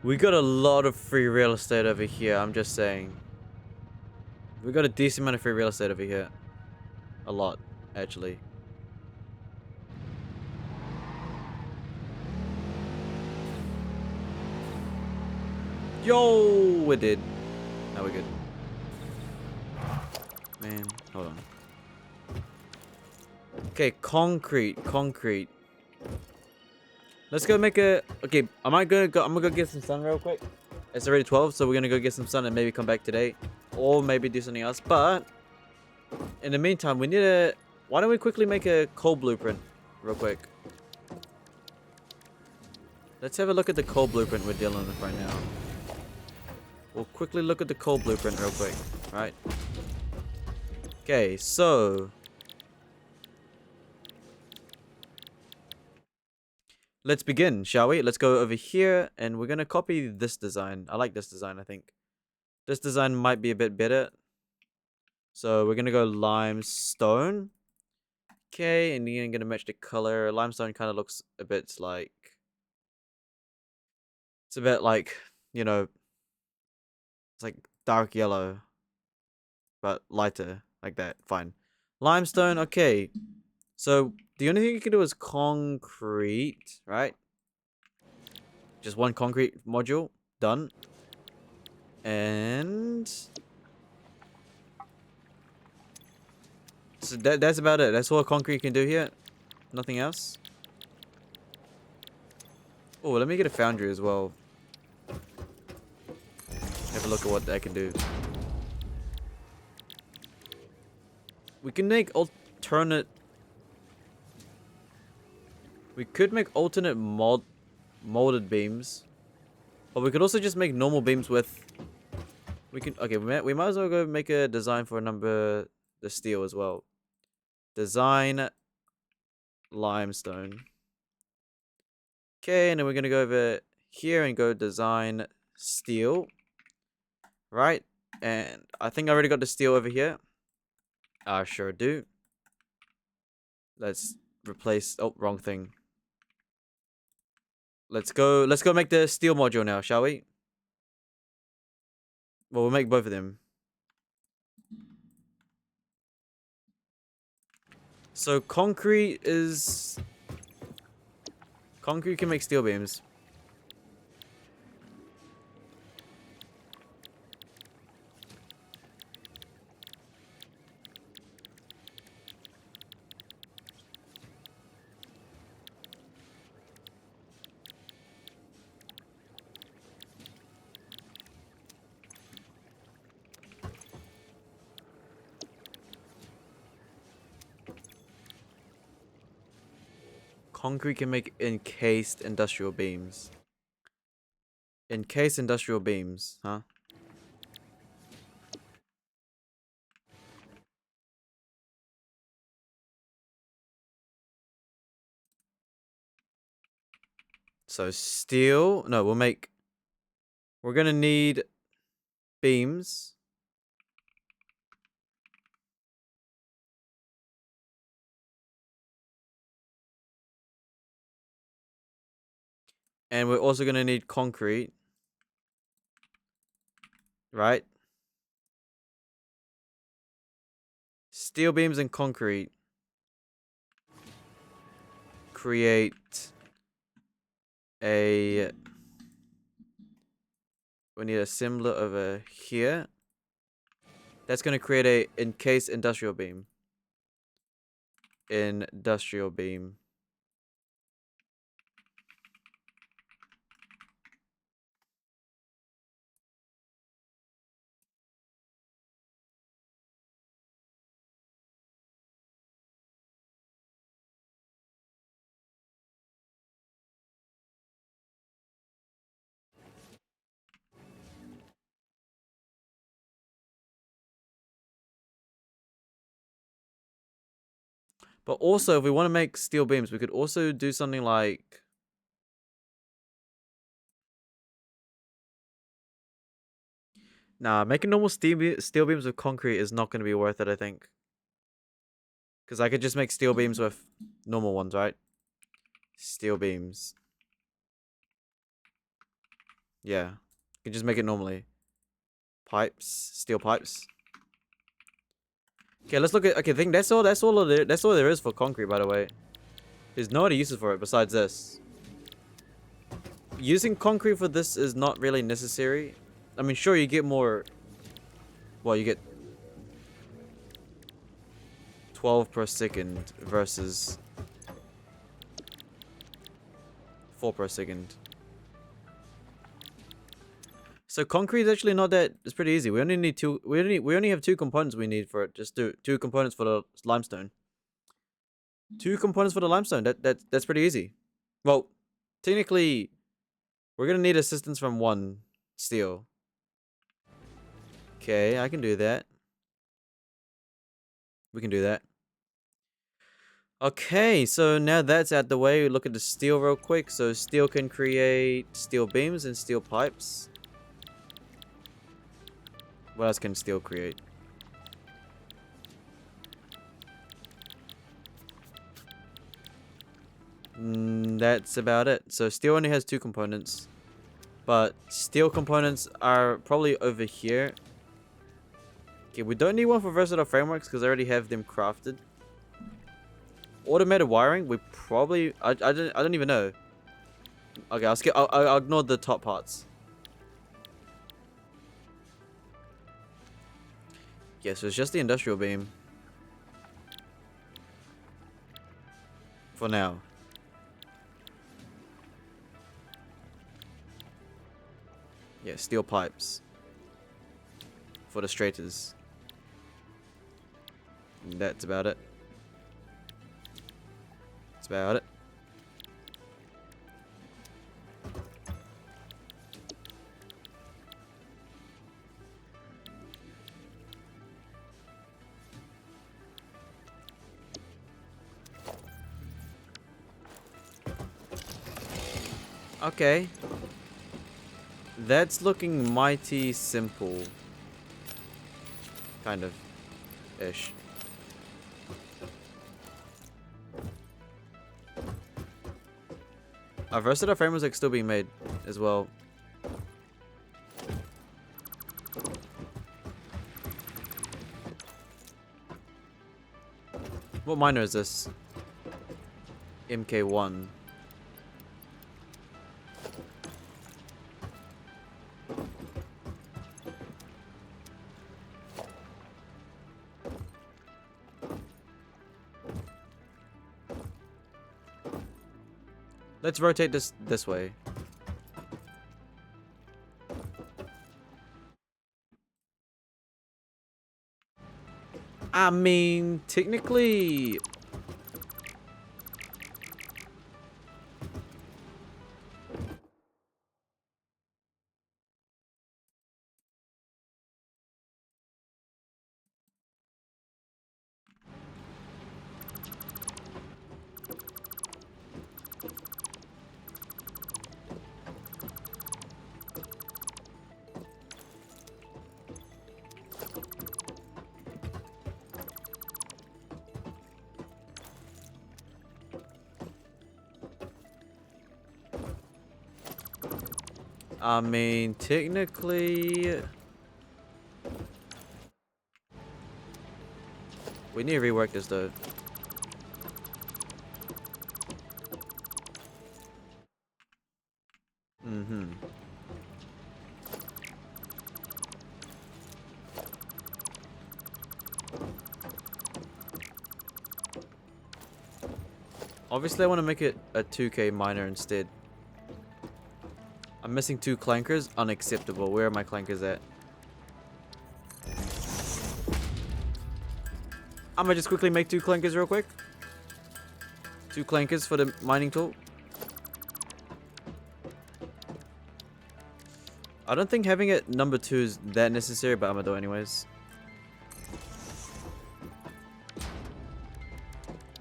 We got a lot of free real estate over here, I'm just saying. We got a decent amount of free real estate over here. A lot, actually. Yo, we did. Now we're good. Man, hold on. Okay, concrete. Let's go make a. Okay, I'm gonna go get some sun real quick. It's already 12, so we're gonna go get some sun and maybe come back today, or maybe do something else. But in the meantime, we need a. Why don't we quickly make a coal blueprint, real quick? Let's have a look at the coal blueprint we're dealing with right now. We'll quickly look at the coal blueprint real quick, right? Okay, so let's begin, shall we? Let's go over here, and we're gonna copy this design. I like this design, I think. This design might be a bit better. So we're gonna go limestone. Okay, and you're gonna match the color. Limestone kind of looks a bit like... It's a bit like, you know... It's like dark yellow. But lighter, like that. Fine. Limestone, okay. So the only thing you can do is concrete, right? Just one concrete module. Done. And... So that's about it. That's all concrete can do here. Nothing else. Oh, let me get a foundry as well. Have a look at what that can do. We can make alternate... We could make alternate molded beams. But we could also just make normal beams with... We can... Okay, we might as well go make a design for the steel as well. Design limestone. Okay, and then we're going to go over here and go design steel. Right? And I think I already got the steel over here. I sure do. Let's replace... Oh, wrong thing. Let's go make the steel module now, shall we? Well, we'll make both of them. So concrete can make steel beams. Concrete can make encased industrial beams. Encased industrial beams, huh? So steel, no, we're gonna need beams. And we're also gonna need concrete. Right? Steel beams and concrete create we need a similar over here. That's going to create a encased industrial beam. Industrial beam. But also, if we want to make steel beams, we could also do something like... Nah, making normal steel beams with concrete is not going to be worth it, I think. Because I could just make steel beams with normal ones, right? Steel beams. Yeah. You can just make it normally. Pipes. Steel pipes. Okay, let's look at... Okay, I think that's all there is for concrete, by the way. There's no other uses for it besides this. Using concrete for this is not really necessary. I mean, sure, you get more... Well, you get 12 per second versus 4 per second. So concrete is actually not that. It's pretty easy. We only need two. We only have 2 components we need for it. Just do 2 components for the limestone. 2 components for the limestone. That's pretty easy. Well, technically, we're gonna need assistance from 1 steel. Okay, I can do that. We can do that. Okay, so now that's out the way, we look at the steel real quick. So steel can create steel beams and steel pipes. What else can steel create? That's about it. So steel only has 2 components. But steel components are probably over here. Okay, we don't need one for versatile frameworks because I already have them crafted. Automated wiring, we probably... I don't even know. Okay, I'll ignore the top parts. Yeah, so it's just the industrial beam. For now. Yeah, steel pipes. For the straighters. And that's about it. That's about it. Okay. That's looking mighty simple. Kind of. Ish. Our versatile frame was like still being made as well. What miner is this? MK1. Let's rotate this way. I mean, technically... technically... We need to rework this though. Obviously I want to make it a 2K miner instead. I'm missing 2 clankers. Unacceptable. Where are my clankers at? I'm gonna just quickly make 2 clankers real quick. 2 clankers for the mining tool. I don't think having it number 2 is that necessary, but I'm gonna do it anyways.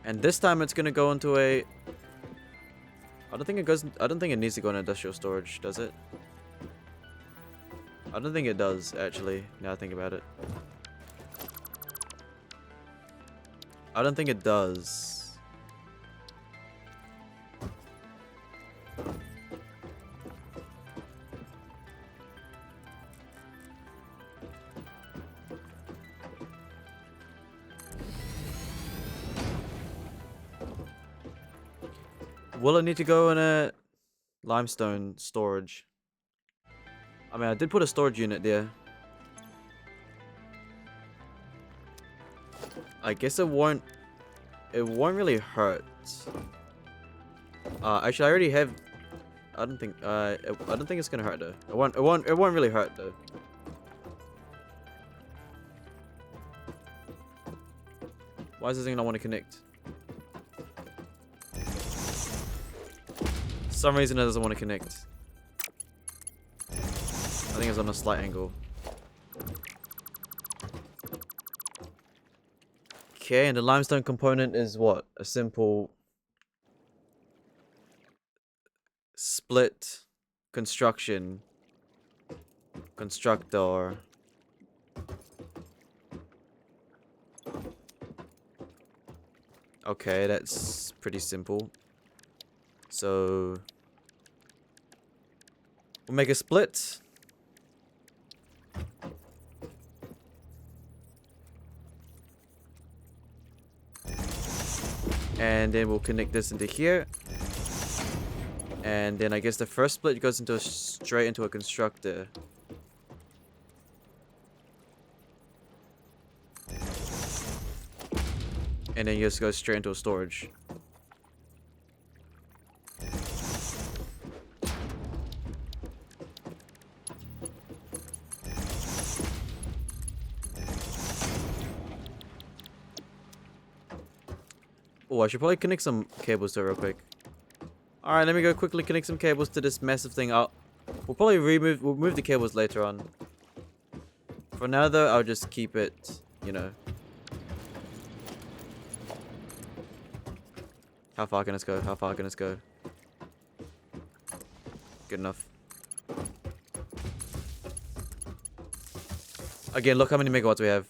And this time it's gonna go into a... I don't think it needs to go in industrial storage, does it? I don't think it does, actually, now I think about it. I don't think it does. Will it need to go in a limestone storage? I mean, I did put a storage unit there. I guess it won't really hurt. Actually, I already have. I don't think it's gonna hurt though. It won't really hurt though. Why does this thing not want to connect? For some reason it doesn't want to connect. I think it's on a slight angle. Okay, and the limestone component is what? A simple split construction constructor. Okay, that's pretty simple. So we'll make a split. And then we'll connect this into here. And then I guess the first split goes into straight into a constructor. And then you just go straight into a storage. Oh, I should probably connect some cables to it real quick. Alright, let me go quickly connect some cables to this massive thing. We'll probably we'll move the cables later on. For now though, I'll just keep it, you know. How far can this go? How far can this go? Good enough. Again, look how many megawatts we have.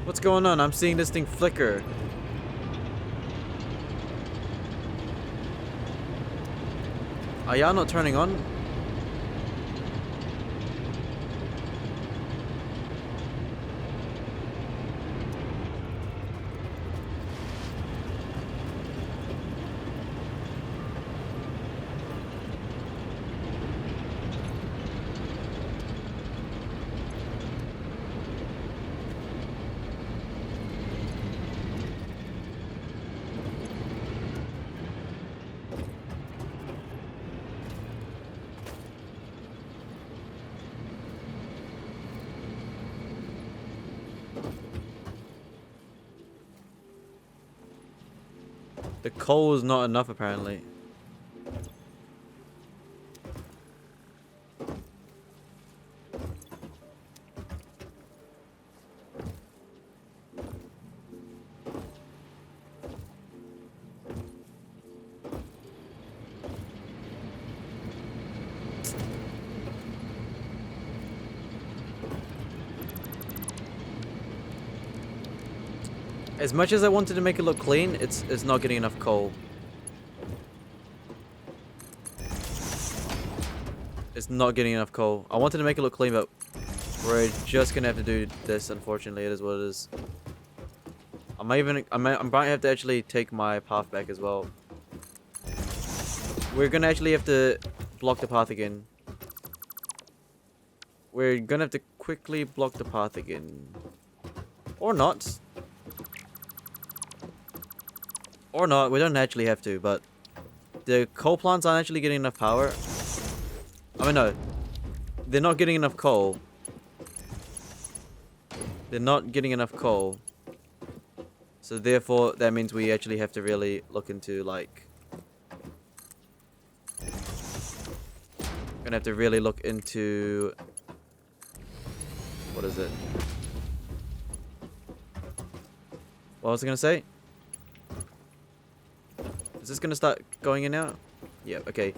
What's going on? I'm seeing this thing flicker. Are y'all not turning on? The coal is not enough apparently. As much as I wanted to make it look clean, it's not getting enough coal. It's not getting enough coal. I wanted to make it look clean, but we're just gonna have to do this. Unfortunately, it is what it is. I might have to actually take my path back as well. We're gonna actually have to block the path again. We're gonna have to quickly block the path again, or not. Or not, we don't actually have to, but the coal plants aren't actually getting enough power. I mean, no. They're not getting enough coal. They're not getting enough coal. So therefore, that means we actually have to really look into, like... Gonna have to really look into... What is it? What was I gonna say? Is this gonna start going in now? Yeah, okay.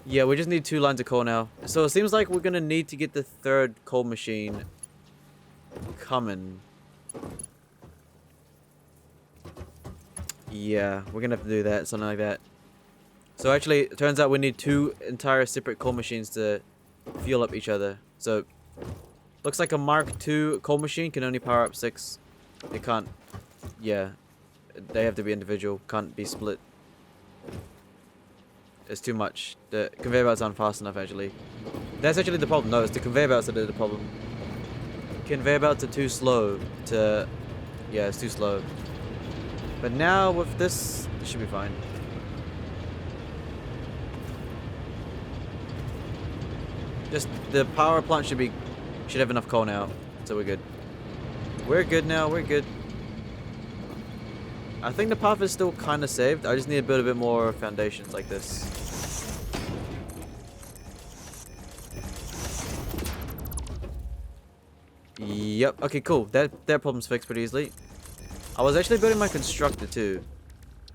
Yeah, we just need 2 lines of coal now. So it seems like we're gonna need to get the 3rd coal machine coming. Yeah, we're gonna have to do that, something like that. So actually, it turns out we need 2 entire separate coal machines to fuel up each other. So, looks like a Mark II coal machine can only power up 6. It can't, yeah, they have to be individual, can't be split. It's too much. The conveyor belts aren't fast enough, actually. That's actually the problem. No, it's the conveyor belts that are the problem. Conveyor belts are too slow to... Yeah, it's too slow. But now, with this, it should be fine. Just, the power plant should have enough coal now. So we're good. We're good now, we're good. I think the path is still kind of saved. I just need to build a bit more foundations like this. Yep. Okay, cool. That problem's fixed pretty easily. I was actually building my constructor too.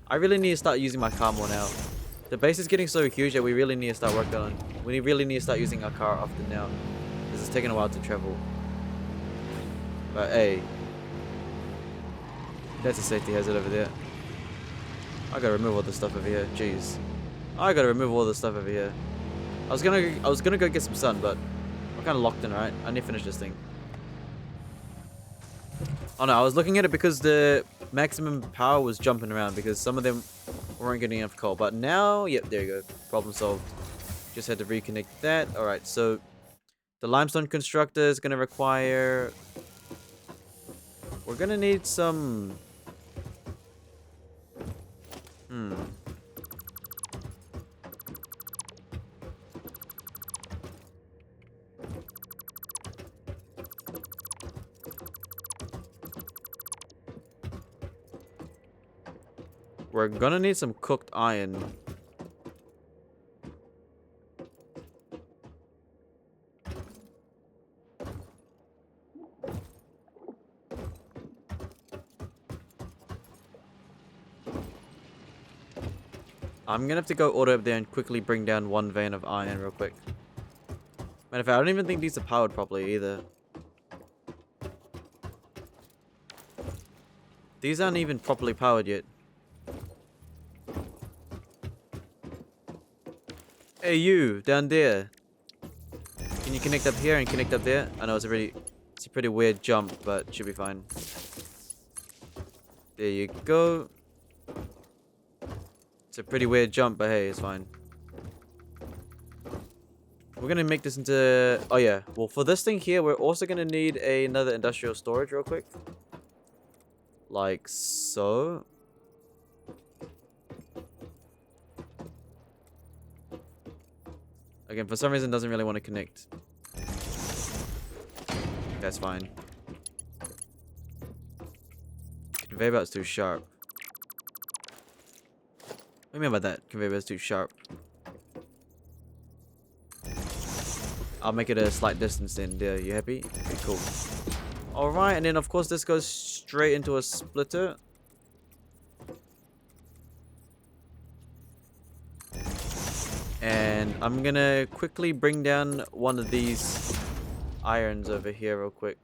I really need to start using my car more now. The base is getting so huge that we really need to start working on. We really need to start using our car often now, because it's taking a while to travel. But hey, that's a safety hazard over there. I gotta remove all this stuff over here. Jeez, I gotta remove all this stuff over here. I was gonna go get some sun, but I'm kind of locked in, right? I need to finish this thing. Oh no, I was looking at it because the maximum power was jumping around because some of them weren't getting enough coal. But now, yep, there you go. Problem solved. Just had to reconnect that. Alright, so the limestone constructor is going to require... We're going to need some... We're gonna need some cooked iron. I'm gonna have to go order up there and quickly bring down 1 vein of iron real quick. Matter of fact, I don't even think these are powered properly either. These aren't even properly powered yet. Hey you, down there. Can you connect up here and connect up there? I know it's a pretty weird jump, but it should be fine. There you go. It's a pretty weird jump, but hey, it's fine. We're gonna make this into... Oh yeah, well for this thing here, we're also gonna need another industrial storage real quick. Like so. Again, for some reason, it doesn't really want to connect. That's fine. Conveyor belt's too sharp. What do you mean by that? Conveyor belt's too sharp. I'll make it a slight distance then. There, you happy? Okay, cool. Alright, and then of course this goes straight into a splitter. And I'm gonna quickly bring down one of these irons over here real quick.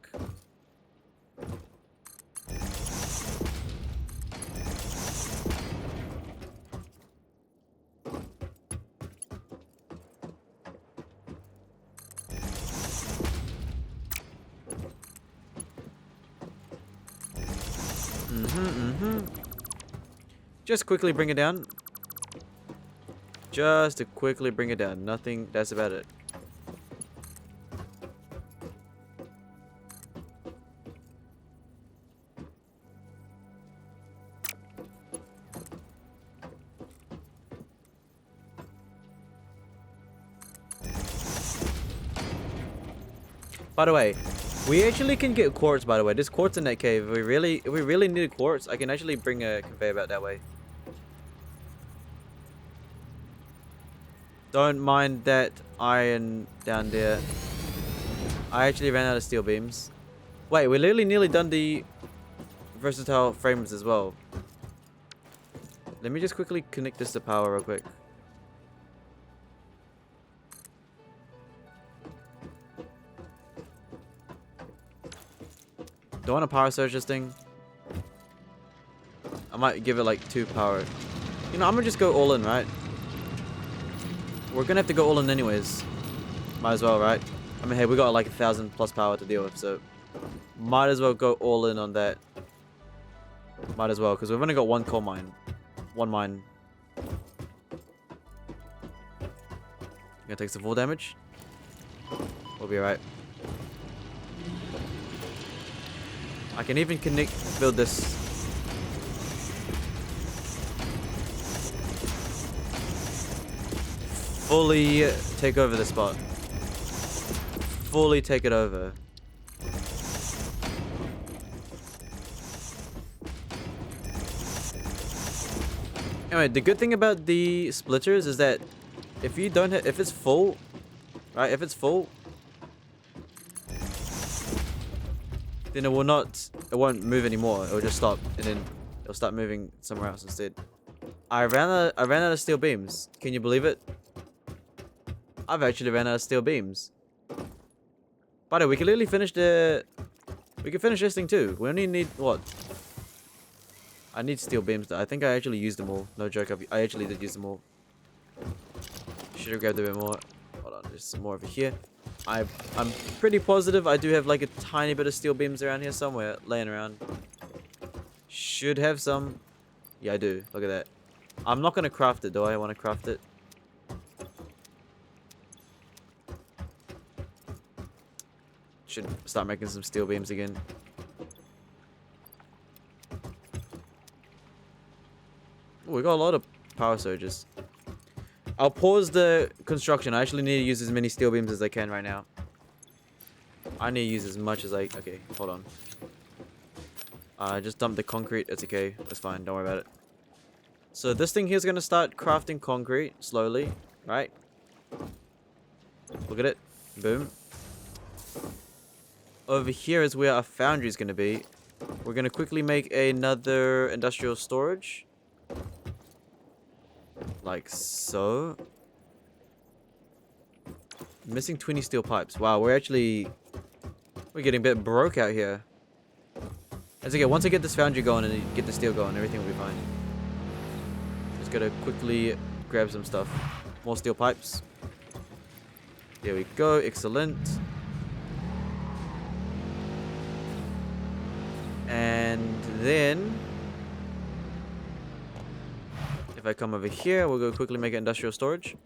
Just quickly bring it down. Just to quickly bring it down. Nothing, that's about it. By the way, we actually can get quartz, by the way. There's quartz in that cave. If we really need quartz, I can actually bring a conveyor belt that way. Don't mind that iron down there. I actually ran out of steel beams. Wait, we're literally nearly done the versatile frames as well. Let me just quickly connect this to power real quick. Do I want to power surge this thing? I might give it like 2 power. You know, I'm gonna just go all in, right? We're gonna have to go all in anyways. Might as well, right? I mean, hey, we got like 1000+ power to deal with, so might as well go all in on that. Might as well, because we've only got 1 coal mine. 1 mine. Gonna take some full damage. We'll be alright. I can even build this. Fully take over the spot. Fully take it over. Anyway, the good thing about the splitters is that if you don't if it's full, right? If it's full, then it won't move anymore. It will just stop, and then it'll start moving somewhere else instead. I ran out of steel beams. Can you believe it? I've actually ran out of steel beams. By the way, we can literally finish we can finish this thing too. We only need what? I need steel beams though. I think I actually used them all. No joke, I actually did use them all. Should have grabbed a bit more. Hold on, there's some more over here. I'm pretty positive I do have like a tiny bit of steel beams around here somewhere, laying around. Should have some. Yeah, I do. Look at that. I'm not gonna craft it though. I want to craft it. Should start making some steel beams again. Ooh, we got a lot of power surges. I'll pause the construction. I actually need to use as many steel beams as I can right now. I need to use as much as okay, hold on. Just dump the concrete. It's okay. That's fine. Don't worry about it. So this thing here is going to start crafting concrete slowly, right? Look at it. Boom. Over here is where our foundry is going to be. We're going to quickly make another industrial storage. Like so. Missing 20 steel pipes. Wow, we're getting a bit broke out here. That's okay. Once I get this foundry going and get the steel going, everything will be fine. Just gotta quickly grab some stuff. More steel pipes. There we go. Excellent. And then if I come over here, we'll go quickly make an industrial storage.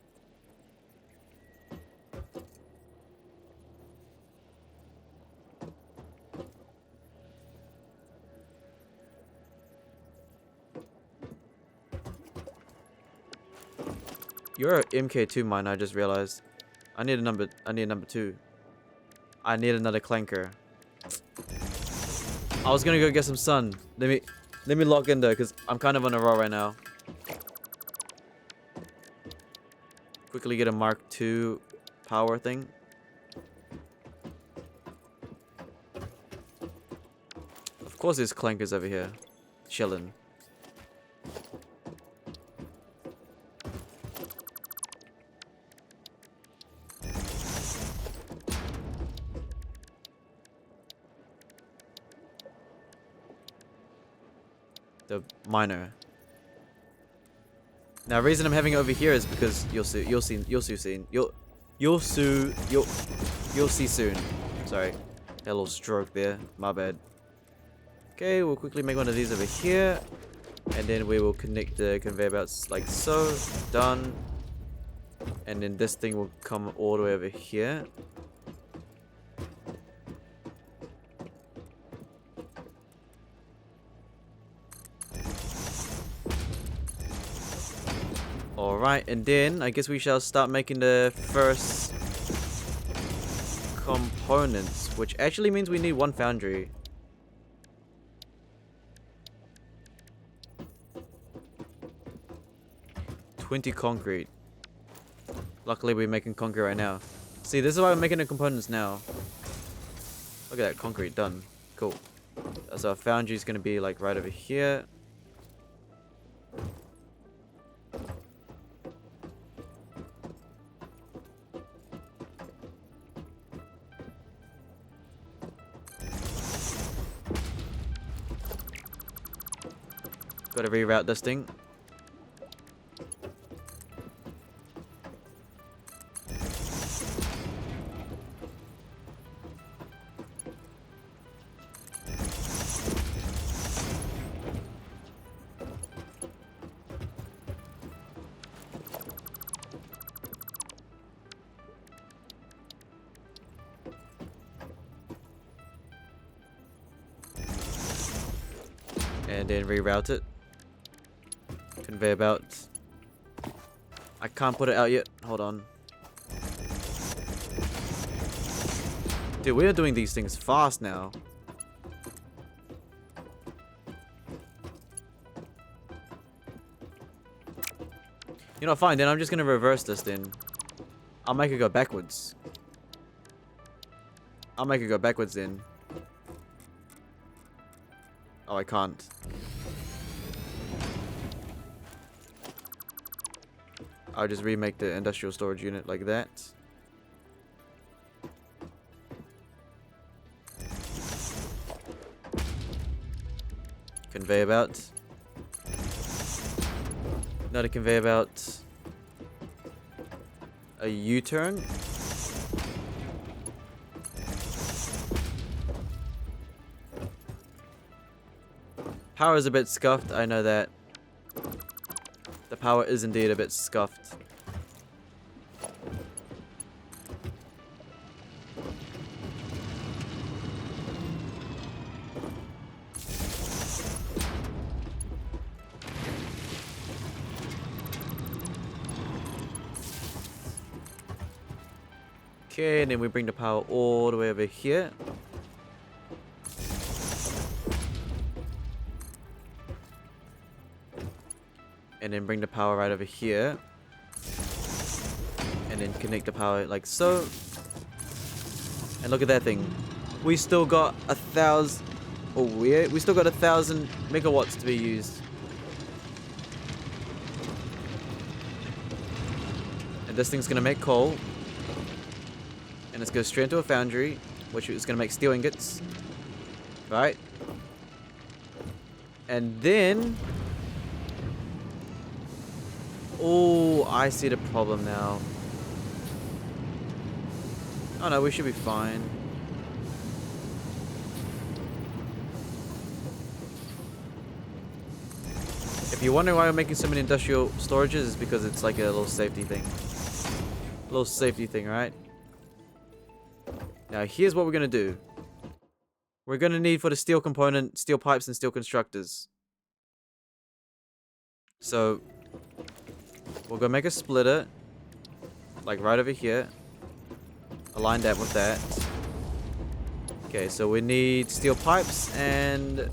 You're a MK2 mine, I just realized. I need a number 2. I need another clanker. I was gonna go get some sun. Let me log in though, because I'm kind of on a roll right now. Quickly get a Mark II power thing. Of course there's clankers over here. Chilling. The miner. Now, the reason I'm having it over here is because you'll see soon. Sorry, had a little stroke there. My bad. Okay, we'll quickly make one of these over here, and then we will connect the conveyor belts like so. Done. And then this thing will come all the way over here. Alright, and then I guess we shall start making the first components, which actually means we need 1 foundry. $20 concrete. Luckily we're making concrete right now. See, this is why we're making the components now. Look at that, concrete done. Cool. So our foundry is going to be like right over here. Gotta reroute this thing. And then reroute it. Conveyor belt. I can't put it out yet. Hold on. Dude, we are doing these things fast now. You know, fine, then I'm just gonna reverse this then. I'll make it go backwards. I'll make it go backwards then. Oh, I can't. I'll just remake the industrial storage unit like that. Conveyor belt. Not a conveyor belt. A U-turn. Power is a bit scuffed, I know that. The power is indeed a bit scuffed. Okay, and then we bring the power all the way over here. And then bring the power right over here. And then connect the power like so. And look at that thing. We still got 1,000. Oh, we still got 1,000 megawatts to be used. And this thing's gonna make coal. And it's goes straight into a foundry, which is gonna make steel ingots. Right? And then. Oh, I see the problem now. Oh no, we should be fine. If you're wondering why we're making so many industrial storages, it's because it's like a little safety thing. A little safety thing, right? Now, here's what we're gonna do. We're gonna need for the steel component, steel pipes and steel constructors. So, we'll go make a splitter, like right over here. Align that with that. Okay, so we need steel pipes and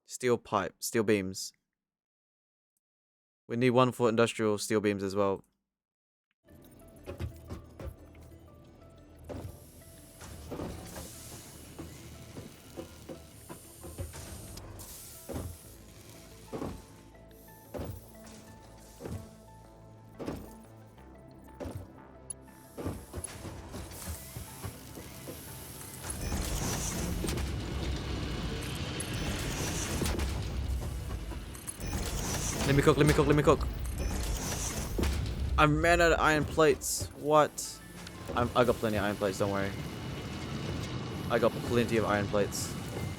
steel beams. We need one for industrial steel beams as well. Let me cook. I ran out of iron plates. What? I got plenty of iron plates, don't worry. I got plenty of iron plates.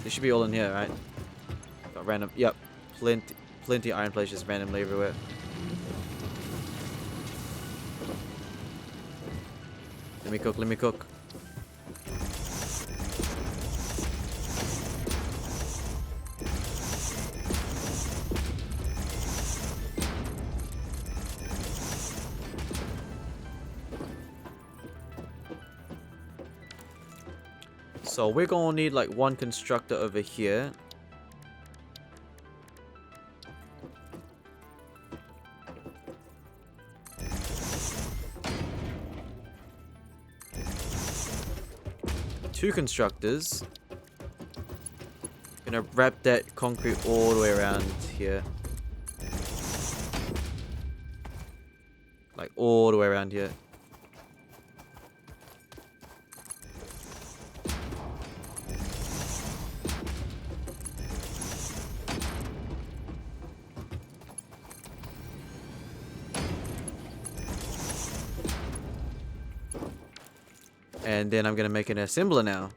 They should be all in here, right? Got random, yep. Plenty of iron plates just randomly everywhere. Let me cook. So we're gonna need like one constructor over here. Two constructors. Gonna wrap that concrete all the way around here. Like all the way around here. And then I'm gonna make an assembler now.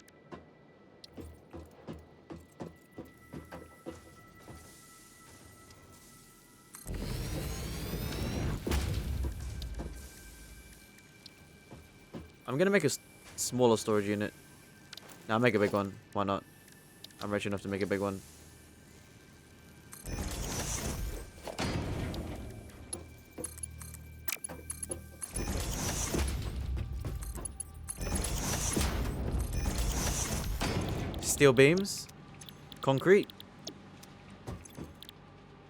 I'm gonna make a smaller storage unit. Now I'll make a big one. Why not? I'm rich enough to make a big one. Steel beams. Concrete.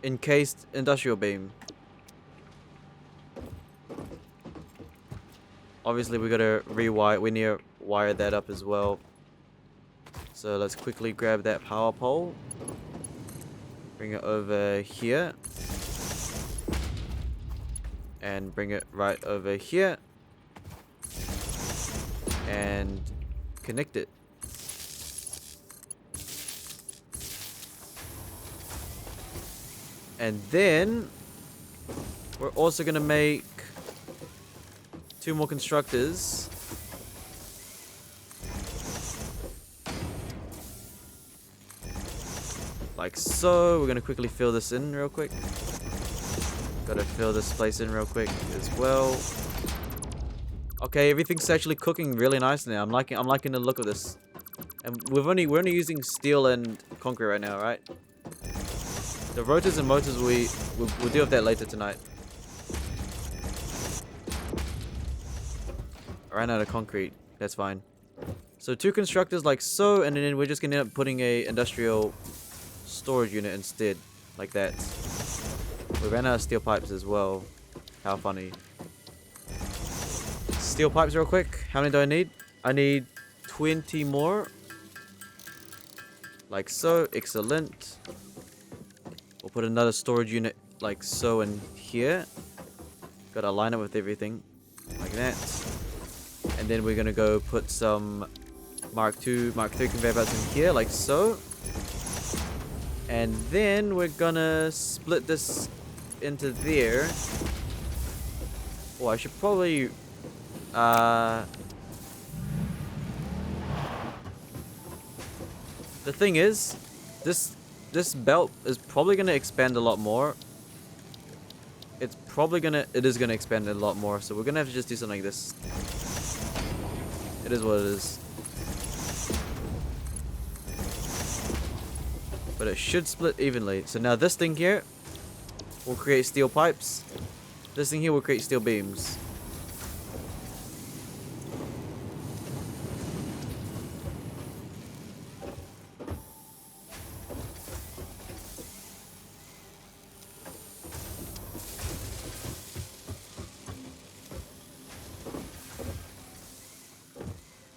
Encased industrial beam. Obviously we gotta rewire, we need to wire that up as well. So let's quickly grab that power pole. Bring it over here. And bring it right over here. And connect it. And then we're also gonna make 2 more constructors. Like so. We're gonna quickly fill this in real quick. Gotta fill this place in real quick as well. Okay, everything's actually cooking really nice now. I'm liking the look of this. And we're only using steel and concrete right now, right? The rotors and motors we'll deal with that later tonight. I ran out of concrete. That's fine. So 2 constructors like so, and then we're just gonna end up putting a industrial storage unit instead, like that. We ran out of steel pipes as well. How funny. Steel pipes real quick. How many do I need? I need 20 more. Like so. Excellent. We'll put another storage unit like so in here. Gotta line it with everything. Like that. And then we're gonna go put some Mark II, Mark III conveyor belts in here, like so. And then we're gonna split this into there. Oh, I should probably... The thing is, this belt is probably gonna expand a lot more. It is gonna expand a lot more, so we're gonna have to just do something like this. It is what it is. But it should split evenly. So now this thing here will create steel pipes. This thing here will create steel beams.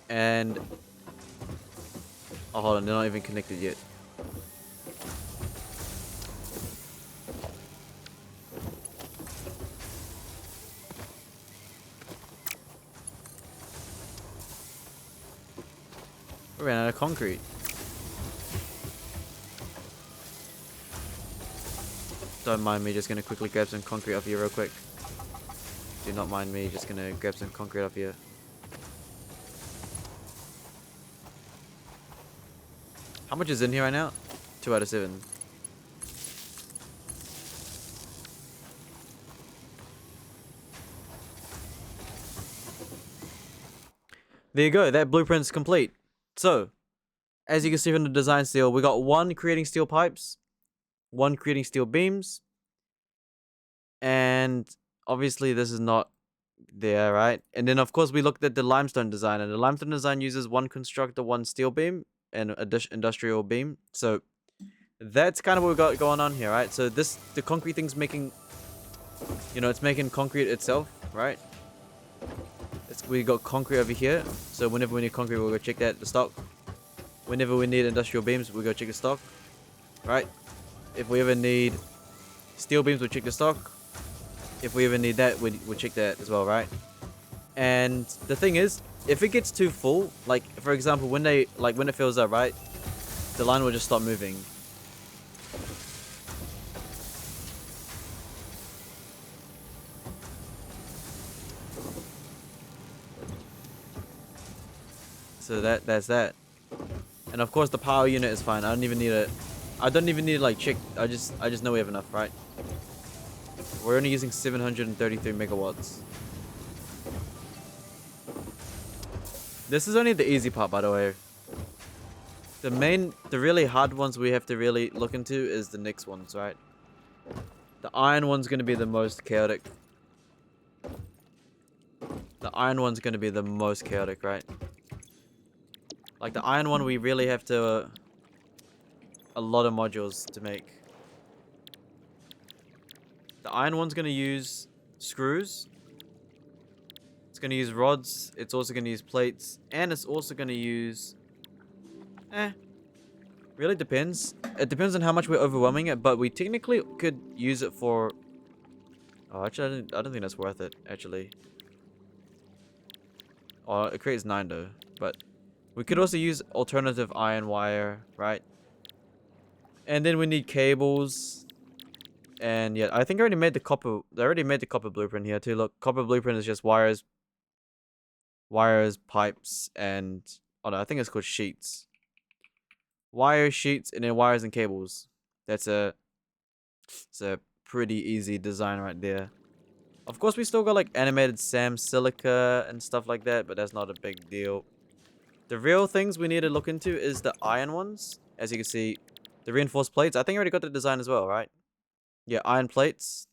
And... oh, hold on, they're not even connected yet. We ran out of concrete. Don't mind me, just gonna quickly grab some concrete off here real quick. Do not mind me, just gonna grab some concrete off here. How much is in here right now? 2 out of 7. There you go, that blueprint's complete. So, as you can see from the design steel, we got 1 creating steel pipes, 1 creating steel beams, and obviously this is not there, right? And then of course we looked at the limestone design, and the limestone design uses 1 constructor, 1 steel beam, and an industrial beam. So that's kind of what we got going on here, right? So the concrete thing's making, you know, it's making concrete itself, right? We got concrete over here, so whenever we need concrete, we'll go check that, the stock. Whenever we need industrial beams, we'll go check the stock, right? If we ever need steel beams, we'll check the stock. If we ever need that, we'll check that as well, right? And the thing is, if it gets too full, like for example, when it fills up, right, the line will just stop moving. So that's that. And of course the power unit is fine. I don't even need it. I don't even need like check. I just know we have enough, right? We're only using 733 megawatts. This is only the easy part, by the way. The really hard ones we have to really look into is the next ones, right? The iron one's gonna be the most chaotic. The iron one's gonna be the most chaotic, right? Like the iron one, we really have to a lot of modules to make. The iron one's gonna use screws. It's gonna use rods. It's also gonna use plates, and it's also gonna use. Really depends. It depends on how much we're overwhelming it, but we technically could use it for. Oh, actually, I don't think that's worth it. Actually. Oh, it creates 9 though, but we could also use alternative iron wire, right? And then we need cables. And yeah, I think I already made the copper. I already made the copper blueprint here too. Look, copper blueprint is just wires, pipes, and oh no, I think it's called sheets. Wires, sheets, and then wires and cables. It's a pretty easy design right there. Of course, we still got like animated SAM silica and stuff like that, but that's not a big deal. The real things we need to look into is the iron ones. As you can see, the reinforced plates. I think I already got the design as well, right? Yeah, iron plates.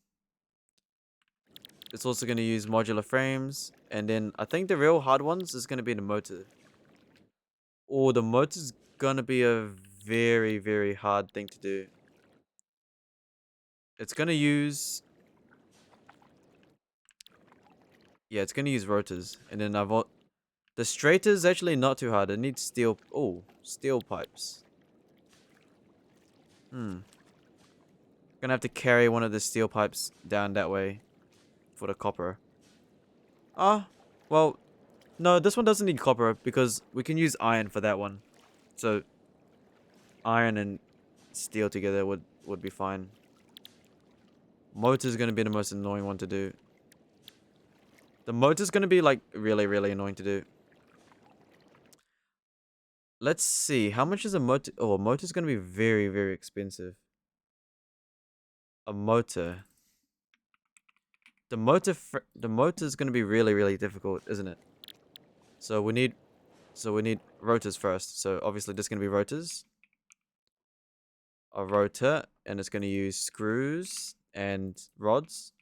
It's also going to use modular frames. And then I think the real hard ones is going to be the motor. Oh, the motor's going to be a very, very hard thing to do. It's going to use... Yeah, it's going to use rotors. And then the straighter is actually not too hard. It needs steel... Oh, steel pipes. Gonna have to carry one of the steel pipes down that way for the copper. Ah, well, no, this one doesn't need copper because we can use iron for that one. So, iron and steel together would be fine. Motor's gonna be the most annoying one to do. The motor's gonna be like really, really annoying to do. Let's see, how much is a motor? Oh, a motor's gonna be very, very expensive. A motor. The motor's gonna be really, really difficult, isn't it? So we need rotors first. So obviously this is gonna be rotors. A rotor, and it's gonna use screws and rods.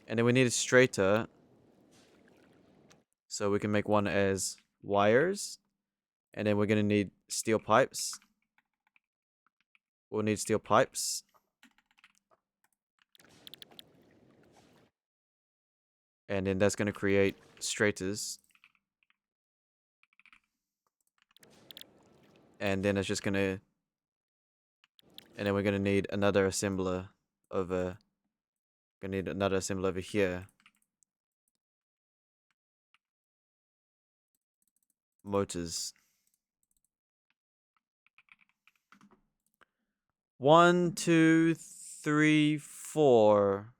And then we need a straighter. So we can make one as wires. And then we're gonna need steel pipes. We'll need steel pipes. And then that's gonna create straighters. And then it's just gonna... And then we're gonna need another assembler over... Gonna need another assembler over here. Motors. 1, 2, 3, 4.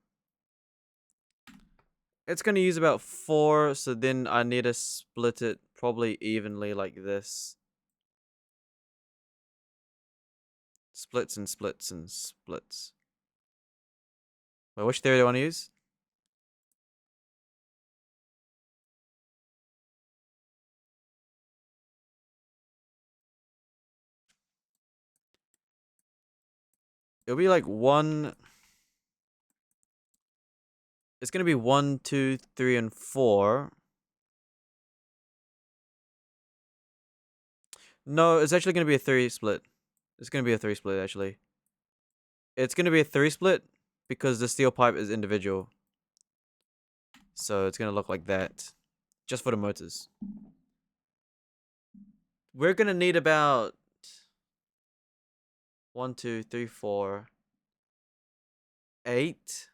It's gonna use about 4, so then I need to split it probably evenly like this. Splits and splits and splits. Wait, which theory do I want to use? It'll be like 1... It's gonna be 1, 2, 3, and 4. No, it's actually gonna be a 3 split. It's gonna be a 3 split, actually. It's gonna be a 3 split because the steel pipe is individual. So it's gonna look like that. Just for the motors. We're gonna need about 1, 2, 3, 4, 8.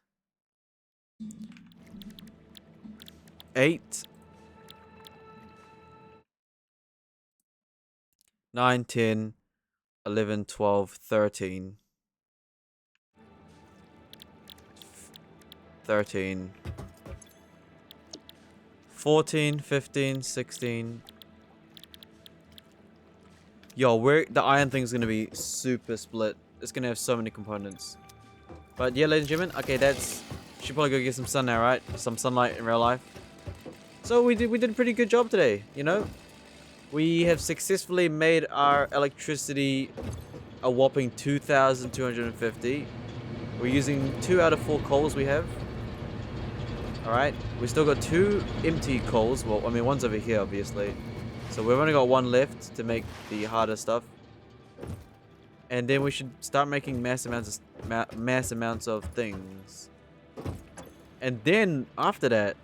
8, 9, 10, 11, 12, 13. 13. 14, 15, 16. Yo, the iron thing's gonna be super split. It's gonna have so many components. But yeah, ladies and gentlemen, okay, that's... Should probably go get some sun now, right? Some sunlight in real life. So we did a pretty good job today, you know? We have successfully made our electricity a whopping 2,250. We're using 2 out of 4 coals we have. Alright, we still got 2 empty coals. Well, I mean, one's over here, obviously. So we've only got 1 left to make the harder stuff. And then we should start making mass amounts of things. And then, after that,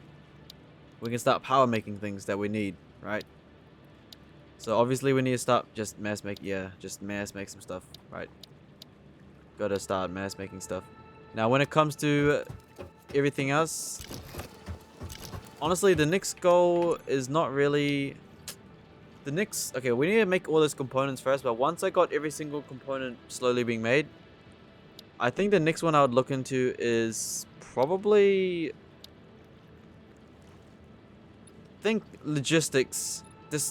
we can start power making things that we need, right? So obviously we need to start just mass make some stuff, right? Gotta start mass making stuff. Now when it comes to everything else, honestly the next goal is not really okay, we need to make all those components first, but once I got every single component slowly being made, I think the next one I would look into is probably, I think logistics.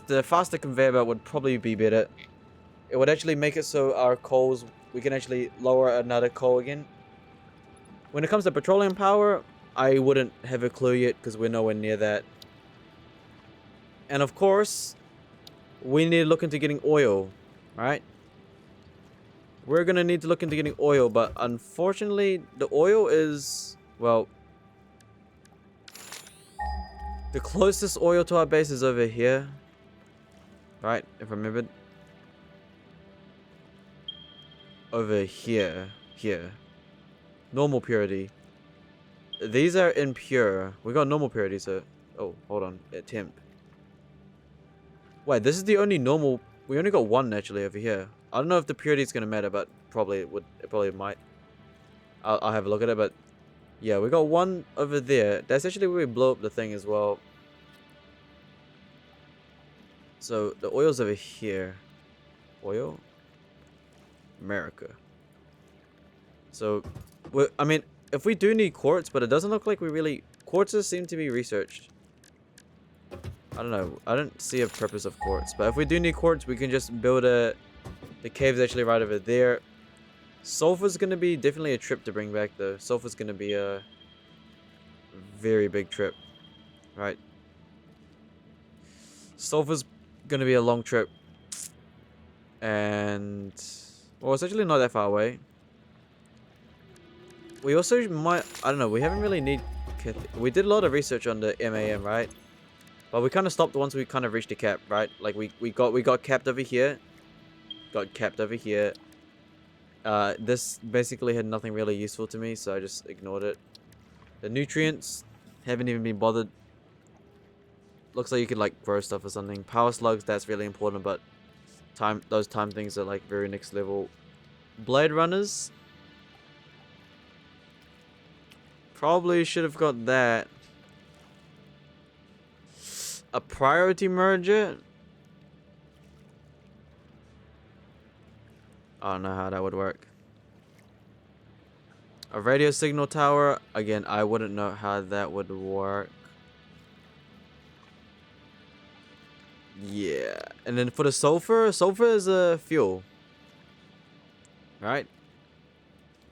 The faster conveyor belt would probably be better. It would actually make it so our coals, we can actually lower another coal again. When it comes to petroleum power, I wouldn't have a clue yet because we're nowhere near that. And of course, we need to look into getting oil, right? We're gonna need to look into getting oil, but unfortunately, the oil is, well, the closest oil to our base is over here. Right, if I remembered. Over here. Normal purity. These are impure. We got normal purity, so... Oh, hold on. Temp. Wait, this is the only normal... We only got 1 actually over here. I don't know if the purity is going to matter, but probably it would. It probably might. I'll have a look at it, but... Yeah, we got 1 over there. That's actually where we blow up the thing as well. So, the oil's over here. Oil? America. So, I mean, if we do need quartz, but it doesn't look like we really... Quartzes seem to be researched. I don't know. I don't see a purpose of quartz. But if we do need quartz, we can just build a... The cave's actually right over there. Sulfur's going to be definitely a trip to bring back, though. Sulfur's going to be a very big trip. Right? Sulfur's gonna be a long trip, and well, it's actually not that far away. We also might, I don't know, we haven't really we did a lot of research on the MAM, right? But we kind of stopped once we kind of reached the cap, right? Like we got capped over here, this basically had nothing really useful to me, so I just ignored it. The nutrients haven't even been bothered. Looks like you could like grow stuff or something. Power slugs, that's really important, but those time things are like very next level. Blade runners, probably should have got that. A priority merger, I don't know how that would work. A radio signal tower, again, I wouldn't know how that would work. Yeah, and then for the sulfur is a fuel, right?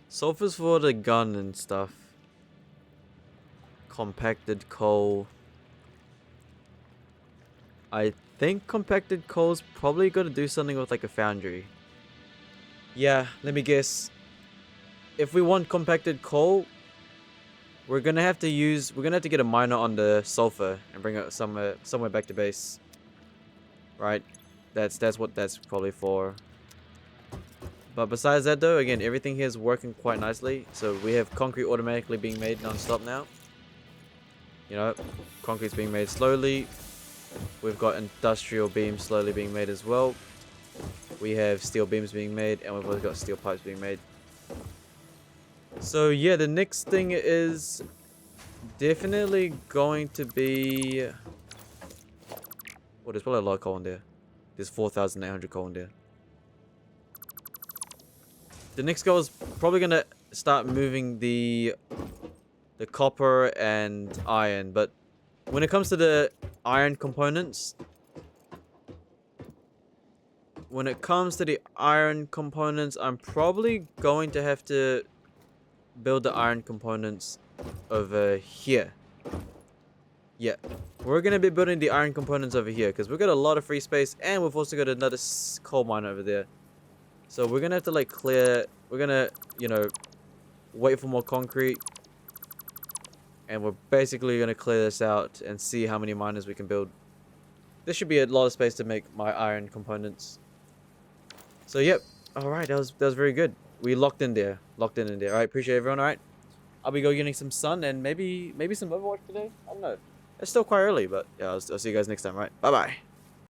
Sulfur's for the gun and stuff. Compacted coal. I think compacted coal's probably got to do something with like a foundry. Yeah, let me guess. If we want compacted coal, we're gonna have to get a miner on the sulfur and bring it somewhere back to base. Right, that's what that's probably for. But besides that though, again, everything here is working quite nicely. So we have concrete automatically being made non-stop now. You know, concrete's being made slowly. We've got industrial beams slowly being made as well. We have steel beams being made, and we've also got steel pipes being made. So yeah, the next thing is definitely going to be... Well, there's probably a lot of coal in there. There's 4,800 coal in there. The next goal is probably gonna start moving the copper and iron, but when it comes to the iron components, when it comes to the iron components, I'm probably going to have to build the iron components over here. Yeah, we're gonna be building the iron components over here because we've got a lot of free space, and we've also got another coal mine over there. So we're gonna have to like clear. We're gonna, you know, wait for more concrete, and we're basically gonna clear this out and see how many miners we can build. There should be a lot of space to make my iron components. So yep. All right, that was very good. We locked in there. Locked in there. All right, appreciate everyone. All right, I'll be getting some sun and maybe some Overwatch today. I don't know. It's still quite early, but yeah, I'll see you guys next time. Right, bye bye.